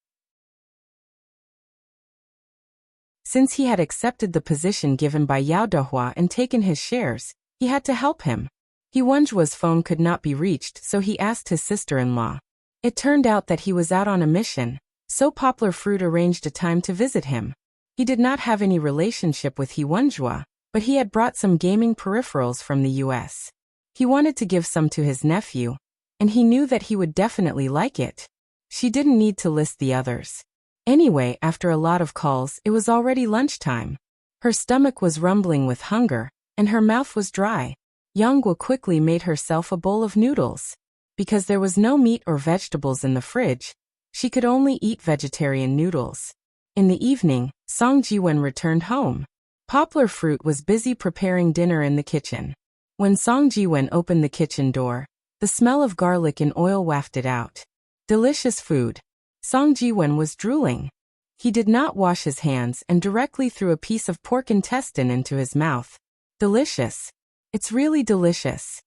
Since he had accepted the position given by Yao Dehua and taken his shares, he had to help him. Wenjua's phone could not be reached, so he asked his sister-in-law. It turned out that he was out on a mission, so Poplar Fruit arranged a time to visit him. He did not have any relationship with Wenjua, but he had brought some gaming peripherals from the US. He wanted to give some to his nephew, and he knew that he would definitely like it. She didn't need to list the others. Anyway, after a lot of calls, it was already lunchtime. Her stomach was rumbling with hunger, and her mouth was dry. Yanghua quickly made herself a bowl of noodles. Because there was no meat or vegetables in the fridge, she could only eat vegetarian noodles. In the evening, Song Jiwen returned home. Poplar Fruit was busy preparing dinner in the kitchen. When Song Jiwen opened the kitchen door, the smell of garlic and oil wafted out. Delicious food. Song Jiwen was drooling. He did not wash his hands and directly threw a piece of pork intestine into his mouth. Delicious. It's really delicious.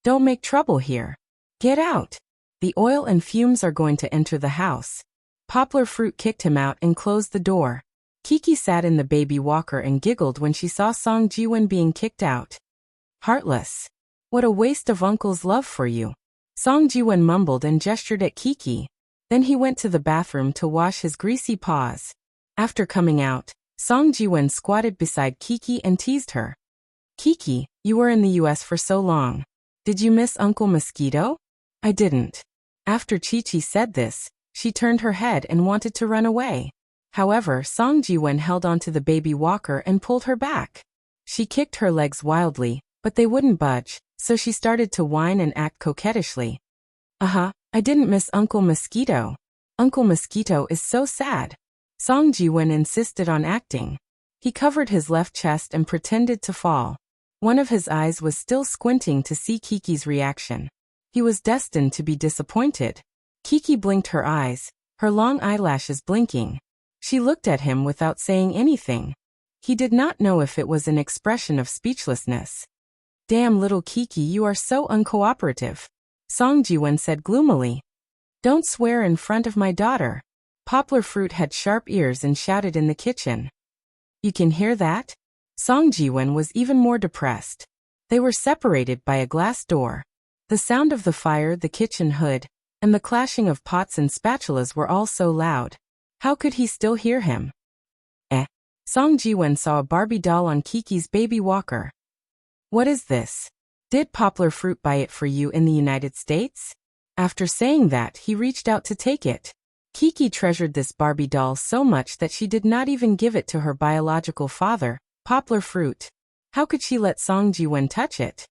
Don't make trouble here. Get out. The oil and fumes are going to enter the house. Poplar Fruit kicked him out and closed the door. Kiki sat in the baby walker and giggled when she saw Song Jiwen being kicked out. Heartless. What a waste of uncle's love for you. Song Jiwen mumbled and gestured at Kiki. Then he went to the bathroom to wash his greasy paws. After coming out, Song Jiwen squatted beside Kiki and teased her. Kiki, you were in the US for so long. Did you miss Uncle Mosquito? I didn't. After Chi-Chi said this, she turned her head and wanted to run away. However, Song Jiwen held onto the baby walker and pulled her back. She kicked her legs wildly, but they wouldn't budge, so she started to whine and act coquettishly. I didn't miss Uncle Mosquito. Uncle Mosquito is so sad. Song Jiwen insisted on acting. He covered his left chest and pretended to fall. One of his eyes was still squinting to see Kiki's reaction. He was destined to be disappointed. Kiki blinked her eyes, her long eyelashes blinking. She looked at him without saying anything. He did not know if it was an expression of speechlessness. Damn little Kiki, you are so uncooperative. Song Jiwen said gloomily. Don't swear in front of my daughter. Poplar Fruit had sharp ears and shouted in the kitchen. You can hear that? Song Jiwen was even more depressed. They were separated by a glass door. The sound of the fire, the kitchen hood, and the clashing of pots and spatulas were all so loud. How could he still hear him? Song Jiwen saw a Barbie doll on Kiki's baby walker. What is this? Did Poplar Fruit buy it for you in the United States? After saying that, he reached out to take it. Kiki treasured this Barbie doll so much that she did not even give it to her biological father, Poplar Fruit. How could she let Song Jiwen touch it?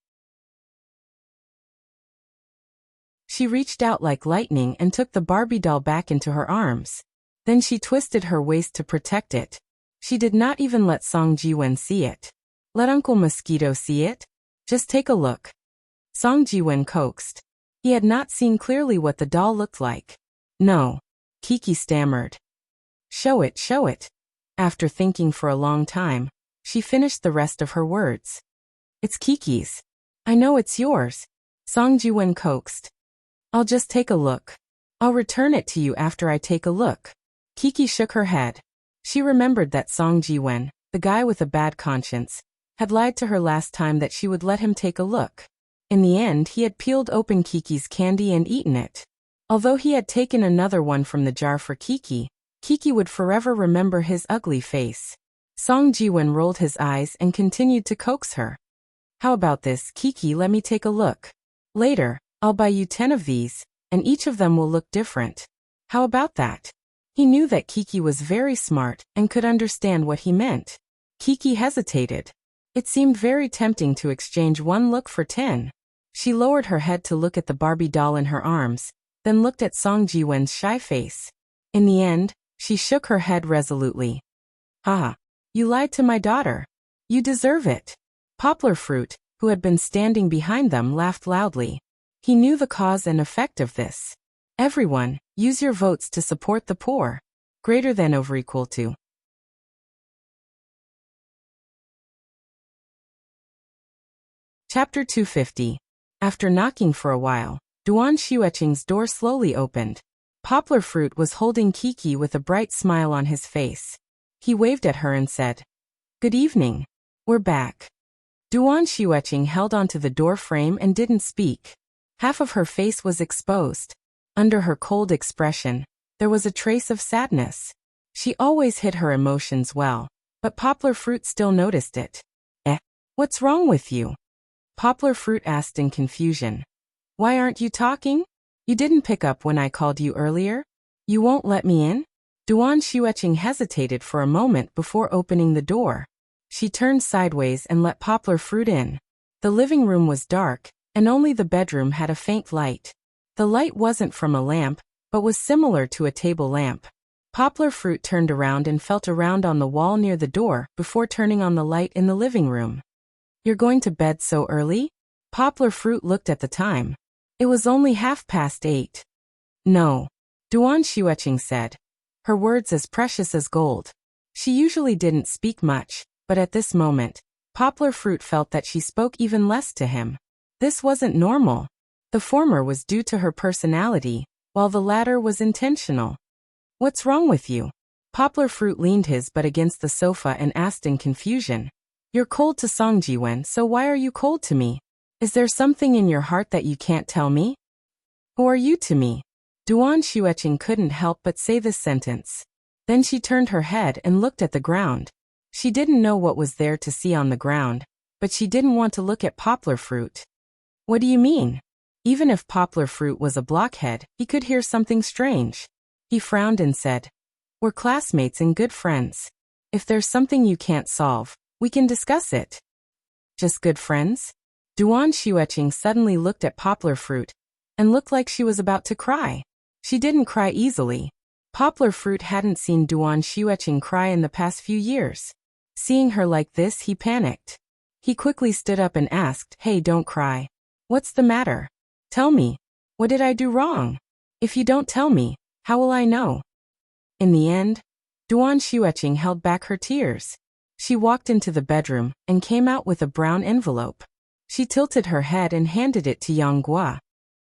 She reached out like lightning and took the Barbie doll back into her arms. Then she twisted her waist to protect it. She did not even let Song Jiwen see it. Let Uncle Mosquito see it? Just take a look. Song Jiwen coaxed. He had not seen clearly what the doll looked like. No. Kiki stammered. Show it, show it. After thinking for a long time, she finished the rest of her words. It's Kiki's. I know it's yours. Song Jiwen coaxed. I'll just take a look. I'll return it to you after I take a look. Kiki shook her head. She remembered that Song Jiwen, the guy with a bad conscience, had lied to her last time that she would let him take a look. In the end, he had peeled open Kiki's candy and eaten it. Although he had taken another one from the jar for Kiki, Kiki would forever remember his ugly face. Song Jiwen rolled his eyes and continued to coax her. How about this, Kiki, let me take a look. Later, I'll buy you 10 of these, and each of them will look different. How about that? He knew that Kiki was very smart and could understand what he meant. Kiki hesitated. It seemed very tempting to exchange one look for 10. She lowered her head to look at the Barbie doll in her arms, then looked at Song Jiwen's shy face. In the end, she shook her head resolutely. Haha, you lied to my daughter. You deserve it. Poplar Fruit, who had been standing behind them, laughed loudly. He knew the cause and effect of this. Everyone, use your votes to support the poor. Greater than over equal to. Chapter 250. After knocking for a while, Duan Xueqing's door slowly opened. Poplar Fruit was holding Kiki with a bright smile on his face. He waved at her and said, "Good evening. We're back." Duan Xueqing held onto the door frame and didn't speak. Half of her face was exposed. Under her cold expression, there was a trace of sadness. She always hid her emotions well, but Poplar Fruit still noticed it. What's wrong with you?" Poplar Fruit asked in confusion. "Why aren't you talking? You didn't pick up when I called you earlier? You won't let me in?" Duan Xueqing hesitated for a moment before opening the door. She turned sideways and let Poplar Fruit in. The living room was dark, and only the bedroom had a faint light. The light wasn't from a lamp, but was similar to a table lamp. Poplar Fruit turned around and felt around on the wall near the door before turning on the light in the living room. "You're going to bed so early?" Poplar Fruit looked at the time. It was only 8:30. "No," Duan Xueqing said, her words as precious as gold. She usually didn't speak much, but at this moment, Poplar Fruit felt that she spoke even less to him. This wasn't normal. The former was due to her personality, while the latter was intentional. "What's wrong with you?" Poplar Fruit leaned his butt against the sofa and asked in confusion. "You're cold to Song Jiwen, so why are you cold to me? Is there something in your heart that you can't tell me? Who are you to me?" Duan Xueqing couldn't help but say this sentence. Then she turned her head and looked at the ground. She didn't know what was there to see on the ground, but she didn't want to look at Poplar Fruit. "What do you mean?" Even if Poplar Fruit was a blockhead, he could hear something strange. He frowned and said, "We're classmates and good friends. If there's something you can't solve, we can discuss it." "Just good friends?" Duan Xueqing suddenly looked at Poplar Fruit and looked like she was about to cry. She didn't cry easily. Poplar Fruit hadn't seen Duan Xueqing cry in the past few years. Seeing her like this, he panicked. He quickly stood up and asked, "Hey, don't cry. What's the matter? Tell me. What did I do wrong? If you don't tell me, how will I know?" In the end, Duan Xueqing held back her tears. She walked into the bedroom and came out with a brown envelope. She tilted her head and handed it to Yang Gua.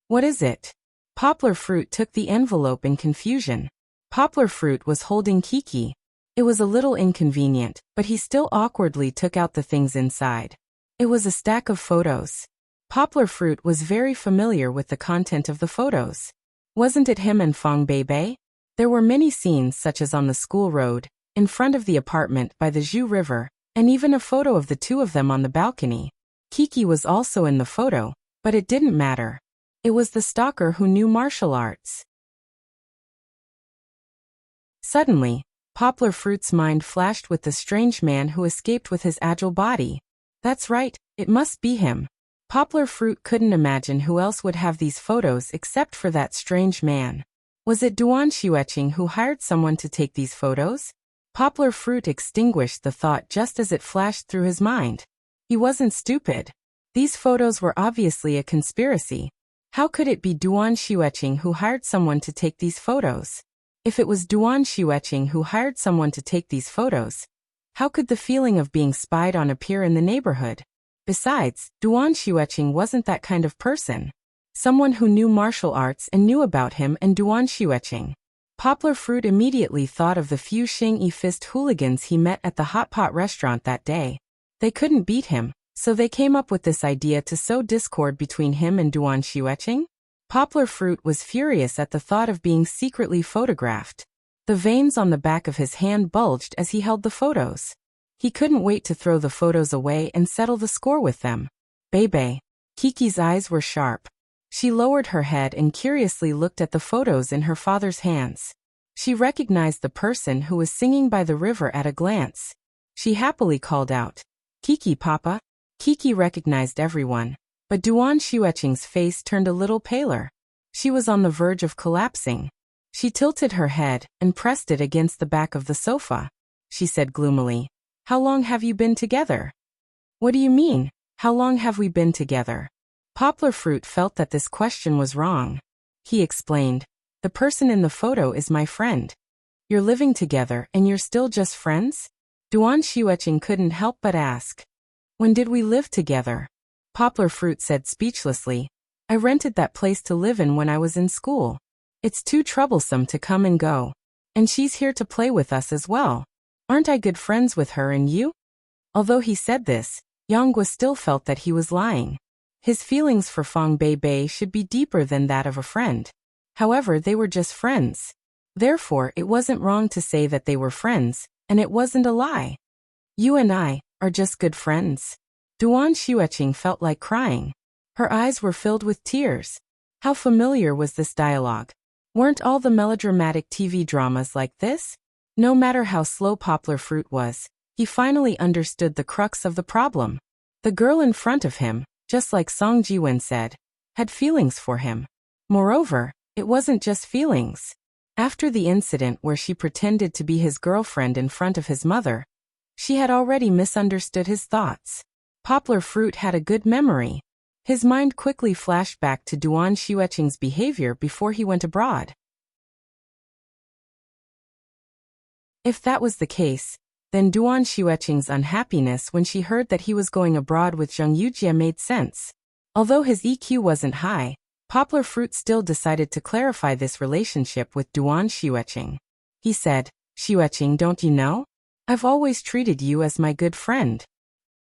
"What is it?" Poplar Fruit took the envelope in confusion. Poplar Fruit was holding Kiki. It was a little inconvenient, but he still awkwardly took out the things inside. It was a stack of photos. Poplar Fruit was very familiar with the content of the photos. Wasn't it him and Fang Beibei? There were many scenes such as on the school road, in front of the apartment by the Zhu River, and even a photo of the two of them on the balcony. Kiki was also in the photo, but it didn't matter. It was the stalker who knew martial arts. Suddenly, Poplar Fruit's mind flashed with the strange man who escaped with his agile body. That's right, it must be him. Poplar Fruit couldn't imagine who else would have these photos except for that strange man. Was it Duan Xueqing who hired someone to take these photos? Poplar Fruit extinguished the thought just as it flashed through his mind. He wasn't stupid. These photos were obviously a conspiracy. How could it be Duan Xueqing who hired someone to take these photos? If it was Duan Xueqing who hired someone to take these photos, how could the feeling of being spied on appear in the neighborhood? Besides, Duan Xueqing wasn't that kind of person. Someone who knew martial arts and knew about him and Duan Xueqing. Poplar Fruit immediately thought of the few Xing-Yi fist hooligans he met at the hot pot restaurant that day. They couldn't beat him, so they came up with this idea to sow discord between him and Duan Xueqing. Poplar Fruit was furious at the thought of being secretly photographed. The veins on the back of his hand bulged as he held the photos. He couldn't wait to throw the photos away and settle the score with them. Bebe. Kiki's eyes were sharp. She lowered her head and curiously looked at the photos in her father's hands. She recognized the person who was singing by the river at a glance. She happily called out, "Kiki, Papa." Kiki recognized everyone, but Duan Xueqing's face turned a little paler. She was on the verge of collapsing. She tilted her head and pressed it against the back of the sofa. She said gloomily, "How long have you been together?" "What do you mean, how long have we been together?" Poplar Fruit felt that this question was wrong. He explained, "The person in the photo is my friend." "You're living together and you're still just friends?" Duan Xueqing couldn't help but ask. "When did we live together?" Poplar Fruit said speechlessly, "I rented that place to live in when I was in school. It's too troublesome to come and go. And she's here to play with us as well. Aren't I good friends with her and you?" Although he said this, Yanghua still felt that he was lying. His feelings for Fang Bei should be deeper than that of a friend. However, they were just friends. Therefore, it wasn't wrong to say that they were friends, and it wasn't a lie. "You and I are just good friends." Duan Xueqing felt like crying. Her eyes were filled with tears. How familiar was this dialogue? Weren't all the melodramatic TV dramas like this? No matter how slow Poplar Fruit was, he finally understood the crux of the problem. The girl in front of him, just like Song Jiwen said, had feelings for him. Moreover, it wasn't just feelings. After the incident where she pretended to be his girlfriend in front of his mother, she had already misunderstood his thoughts. Poplar Fruit had a good memory. His mind quickly flashed back to Duan Xueqing's behavior before he went abroad. If that was the case, then Duan Xueqing's unhappiness when she heard that he was going abroad with Zheng Yujie made sense. Although his EQ wasn't high, Poplar Fruit still decided to clarify this relationship with Duan Xueqing. He said, "Xueqing, don't you know? I've always treated you as my good friend."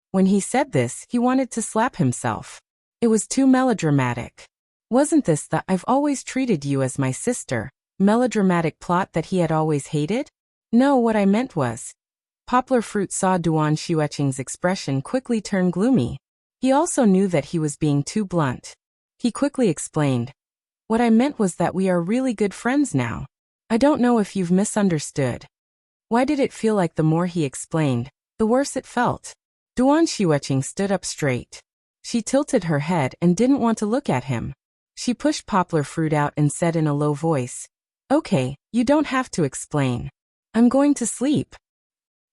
When he said this, he wanted to slap himself. It was too melodramatic. Wasn't this the "I've always treated you as my sister" melodramatic plot that he had always hated? No, what I meant was. Poplar Fruit saw Duan Xueqing's expression quickly turn gloomy. He also knew that he was being too blunt. He quickly explained, "What I meant was that we are really good friends now. I don't know if you've misunderstood." Why did it feel like the more he explained, the worse it felt? Duan Xueqing stood up straight. She tilted her head and didn't want to look at him. She pushed Poplar Fruit out and said in a low voice, "Okay, you don't have to explain. I'm going to sleep."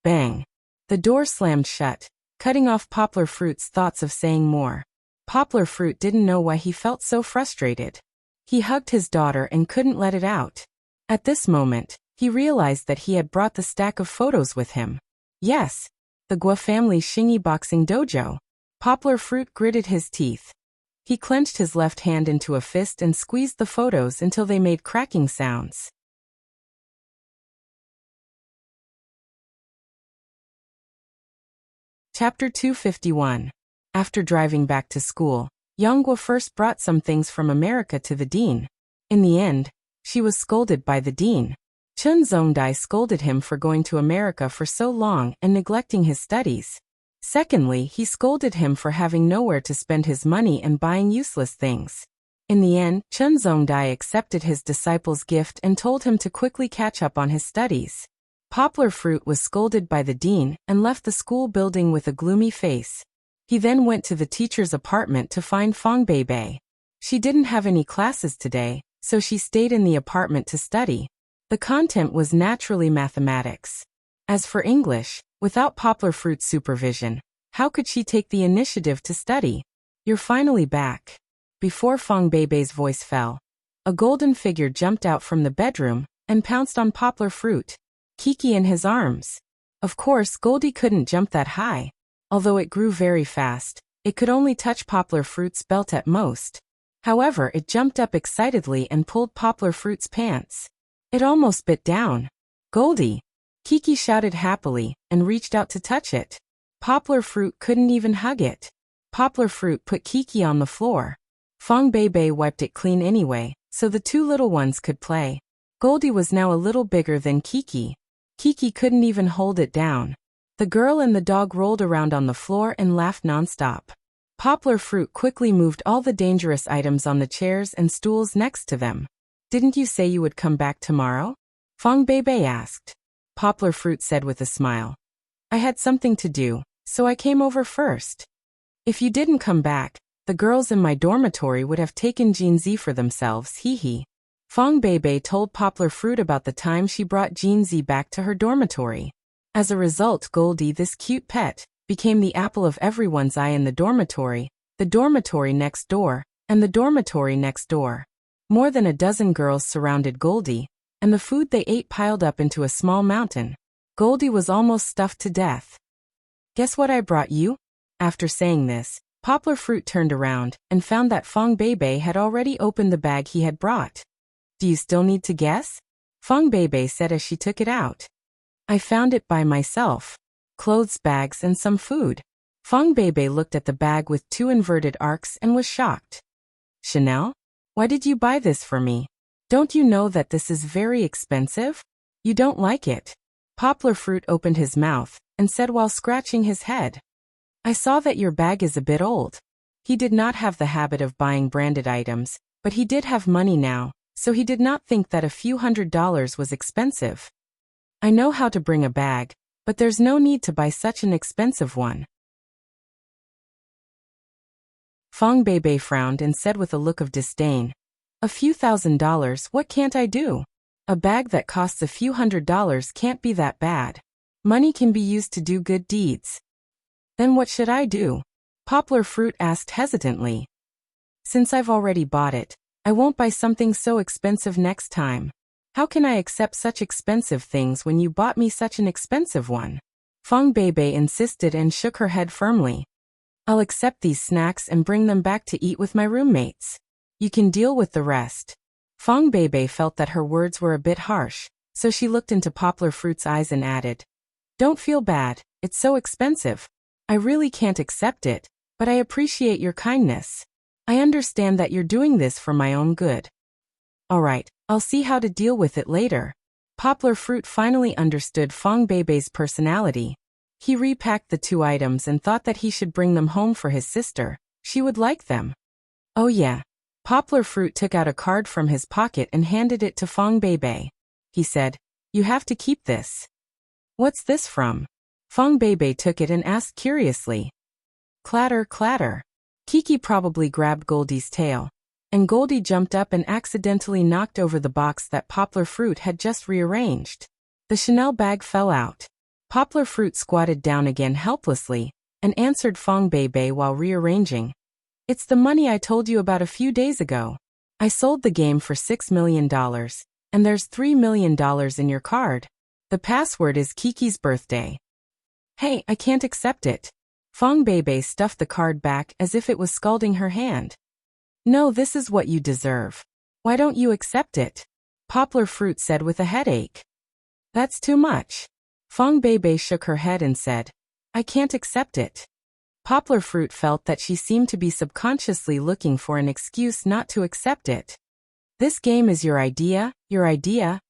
Bang! The door slammed shut, cutting off Poplar Fruit's thoughts of saying more. Poplar Fruit didn't know why he felt so frustrated. He hugged his daughter and couldn't let it out. At this moment, he realized that he had brought the stack of photos with him. Yes, the Guo family's Xingyi boxing dojo. Poplar Fruit gritted his teeth. He clenched his left hand into a fist and squeezed the photos until they made cracking sounds. Chapter 251. After driving back to school, Yanghua first brought some things from America to the dean. In the end, she was scolded by the dean. Chen Zongdai scolded him for going to America for so long and neglecting his studies. Secondly, he scolded him for having nowhere to spend his money and buying useless things. In the end, Chen Zongdai accepted his disciple's gift and told him to quickly catch up on his studies. Poplar Fruit was scolded by the dean and left the school building with a gloomy face. He then went to the teacher's apartment to find Fang Bei. She didn't have any classes today, so she stayed in the apartment to study. The content was naturally mathematics. As for English, without Poplar Fruit's supervision, how could she take the initiative to study? "You're finally back." Before Fang Bei's voice fell, a golden figure jumped out from the bedroom and pounced on Poplar Fruit. Kiki in his arms. Of course, Goldie couldn't jump that high. Although it grew very fast, It could only touch Poplar Fruit's belt at most. However, it jumped up excitedly and pulled Poplar Fruit's pants. It almost bit down. Goldie! Kiki shouted happily and reached out to touch it. Poplar Fruit couldn't even hug it. Poplar Fruit put Kiki on the floor. Fong Bei wiped it clean anyway, so the two little ones could play. Goldie was now a little bigger than Kiki. Kiki couldn't even hold it down. The girl and the dog rolled around on the floor and laughed nonstop. Poplar Fruit quickly moved all the dangerous items on the chairs and stools next to them. "Didn't you say you would come back tomorrow?" Fong Bei asked. Poplar Fruit said with a smile. "I had something to do, so I came over first. If you didn't come back, the girls in my dormitory would have taken Jinzi for themselves, hee. Fong Bei told Poplar Fruit about the time she brought Jinzi back to her dormitory. As a result, Goldie, this cute pet, became the apple of everyone's eye in the dormitory next door, and the dormitory next door. More than a dozen girls surrounded Goldie, and the food they ate piled up into a small mountain. Goldie was almost stuffed to death. "Guess what I brought you?" After saying this, Poplar Fruit turned around and found that Fong Bei had already opened the bag he had brought. "Do you still need to guess?" Fong Bei said as she took it out. "I found it by myself. Clothes bags and some food." Fong Bei looked at the bag with two inverted arcs and was shocked. "Chanel? Why did you buy this for me? Don't you know that this is very expensive? You don't like it." Poplar Fruit opened his mouth and said while scratching his head, "I saw that your bag is a bit old." He did not have the habit of buying branded items, but he did have money now, so he did not think that a few $100s was expensive. "I know how to bring a bag, but there's no need to buy such an expensive one." Fong Bei frowned and said with a look of disdain, "A few $1,000s, what can't I do? A bag that costs a few $100s can't be that bad. Money can be used to do good deeds." "Then what should I do?" Poplar Fruit asked hesitantly. "Since I've already bought it, I won't buy something so expensive next time. How can I accept such expensive things when you bought me such an expensive one?" Fong Bei insisted and shook her head firmly. "I'll accept these snacks and bring them back to eat with my roommates. You can deal with the rest." Fong Bei felt that her words were a bit harsh, so she looked into Poplar Fruit's eyes and added, "Don't feel bad, it's so expensive. I really can't accept it, but I appreciate your kindness. I understand that you're doing this for my own good. All right, I'll see how to deal with it later." Poplar Fruit finally understood Fong Bei's personality. He repacked the two items and thought that he should bring them home for his sister. She would like them. "Oh yeah." Poplar Fruit took out a card from his pocket and handed it to Fong Bei. He said, "You have to keep this." "What's this from?" Fong Bei took it and asked curiously. Clatter, clatter. Kiki probably grabbed Goldie's tail, and Goldie jumped up and accidentally knocked over the box that Poplar Fruit had just rearranged. The Chanel bag fell out. Poplar Fruit squatted down again helplessly and answered Fong Bei while rearranging. "It's the money I told you about a few days ago. I sold the game for $6 million, and there's $3 million in your card. The password is Kiki's birthday." "Hey, I can't accept it." Fong Bei stuffed the card back as if it was scalding her hand. "No, this is what you deserve. Why don't you accept it?" Poplar Fruit said with a headache. "That's too much." Fong Bei shook her head and said, "I can't accept it." Poplar Fruit felt that she seemed to be subconsciously looking for an excuse not to accept it. "This game is your idea,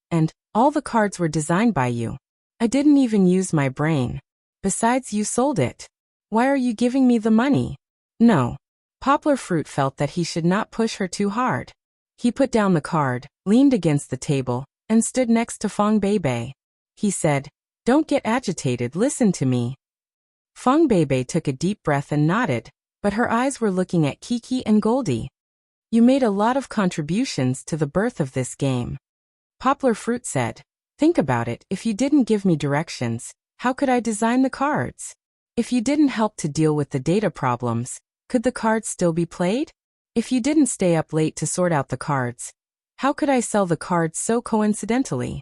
and all the cards were designed by you. I didn't even use my brain. Besides, you sold it. Why are you giving me the money?" "No." Poplar Fruit felt that he should not push her too hard. He put down the card, leaned against the table, and stood next to Fong Bei. He said, "Don't get agitated, listen to me." Fong Bei took a deep breath and nodded, but her eyes were looking at Kiki and Goldie. "You made a lot of contributions to the birth of this game." Poplar Fruit said, "Think about it, if you didn't give me directions, how could I design the cards? If you didn't help to deal with the data problems, could the cards still be played? If you didn't stay up late to sort out the cards, how could I sell the cards so coincidentally?"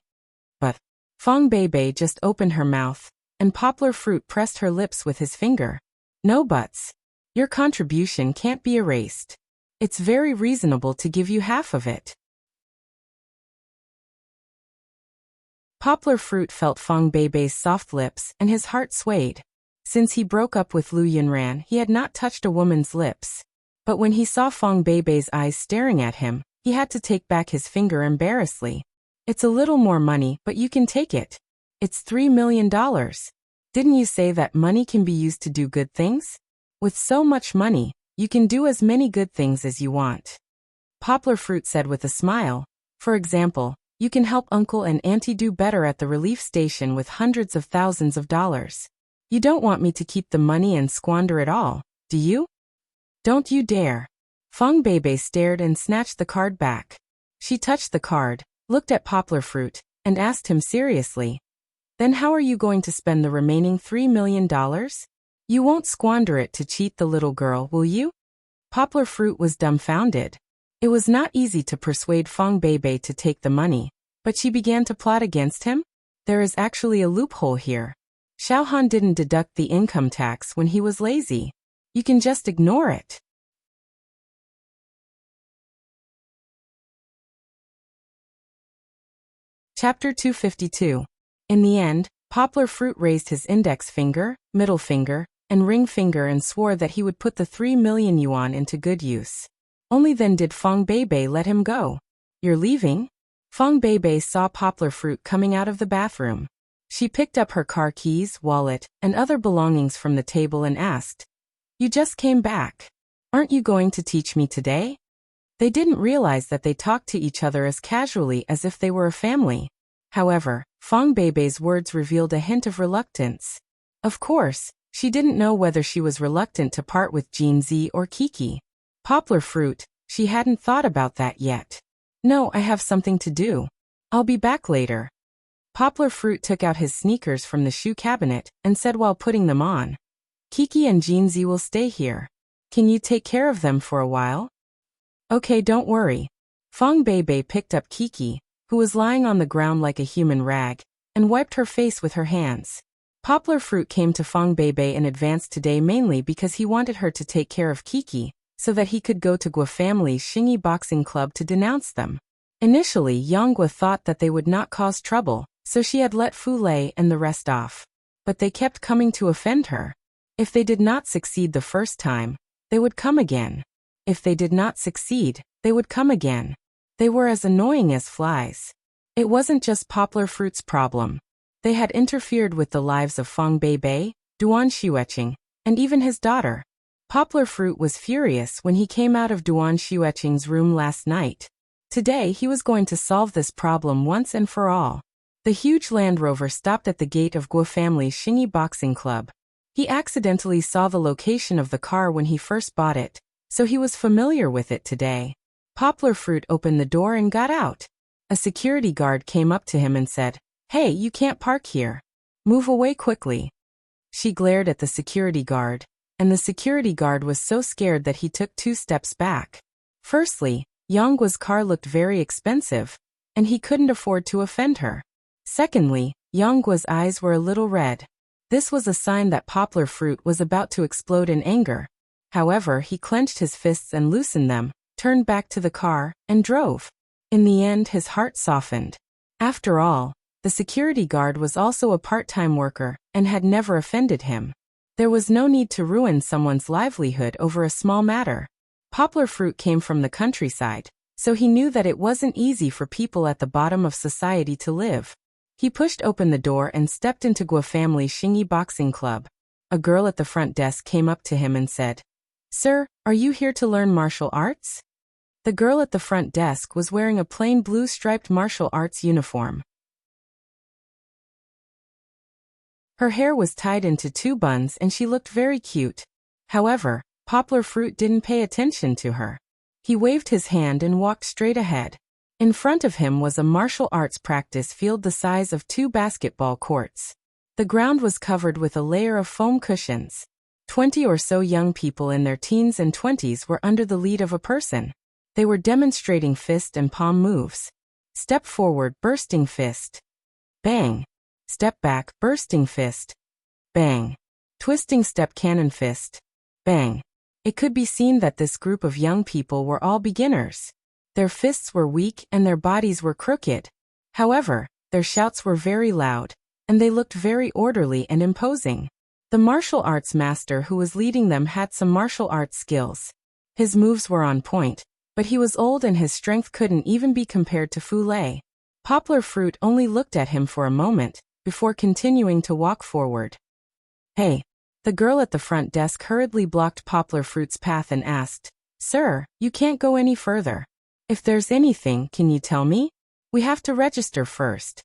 But Fong Bei just opened her mouth, and Poplar Fruit pressed her lips with his finger. "No buts. Your contribution can't be erased. It's very reasonable to give you half of it. Poplar Fruit felt Fong Beibei's soft lips and his heart swayed. Since he broke up with Lu Yunran, he had not touched a woman's lips. But when he saw Fong Beibei's eyes staring at him, he had to take back his finger embarrassedly. It's a little more money, but you can take it. It's $3 million. Didn't you say that money can be used to do good things? With so much money, you can do as many good things as you want. Poplar Fruit said with a smile. For example, you can help uncle and auntie do better at the relief station with hundreds of thousands of dollars. You don't want me to keep the money and squander it all, do you? Don't you dare. Fong Beibei stared and snatched the card back. She touched the card, looked at Poplar Fruit, and asked him seriously. Then how are you going to spend the remaining $3 million? You won't squander it to cheat the little girl, will you? Poplar Fruit was dumbfounded. It was not easy to persuade Fong Beibei to take the money, but she began to plot against him. There is actually a loophole here. Xiaohan didn't deduct the income tax when he was lazy. You can just ignore it. Chapter 252. In the end, Poplar Fruit raised his index finger, middle finger, and ring finger and swore that he would put the 3 million yuan into good use. Only then did Fong Beibei let him go. You're leaving? Fong Beibei saw Poplar Fruit coming out of the bathroom. She picked up her car keys, wallet, and other belongings from the table and asked, You just came back. Aren't you going to teach me today? They didn't realize that they talked to each other as casually as if they were a family. However, Fong Beibei's words revealed a hint of reluctance. Of course, she didn't know whether she was reluctant to part with Jinzi or Kiki. Poplar Fruit, she hadn't thought about that yet. No, I have something to do. I'll be back later. Poplar Fruit took out his sneakers from the shoe cabinet and said while putting them on, Kiki and Jinzi will stay here. Can you take care of them for a while? Okay, don't worry. Fong Beibei picked up Kiki, who was lying on the ground like a human rag, and wiped her face with her hands. Poplar Fruit came to Fong Beibei in advance today mainly because he wanted her to take care of Kiki, so that he could go to Guo family's Xingyi boxing club to denounce them. Initially, Yang Guo thought that they would not cause trouble, so she had let Fu Lei and the rest off. But they kept coming to offend her. If they did not succeed the first time, they would come again. If they did not succeed, they would come again. They were as annoying as flies. It wasn't just Poplar Fruit's problem. They had interfered with the lives of Fong Beibei, Duan Xueqing, and even his daughter. Poplar Fruit was furious when he came out of Duan Xueqing's room last night. Today he was going to solve this problem once and for all. The huge Land Rover stopped at the gate of Guo family's Xingyi boxing club. He accidentally saw the location of the car when he first bought it, so he was familiar with it today. Poplar Fruit opened the door and got out. A security guard came up to him and said, Hey, you can't park here. Move away quickly. She glared at the security guard, and the security guard was so scared that he took 2 steps back. Firstly, Yang Guo's car looked very expensive, and he couldn't afford to offend her. Secondly, Yang Guo's eyes were a little red. This was a sign that Poplar Fruit was about to explode in anger. However, he clenched his fists and loosened them, turned back to the car, and drove. In the end, his heart softened. After all, the security guard was also a part-time worker and had never offended him. There was no need to ruin someone's livelihood over a small matter. Poplar Fruit came from the countryside, so he knew that it wasn't easy for people at the bottom of society to live. He pushed open the door and stepped into Guo family's Xingyi boxing club. A girl at the front desk came up to him and said, Sir, are you here to learn martial arts? The girl at the front desk was wearing a plain blue striped martial arts uniform. Her hair was tied into 2 buns and she looked very cute. However, Poplar Fruit didn't pay attention to her. He waved his hand and walked straight ahead. In front of him was a martial arts practice field the size of 2 basketball courts. The ground was covered with a layer of foam cushions. 20 or so young people in their teens and 20s were under the lead of a person. They were demonstrating fist and palm moves. Step forward, bursting fist. Bang. Step back, bursting fist. Bang. Twisting step, cannon fist. Bang. It could be seen that this group of young people were all beginners. Their fists were weak and their bodies were crooked. However, their shouts were very loud, and they looked very orderly and imposing. The martial arts master who was leading them had some martial arts skills. His moves were on point, but he was old and his strength couldn't even be compared to Fu Lei. Poplar Fruit only looked at him for a moment, before continuing to walk forward. "Hey." The girl at the front desk hurriedly blocked Poplar Fruit's path and asked, "Sir, you can't go any further. If there's anything, can you tell me? We have to register first."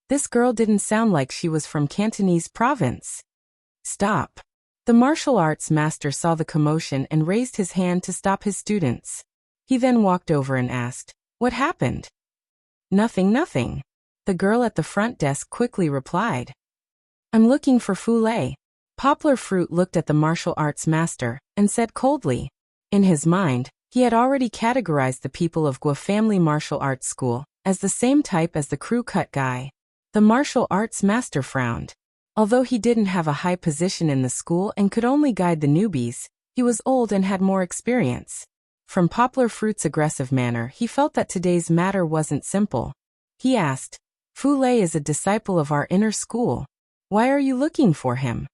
This girl didn't sound like she was from Cantonese province. "Stop." The martial arts master saw the commotion and raised his hand to stop his students. He then walked over and asked, "What happened?" Nothing. The girl at the front desk quickly replied. "I'm looking for Fu Lei." Poplar Fruit looked at the martial arts master and said coldly. In his mind, he had already categorized the people of Guo Family Martial Arts School as the same type as the crew cut guy. The martial arts master frowned. Although he didn't have a high position in the school and could only guide the newbies, he was old and had more experience. From Poplar Fruit's aggressive manner, he felt that today's matter wasn't simple. He asked, "Fu Lei is a disciple of our inner school. Why are you looking for him?"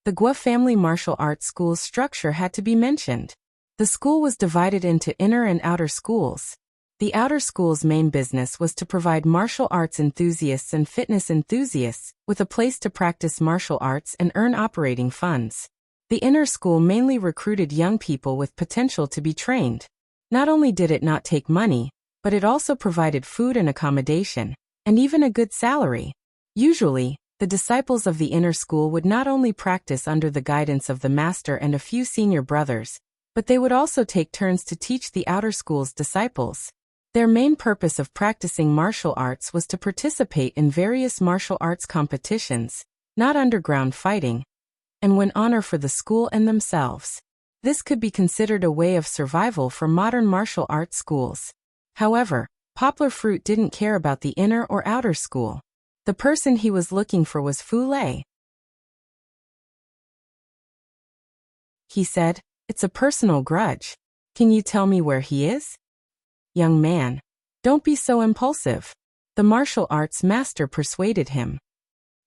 The Guo Family Martial Arts School's structure had to be mentioned. The school was divided into inner and outer schools. The outer school's main business was to provide martial arts enthusiasts and fitness enthusiasts with a place to practice martial arts and earn operating funds. The inner school mainly recruited young people with potential to be trained. Not only did it not take money, but it also provided food and accommodation, and even a good salary. Usually, the disciples of the inner school would not only practice under the guidance of the master and a few senior brothers, but they would also take turns to teach the outer school's disciples. Their main purpose of practicing martial arts was to participate in various martial arts competitions, not underground fighting, and win honor for the school and themselves. This could be considered a way of survival for modern martial arts schools. However, Poplar Fruit didn't care about the inner or outer school. The person he was looking for was Fu Lei. He said, "It's a personal grudge. Can you tell me where he is?" "Young man, don't be so impulsive." The martial arts master persuaded him.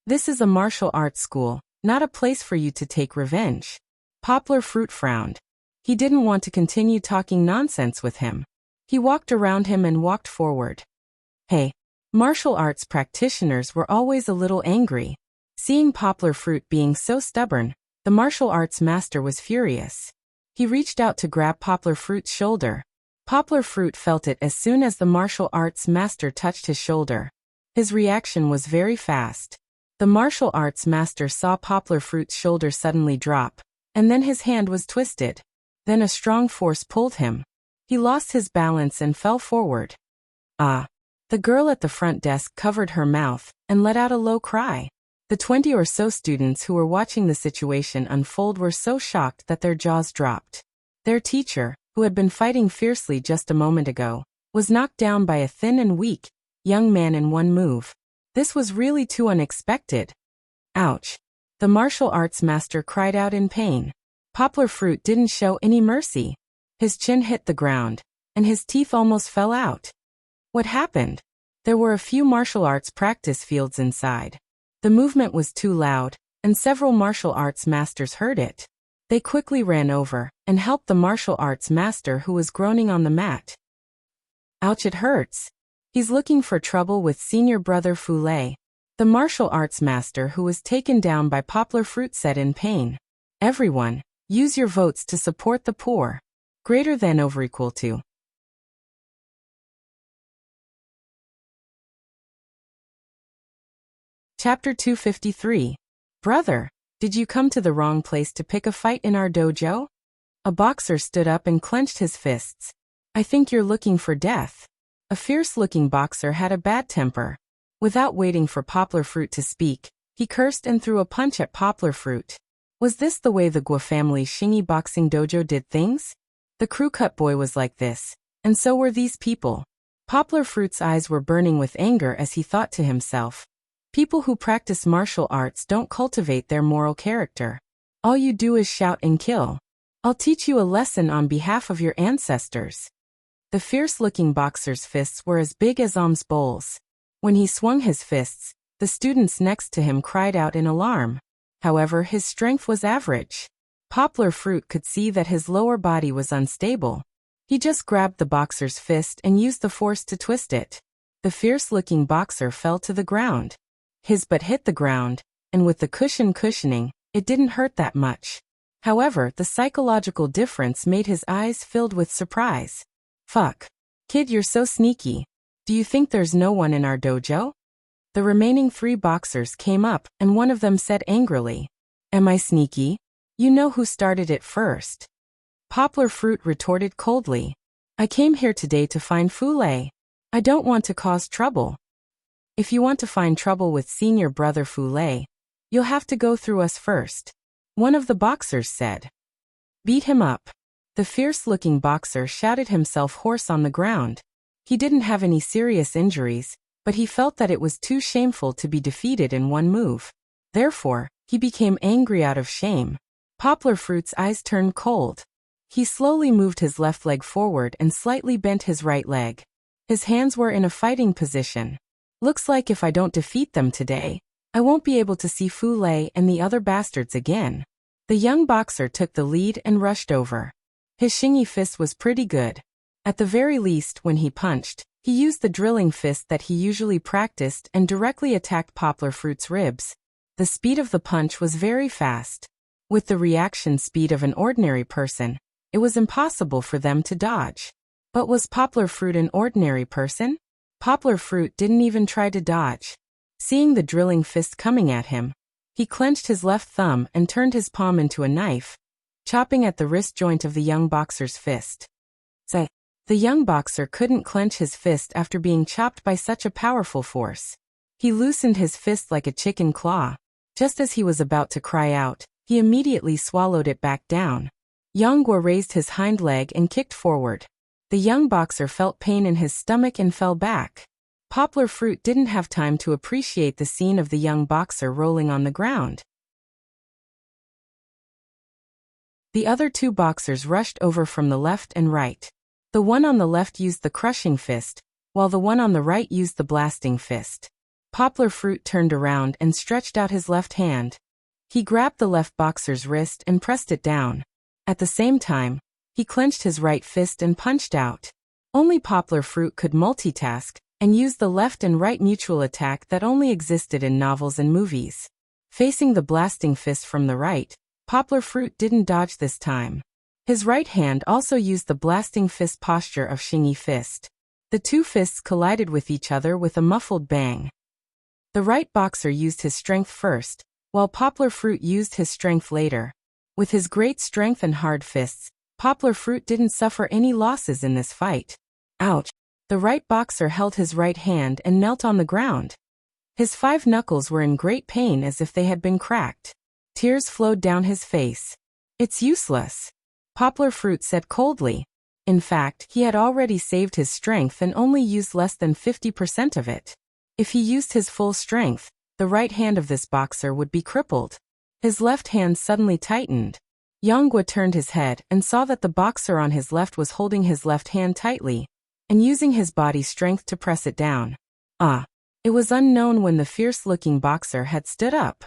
"This is a martial arts school, not a place for you to take revenge." Poplar Fruit frowned. He didn't want to continue talking nonsense with him. He walked around him and walked forward. "Hey." Martial arts practitioners were always a little angry. Seeing Poplar Fruit being so stubborn, the martial arts master was furious. He reached out to grab Poplar Fruit's shoulder. Poplar Fruit felt it as soon as the martial arts master touched his shoulder. His reaction was very fast. The martial arts master saw Poplar Fruit's shoulder suddenly drop, and then his hand was twisted. Then a strong force pulled him. He lost his balance and fell forward. "Ah!" The girl at the front desk covered her mouth and let out a low cry. The 20 or so students who were watching the situation unfold were so shocked that their jaws dropped. Their teacher, who had been fighting fiercely just a moment ago, was knocked down by a thin and weak young man in one move. This was really too unexpected. "Ouch!" The martial arts master cried out in pain. Poplar Fruit didn't show any mercy. His chin hit the ground, and his teeth almost fell out. What happened? There were a few martial arts practice fields inside. The movement was too loud, and several martial arts masters heard it. They quickly ran over and helped the martial arts master who was groaning on the mat. "Ouch, it hurts. He's looking for trouble with senior brother Fu Lei." The martial arts master who was taken down by Poplar Fruit said in pain. "Everyone, use your votes to support the poor. Greater than over equal to." Chapter 253. "Brother, did you come to the wrong place to pick a fight in our dojo?" A boxer stood up and clenched his fists. "I think you're looking for death." A fierce-looking boxer had a bad temper. Without waiting for Poplar Fruit to speak, he cursed and threw a punch at Poplar Fruit. Was this the way the Guo family Shingi boxing dojo did things? The crew cut boy was like this, and so were these people. Poplar Fruit's eyes were burning with anger as he thought to himself, "People who practice martial arts don't cultivate their moral character. All you do is shout and kill." I'll teach you a lesson on behalf of your ancestors. The fierce-looking boxer's fists were as big as alms bowls. When he swung his fists, the students next to him cried out in alarm. However, his strength was average. Poplar Fruit could see that his lower body was unstable. He just grabbed the boxer's fist and used the force to twist it. The fierce-looking boxer fell to the ground. His butt hit the ground, and with the cushioning, it didn't hurt that much. However, the psychological difference made his eyes filled with surprise. Fuck. Kid, you're so sneaky. Do you think there's no one in our dojo? The remaining 3 boxers came up, and one of them said angrily, Am I sneaky? You know who started it first. Poplar Fruit retorted coldly, I came here today to find Fule. I don't want to cause trouble. If you want to find trouble with senior brother Fule, you'll have to go through us first. One of the boxers said. Beat him up. The fierce-looking boxer shouted himself hoarse on the ground. He didn't have any serious injuries, but he felt that it was too shameful to be defeated in one move. Therefore, he became angry out of shame. Poplar Fruit's eyes turned cold. He slowly moved his left leg forward and slightly bent his right leg. His hands were in a fighting position. Looks like if I don't defeat them today, I won't be able to see Fule and the other bastards again. The young boxer took the lead and rushed over. His shingy fist was pretty good. At the very least, when he punched, he used the drilling fist that he usually practiced and directly attacked Poplar Fruit's ribs. The speed of the punch was very fast. With the reaction speed of an ordinary person, it was impossible for them to dodge. But was Poplar Fruit an ordinary person? Poplar Fruit didn't even try to dodge. Seeing the drilling fist coming at him, he clenched his left thumb and turned his palm into a knife, chopping at the wrist joint of the young boxer's fist. The young boxer couldn't clench his fist after being chopped by such a powerful force. He loosened his fist like a chicken claw. Just as he was about to cry out, he immediately swallowed it back down. Yongguo raised his hind leg and kicked forward. The young boxer felt pain in his stomach and fell back. Poplar Fruit didn't have time to appreciate the scene of the young boxer rolling on the ground. The other 2 boxers rushed over from the left and right. The one on the left used the crushing fist, while the one on the right used the blasting fist. Poplar Fruit turned around and stretched out his left hand. He grabbed the left boxer's wrist and pressed it down. At the same time, he clenched his right fist and punched out. Only Poplar Fruit could multitask and use the left and right mutual attack that only existed in novels and movies. Facing the blasting fist from the right, Poplar Fruit didn't dodge this time. His right hand also used the blasting fist posture of Shingy Fist. The 2 fists collided with each other with a muffled bang. The right boxer used his strength first, while Poplar Fruit used his strength later. With his great strength and hard fists, Poplar Fruit didn't suffer any losses in this fight. Ouch! The right boxer held his right hand and knelt on the ground. His 5 knuckles were in great pain as if they had been cracked. Tears flowed down his face. It's useless, Poplar Fruit said coldly. In fact, he had already saved his strength and only used less than 50% of it. If he used his full strength, the right hand of this boxer would be crippled. His left hand suddenly tightened. Yongguo turned his head and saw that the boxer on his left was holding his left hand tightly and using his body strength to press it down. It was unknown when the fierce-looking boxer had stood up.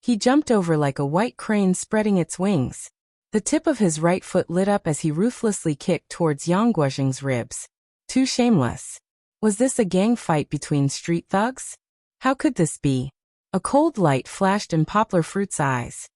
He jumped over like a white crane spreading its wings. The tip of his right foot lit up as he ruthlessly kicked towards Yang Guozheng's ribs. Too shameless. Was this a gang fight between street thugs? How could this be? A cold light flashed in Poplar Fruit's eyes.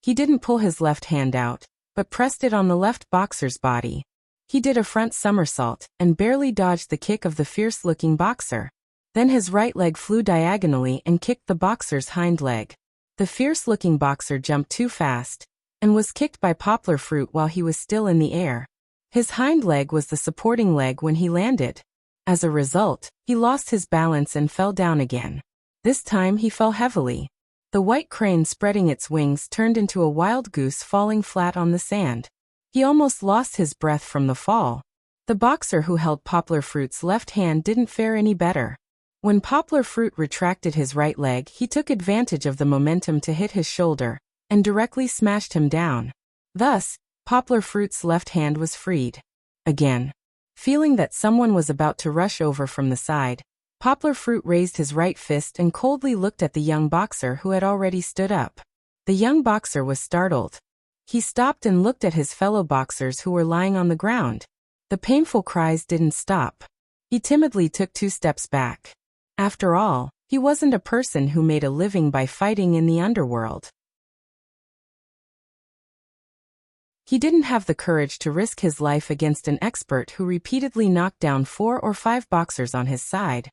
He didn't pull his left hand out, but pressed it on the left boxer's body. He did a front somersault and barely dodged the kick of the fierce-looking boxer. Then his right leg flew diagonally and kicked the boxer's hind leg. The fierce-looking boxer jumped too fast and was kicked by Poplar Fruit while he was still in the air. His hind leg was the supporting leg when he landed. As a result, he lost his balance and fell down again. This time he fell heavily. The white crane spreading its wings turned into a wild goose falling flat on the sand. He almost lost his breath from the fall. The boxer who held Poplar Fruit's left hand didn't fare any better. When Poplar Fruit retracted his right leg, he took advantage of the momentum to hit his shoulder and directly smashed him down. Thus, Poplar Fruit's left hand was freed. Again. Feeling that someone was about to rush over from the side, Poplar Fruit raised his right fist and coldly looked at the young boxer who had already stood up. The young boxer was startled. He stopped and looked at his fellow boxers who were lying on the ground. The painful cries didn't stop. He timidly took 2 steps back. After all, he wasn't a person who made a living by fighting in the underworld. He didn't have the courage to risk his life against an expert who repeatedly knocked down 4 or 5 boxers on his side.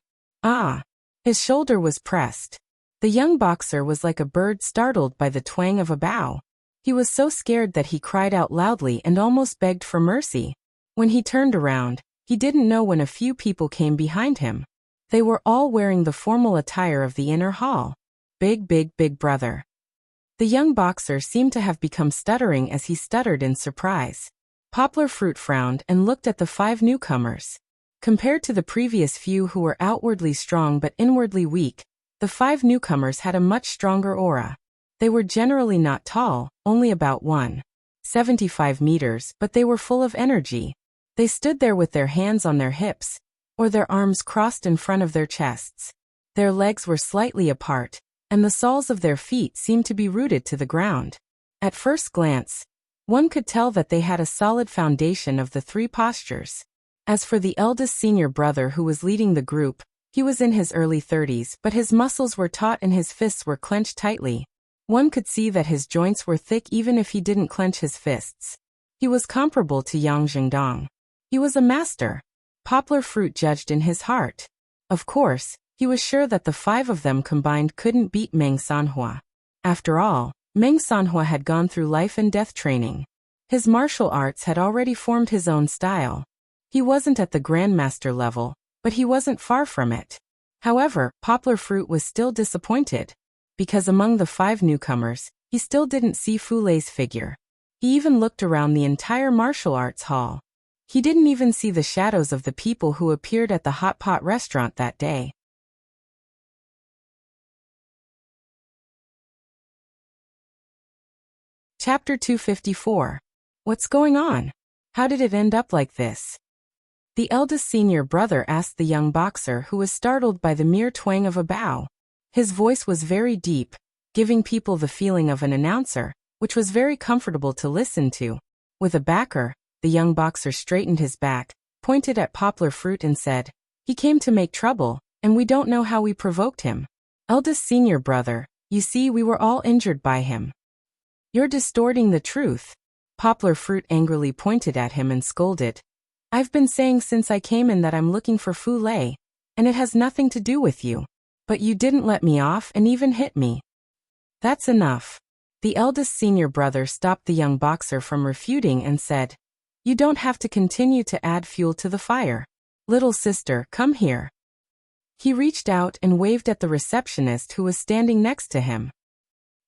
His shoulder was pressed. The young boxer was like a bird startled by the twang of a bow. He was so scared that he cried out loudly and almost begged for mercy. When he turned around, he didn't know when a few people came behind him. They were all wearing the formal attire of the inner hall. Big brother. The young boxer seemed to have become stuttering as he stuttered in surprise. Poplar Fruit frowned and looked at the 5 newcomers. Compared to the previous few who were outwardly strong but inwardly weak, the 5 newcomers had a much stronger aura. They were generally not tall, only about 1.75 meters, but they were full of energy. They stood there with their hands on their hips, or their arms crossed in front of their chests. Their legs were slightly apart, and the soles of their feet seemed to be rooted to the ground. At first glance, one could tell that they had a solid foundation of the 3 postures. As for the eldest senior brother who was leading the group, he was in his early 30s, but his muscles were taut and his fists were clenched tightly. One could see that his joints were thick even if he didn't clench his fists. He was comparable to Yang Jingdong. He was a master. Poplar Fruit judged in his heart. Of course, he was sure that the 5 of them combined couldn't beat Meng Sanhua. After all, Meng Sanhua had gone through life and death training. His martial arts had already formed his own style. He wasn't at the grandmaster level, but he wasn't far from it. However, Poplar Fruit was still disappointed. Because among the 5 newcomers, he still didn't see Fu Lei's figure. He even looked around the entire martial arts hall. He didn't even see the shadows of the people who appeared at the hot pot restaurant that day. Chapter 254. What's going on? How did it end up like this? The eldest senior brother asked the young boxer who was startled by the mere twang of a bow. His voice was very deep, giving people the feeling of an announcer, which was very comfortable to listen to. With a backer, the young boxer straightened his back, pointed at Poplar Fruit and said, "He came to make trouble, and we don't know how we provoked him. Eldest senior brother, you see we were all injured by him." "You're distorting the truth." Poplar Fruit angrily pointed at him and scolded. "I've been saying since I came in that I'm looking for Fu Lei, and it has nothing to do with you. But you didn't let me off and even hit me." "That's enough." The eldest senior brother stopped the young boxer from refuting and said, "You don't have to continue to add fuel to the fire. Little sister, come here." He reached out and waved at the receptionist who was standing next to him.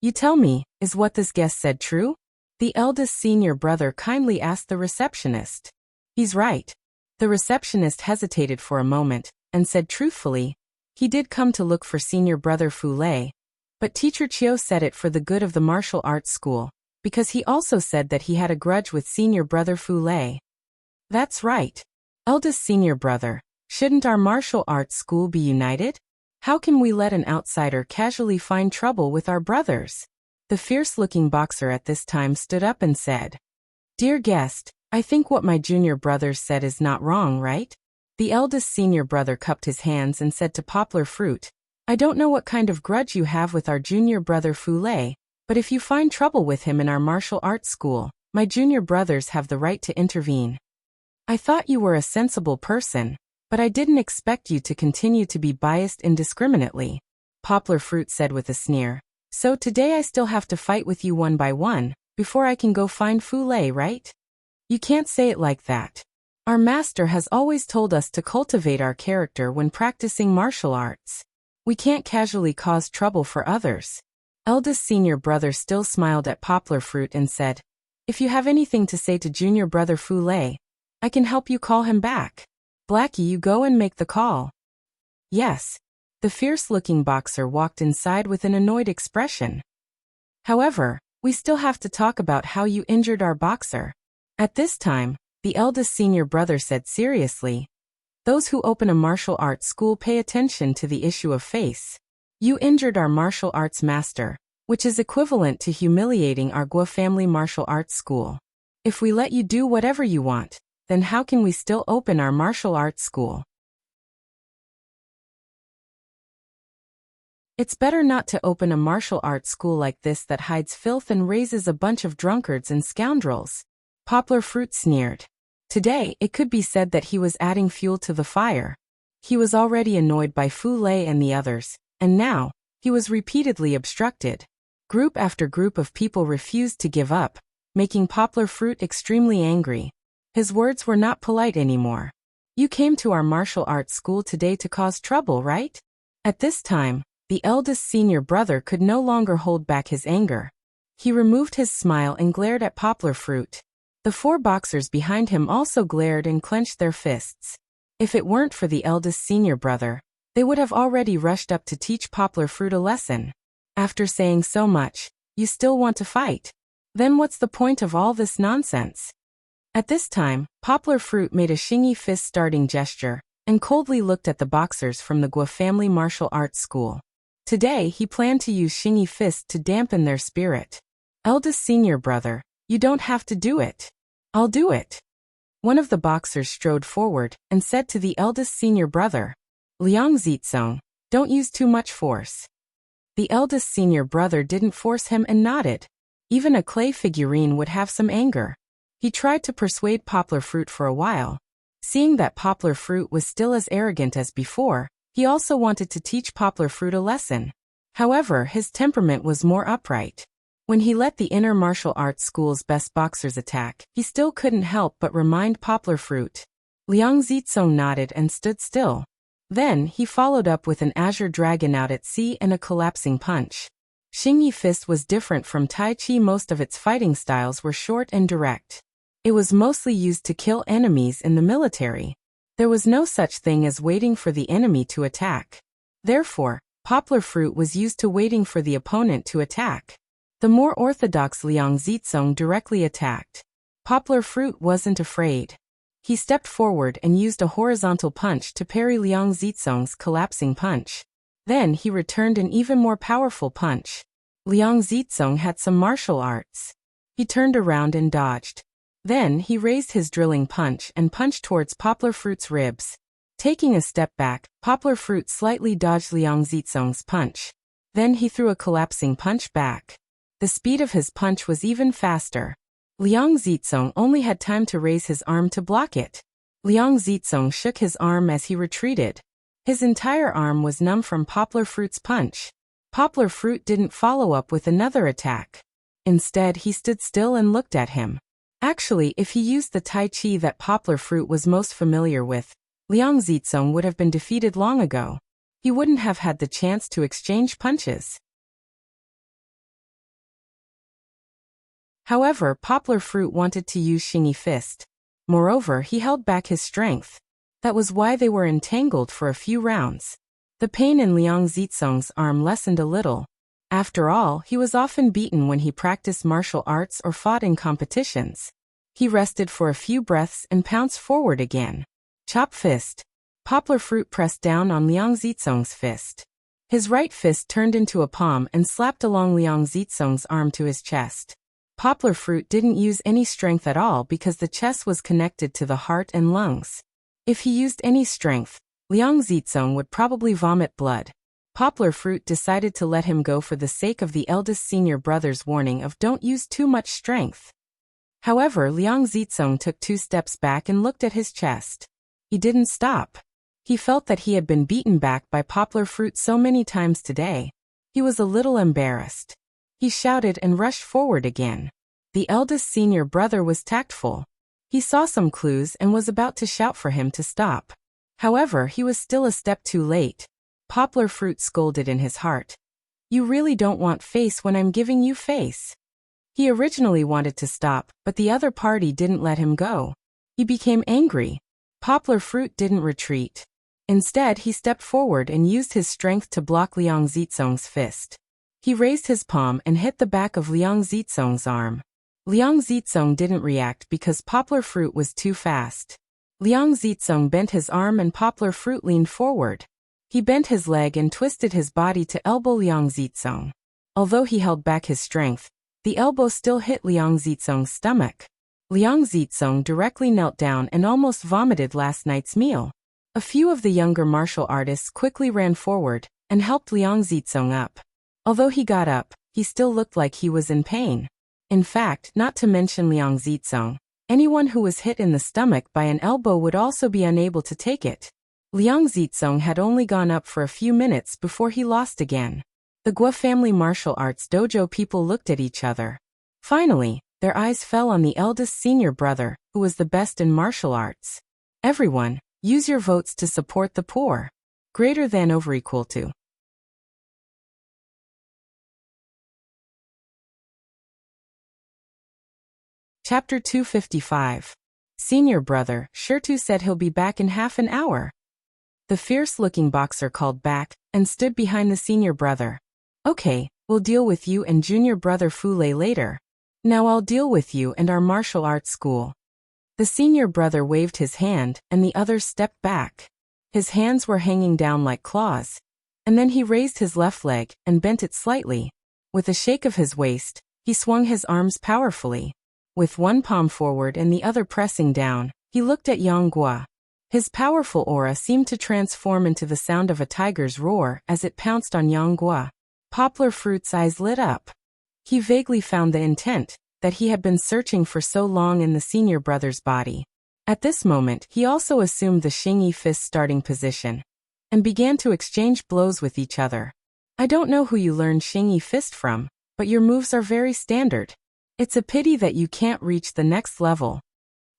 "You tell me, is what this guest said true?" The eldest senior brother kindly asked the receptionist. "He's right." The receptionist hesitated for a moment, and said truthfully, "He did come to look for senior brother Fu Lei, but Teacher Chiu said it for the good of the martial arts school, because he also said that he had a grudge with senior brother Fu Lei." "That's right. Eldest senior brother, shouldn't our martial arts school be united? How can we let an outsider casually find trouble with our brothers?" The fierce-looking boxer at this time stood up and said, "Dear guest, I think what my junior brothers said is not wrong, right?" The eldest senior brother cupped his hands and said to Poplar Fruit, "I don't know what kind of grudge you have with our junior brother Fu Lei, but if you find trouble with him in our martial arts school, my junior brothers have the right to intervene. I thought you were a sensible person, but I didn't expect you to continue to be biased indiscriminately," Poplar Fruit said with a sneer. "So today I still have to fight with you one by one, before I can go find Fu Lei, right? You can't say it like that. Our master has always told us to cultivate our character when practicing martial arts. We can't casually cause trouble for others." Eldest senior brother still smiled at Poplar Fruit and said, "If you have anything to say to junior brother Fu Lei, I can help you call him back. Blackie, you go and make the call." "Yes." The fierce-looking boxer walked inside with an annoyed expression. However, We still have to talk about how you injured our boxer. At this time, the eldest senior brother said seriously, those who open a martial arts school pay attention to the issue of face. You injured our martial arts master, which is equivalent to humiliating our Guo family martial arts school. If we let you do whatever you want, then how can we still open our martial arts school? It's better not to open a martial arts school like this that hides filth and raises a bunch of drunkards and scoundrels. Poplar Fruit sneered. Today, it could be said that he was adding fuel to the fire. He was already annoyed by Fu Lei and the others, and now, he was repeatedly obstructed. Group after group of people refused to give up, making Poplar Fruit extremely angry. His words were not polite anymore. You came to our martial arts school today to cause trouble, right? At this time, the eldest senior brother could no longer hold back his anger. He removed his smile and glared at Poplar Fruit. The 4 boxers behind him also glared and clenched their fists. If it weren't for the eldest senior brother, they would have already rushed up to teach Poplar Fruit a lesson. After saying so much, you still want to fight? Then what's the point of all this nonsense? At this time, Poplar Fruit made a Xingyi fist starting gesture, and coldly looked at the boxers from the Guo family martial arts school. Today he planned to use Xingyi fist to dampen their spirit. Eldest senior brother, you don't have to do it. I'll do it. One of the boxers strode forward, and said to the eldest senior brother, Liang Zitsong, don't use too much force. The eldest senior brother didn't force him and nodded. Even a clay figurine would have some anger. He tried to persuade Poplar Fruit for a while. Seeing that Poplar Fruit was still as arrogant as before, he also wanted to teach Poplar Fruit a lesson. However, his temperament was more upright. When he let the inner martial arts school's best boxers attack, he still couldn't help but remind Poplar Fruit. Liang Zitsong nodded and stood still. Then, he followed up with an azure dragon out at sea and a collapsing punch. Xingyi fist was different from Tai Chi. Most of its fighting styles were short and direct. It was mostly used to kill enemies in the military. There was no such thing as waiting for the enemy to attack. Therefore, Poplar Fruit was used to waiting for the opponent to attack. The more orthodox Liang Zitsong directly attacked. Poplar Fruit wasn't afraid. He stepped forward and used a horizontal punch to parry Liang Zitsong's collapsing punch. Then he returned an even more powerful punch. Liang Zitsong had some martial arts. He turned around and dodged. Then he raised his drilling punch and punched towards Poplar Fruit's ribs. Taking a step back, Poplar Fruit slightly dodged Liang Zitsong's punch. Then he threw a collapsing punch back. The speed of his punch was even faster. Liang Zitsong only had time to raise his arm to block it. Liang Zitsong shook his arm as he retreated. His entire arm was numb from Poplar Fruit's punch. Poplar Fruit didn't follow up with another attack. Instead, he stood still and looked at him. Actually, if he used the Tai Chi that Poplar Fruit was most familiar with, Liang Zitsong would have been defeated long ago. He wouldn't have had the chance to exchange punches. However, Poplar Fruit wanted to use Xingyi fist. Moreover, he held back his strength. That was why they were entangled for a few rounds. The pain in Liang Zitsong's arm lessened a little. After all, he was often beaten when he practiced martial arts or fought in competitions. He rested for a few breaths and pounced forward again. Chop fist. Poplar Fruit pressed down on Liang Zitsong's fist. His right fist turned into a palm and slapped along Liang Zitsong's arm to his chest. Poplar Fruit didn't use any strength at all because the chest was connected to the heart and lungs. If he used any strength, Liang Zitsong would probably vomit blood. Poplar Fruit decided to let him go for the sake of the eldest senior brother's warning of don't use too much strength. However, Liang Zitsong took 2 steps back and looked at his chest. He didn't stop. He felt that he had been beaten back by Poplar Fruit so many times today. He was a little embarrassed. He shouted and rushed forward again. The eldest senior brother was tactful. He saw some clues and was about to shout for him to stop. However, he was still a step too late. Poplar Fruit scolded in his heart. You really don't want face when I'm giving you face. He originally wanted to stop, but the other party didn't let him go. He became angry. Poplar Fruit didn't retreat. Instead, he stepped forward and used his strength to block Liang Zitsong's fist. He raised his palm and hit the back of Liang Zizong's arm. Liang Zizong didn't react because Poplar Fruit was too fast. Liang Zizong bent his arm and Poplar Fruit leaned forward. He bent his leg and twisted his body to elbow Liang Zizong. Although he held back his strength, the elbow still hit Liang Zizong's stomach. Liang Zizong directly knelt down and almost vomited last night's meal. A few of the younger martial artists quickly ran forward and helped Liang Zizong up. Although he got up, he still looked like he was in pain. In fact, not to mention Liang Zizong, anyone who was hit in the stomach by an elbow would also be unable to take it. Liang Zizong had only gone up for a few minutes before he lost again. The Guo family martial arts dojo people looked at each other. Finally, their eyes fell on the eldest senior brother, who was the best in martial arts. Everyone, use your votes to support the poor. Greater than over equal to. Chapter 255. Senior brother, Shirtu said he'll be back in half an hour. The fierce-looking boxer called back and stood behind the senior brother. Okay, we'll deal with you and junior brother Fule later. Now I'll deal with you and our martial arts school. The senior brother waved his hand and the others stepped back. His hands were hanging down like claws. And then he raised his left leg and bent it slightly. With a shake of his waist, he swung his arms powerfully. With one palm forward and the other pressing down, he looked at Yang Guo. His powerful aura seemed to transform into the sound of a tiger's roar as it pounced on Yang Guo. Poplar Fruit's eyes lit up. He vaguely found the intent that he had been searching for so long in the senior brother's body. At this moment, he also assumed the Xingyi fist starting position and began to exchange blows with each other. I don't know who you learned Xingyi fist from, but your moves are very standard. It's a pity that you can't reach the next level,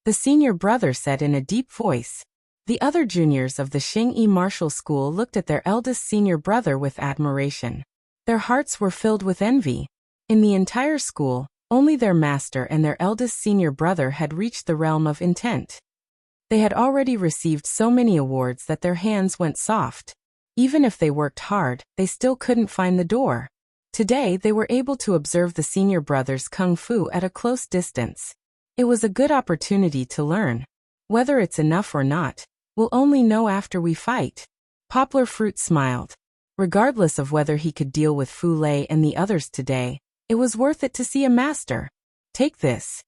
the senior brother said in a deep voice. The other juniors of the Xingyi martial school looked at their eldest senior brother with admiration. Their hearts were filled with envy. In the entire school, only their master and their eldest senior brother had reached the realm of intent. They had already received so many awards that their hands went soft. Even if they worked hard, they still couldn't find the door. Today they were able to observe the senior brother's kung fu at a close distance. It was a good opportunity to learn. Whether it's enough or not, we'll only know after we fight. Poplar Fruit smiled. Regardless of whether he could deal with Fule and the others today, it was worth it to see a master. Take this.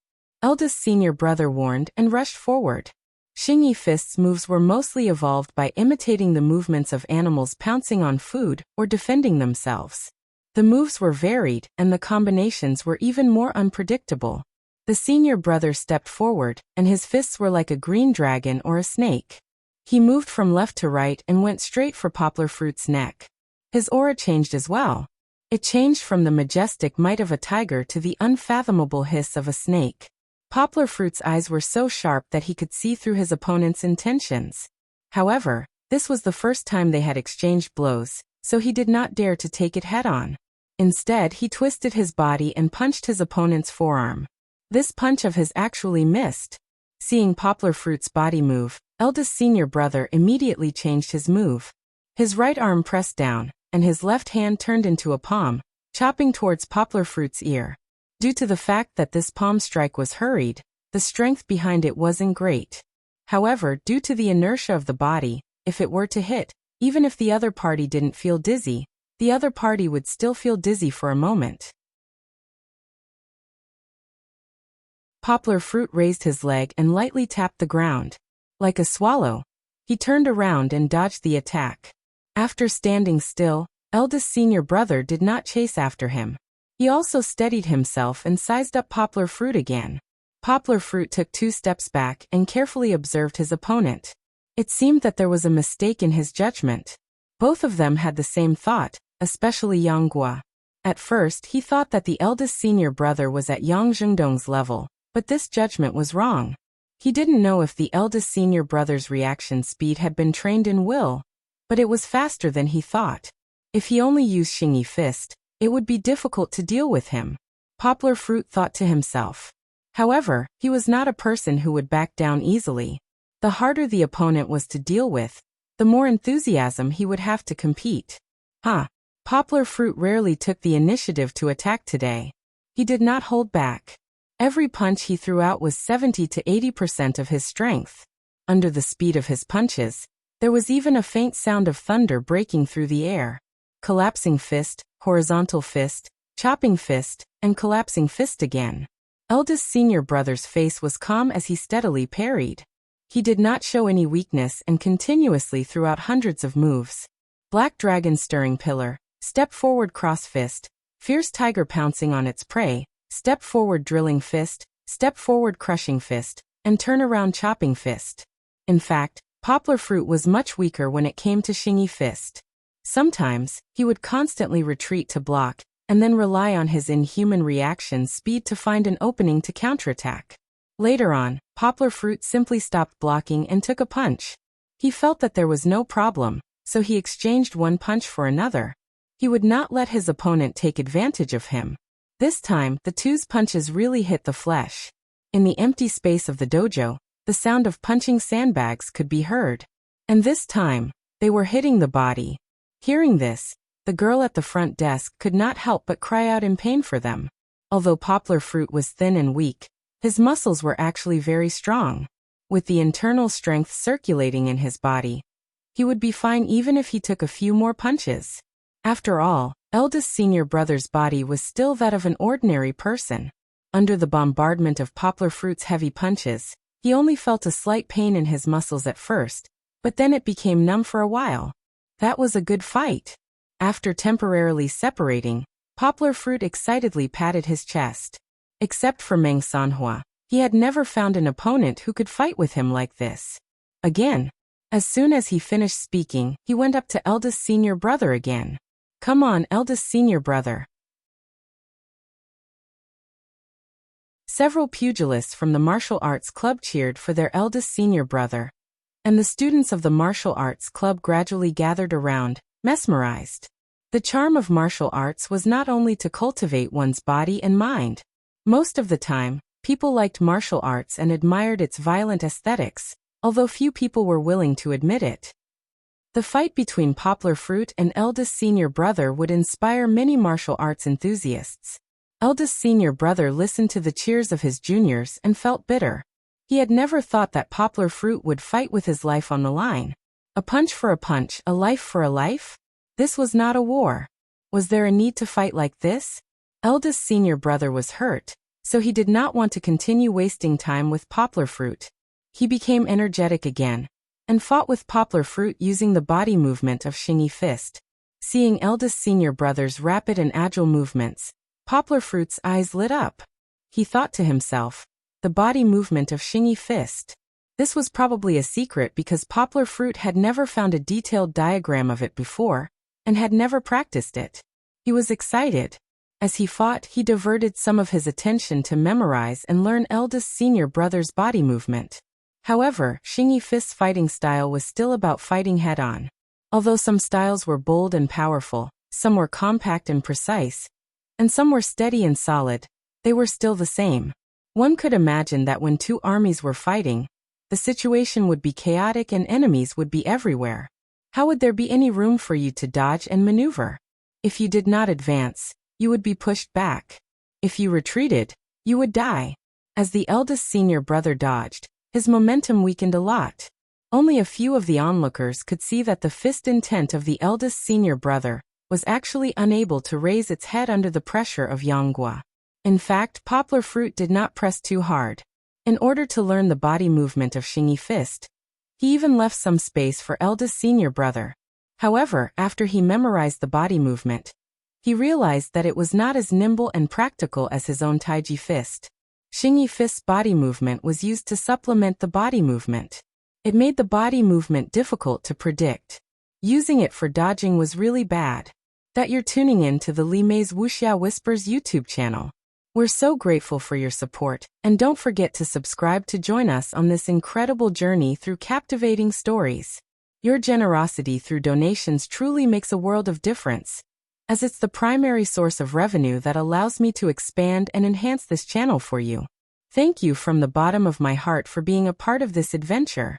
Eldest senior brother warned and rushed forward. Xingyi Fist's moves were mostly evolved by imitating the movements of animals pouncing on food or defending themselves. The moves were varied and the combinations were even more unpredictable. The senior brother stepped forward and his fists were like a green dragon or a snake. He moved from left to right and went straight for Poplar Fruit's neck. His aura changed as well. It changed from the majestic might of a tiger to the unfathomable hiss of a snake. Poplar Fruit's eyes were so sharp that he could see through his opponent's intentions. However, this was the first time they had exchanged blows, so he did not dare to take it head-on. Instead, he twisted his body and punched his opponent's forearm. This punch of his actually missed. Seeing Poplar Fruit's body move, eldest senior brother immediately changed his move. His right arm pressed down, and his left hand turned into a palm, chopping towards Poplar Fruit's ear. Due to the fact that this palm strike was hurried, the strength behind it wasn't great. However, due to the inertia of the body, if it were to hit, even if the other party didn't feel dizzy, the other party would still feel dizzy for a moment. Poplar Fruit raised his leg and lightly tapped the ground. Like a swallow, he turned around and dodged the attack. After standing still, eldest senior brother did not chase after him. He also steadied himself and sized up Poplar Fruit again. Poplar Fruit took 2 steps back and carefully observed his opponent. It seemed that there was a mistake in his judgment. Both of them had the same thought, especially Yang Guo. At first, he thought that the eldest senior brother was at Yang Zhengdong's level, but this judgment was wrong. He didn't know if the eldest senior brother's reaction speed had been trained in will, but it was faster than he thought. If he only used Xingyi Fist, it would be difficult to deal with him. Poplar Fruit thought to himself. However, he was not a person who would back down easily. The harder the opponent was to deal with, the more enthusiasm he would have to compete. Poplar Fruit rarely took the initiative to attack today. He did not hold back. Every punch he threw out was 70 to 80% of his strength. Under the speed of his punches, there was even a faint sound of thunder breaking through the air. Collapsing fist, horizontal fist, chopping fist, and collapsing fist again. Eldest senior brother's face was calm as he steadily parried. He did not show any weakness and continuously threw out hundreds of moves. Black dragon stirring pillar, step forward cross fist, fierce tiger pouncing on its prey, step forward drilling fist, step forward crushing fist, and turn around chopping fist. In fact, Poplar Fruit was much weaker when it came to Xingyi fist. Sometimes, he would constantly retreat to block, and then rely on his inhuman reaction speed to find an opening to counterattack. Later on, Poplar Fruit simply stopped blocking and took a punch. He felt that there was no problem, so he exchanged one punch for another. He would not let his opponent take advantage of him. This time, the two's punches really hit the flesh. In the empty space of the dojo, the sound of punching sandbags could be heard. And this time, they were hitting the body. Hearing this, the girl at the front desk could not help but cry out in pain for them. Although Poplar Fruit was thin and weak, his muscles were actually very strong. With the internal strength circulating in his body, he would be fine even if he took a few more punches. After all, eldest senior brother's body was still that of an ordinary person. Under the bombardment of Poplar Fruit's heavy punches, he only felt a slight pain in his muscles at first, but then it became numb for a while. That was a good fight. After temporarily separating, Poplar Fruit excitedly patted his chest. Except for Meng Sanhua, he had never found an opponent who could fight with him like this. Again. As soon as he finished speaking, he went up to eldest senior brother again. Come on, eldest senior brother. Several pugilists from the martial arts club cheered for their eldest senior brother, and the students of the martial arts club gradually gathered around, mesmerized. The charm of martial arts was not only to cultivate one's body and mind. Most of the time, people liked martial arts and admired its violent aesthetics, although few people were willing to admit it. The fight between Poplar Fruit and eldest senior brother would inspire many martial arts enthusiasts. Eldest senior brother listened to the cheers of his juniors and felt bitter. He had never thought that Poplar Fruit would fight with his life on the line. A punch for a punch, a life for a life? This was not a war. Was there a need to fight like this? Eldest senior brother was hurt, so he did not want to continue wasting time with Poplar Fruit. He became energetic again, and fought with Poplar Fruit using the body movement of Xingyi fist. Seeing eldest senior brother's rapid and agile movements, Poplar Fruit's eyes lit up. He thought to himself, the body movement of Xingyi fist. This was probably a secret because Poplar Fruit had never found a detailed diagram of it before, and had never practiced it. He was excited. As he fought, he diverted some of his attention to memorize and learn eldest senior brother's body movement. However, Xingyi fist's fighting style was still about fighting head-on. Although some styles were bold and powerful, some were compact and precise, and some were steady and solid, they were still the same. One could imagine that when two armies were fighting, the situation would be chaotic and enemies would be everywhere. How would there be any room for you to dodge and maneuver? If you did not advance, you would be pushed back. If you retreated, you would die. As the eldest senior brother dodged, his momentum weakened a lot. Only a few of the onlookers could see that the fist intent of the eldest senior brother was actually unable to raise its head under the pressure of Yanghua. In fact, Poplar Fruit did not press too hard. In order to learn the body movement of Xingyi fist, he even left some space for eldest senior brother. However, after he memorized the body movement, he realized that it was not as nimble and practical as his own Taiji fist. Xingyi fist's body movement was used to supplement the body movement. It made the body movement difficult to predict. Using it for dodging was really bad. That you're tuning in to the Li Mei's Wuxia Whispers YouTube channel. We're so grateful for your support, and don't forget to subscribe to join us on this incredible journey through captivating stories. Your generosity through donations truly makes a world of difference, as it's the primary source of revenue that allows me to expand and enhance this channel for you. Thank you from the bottom of my heart for being a part of this adventure.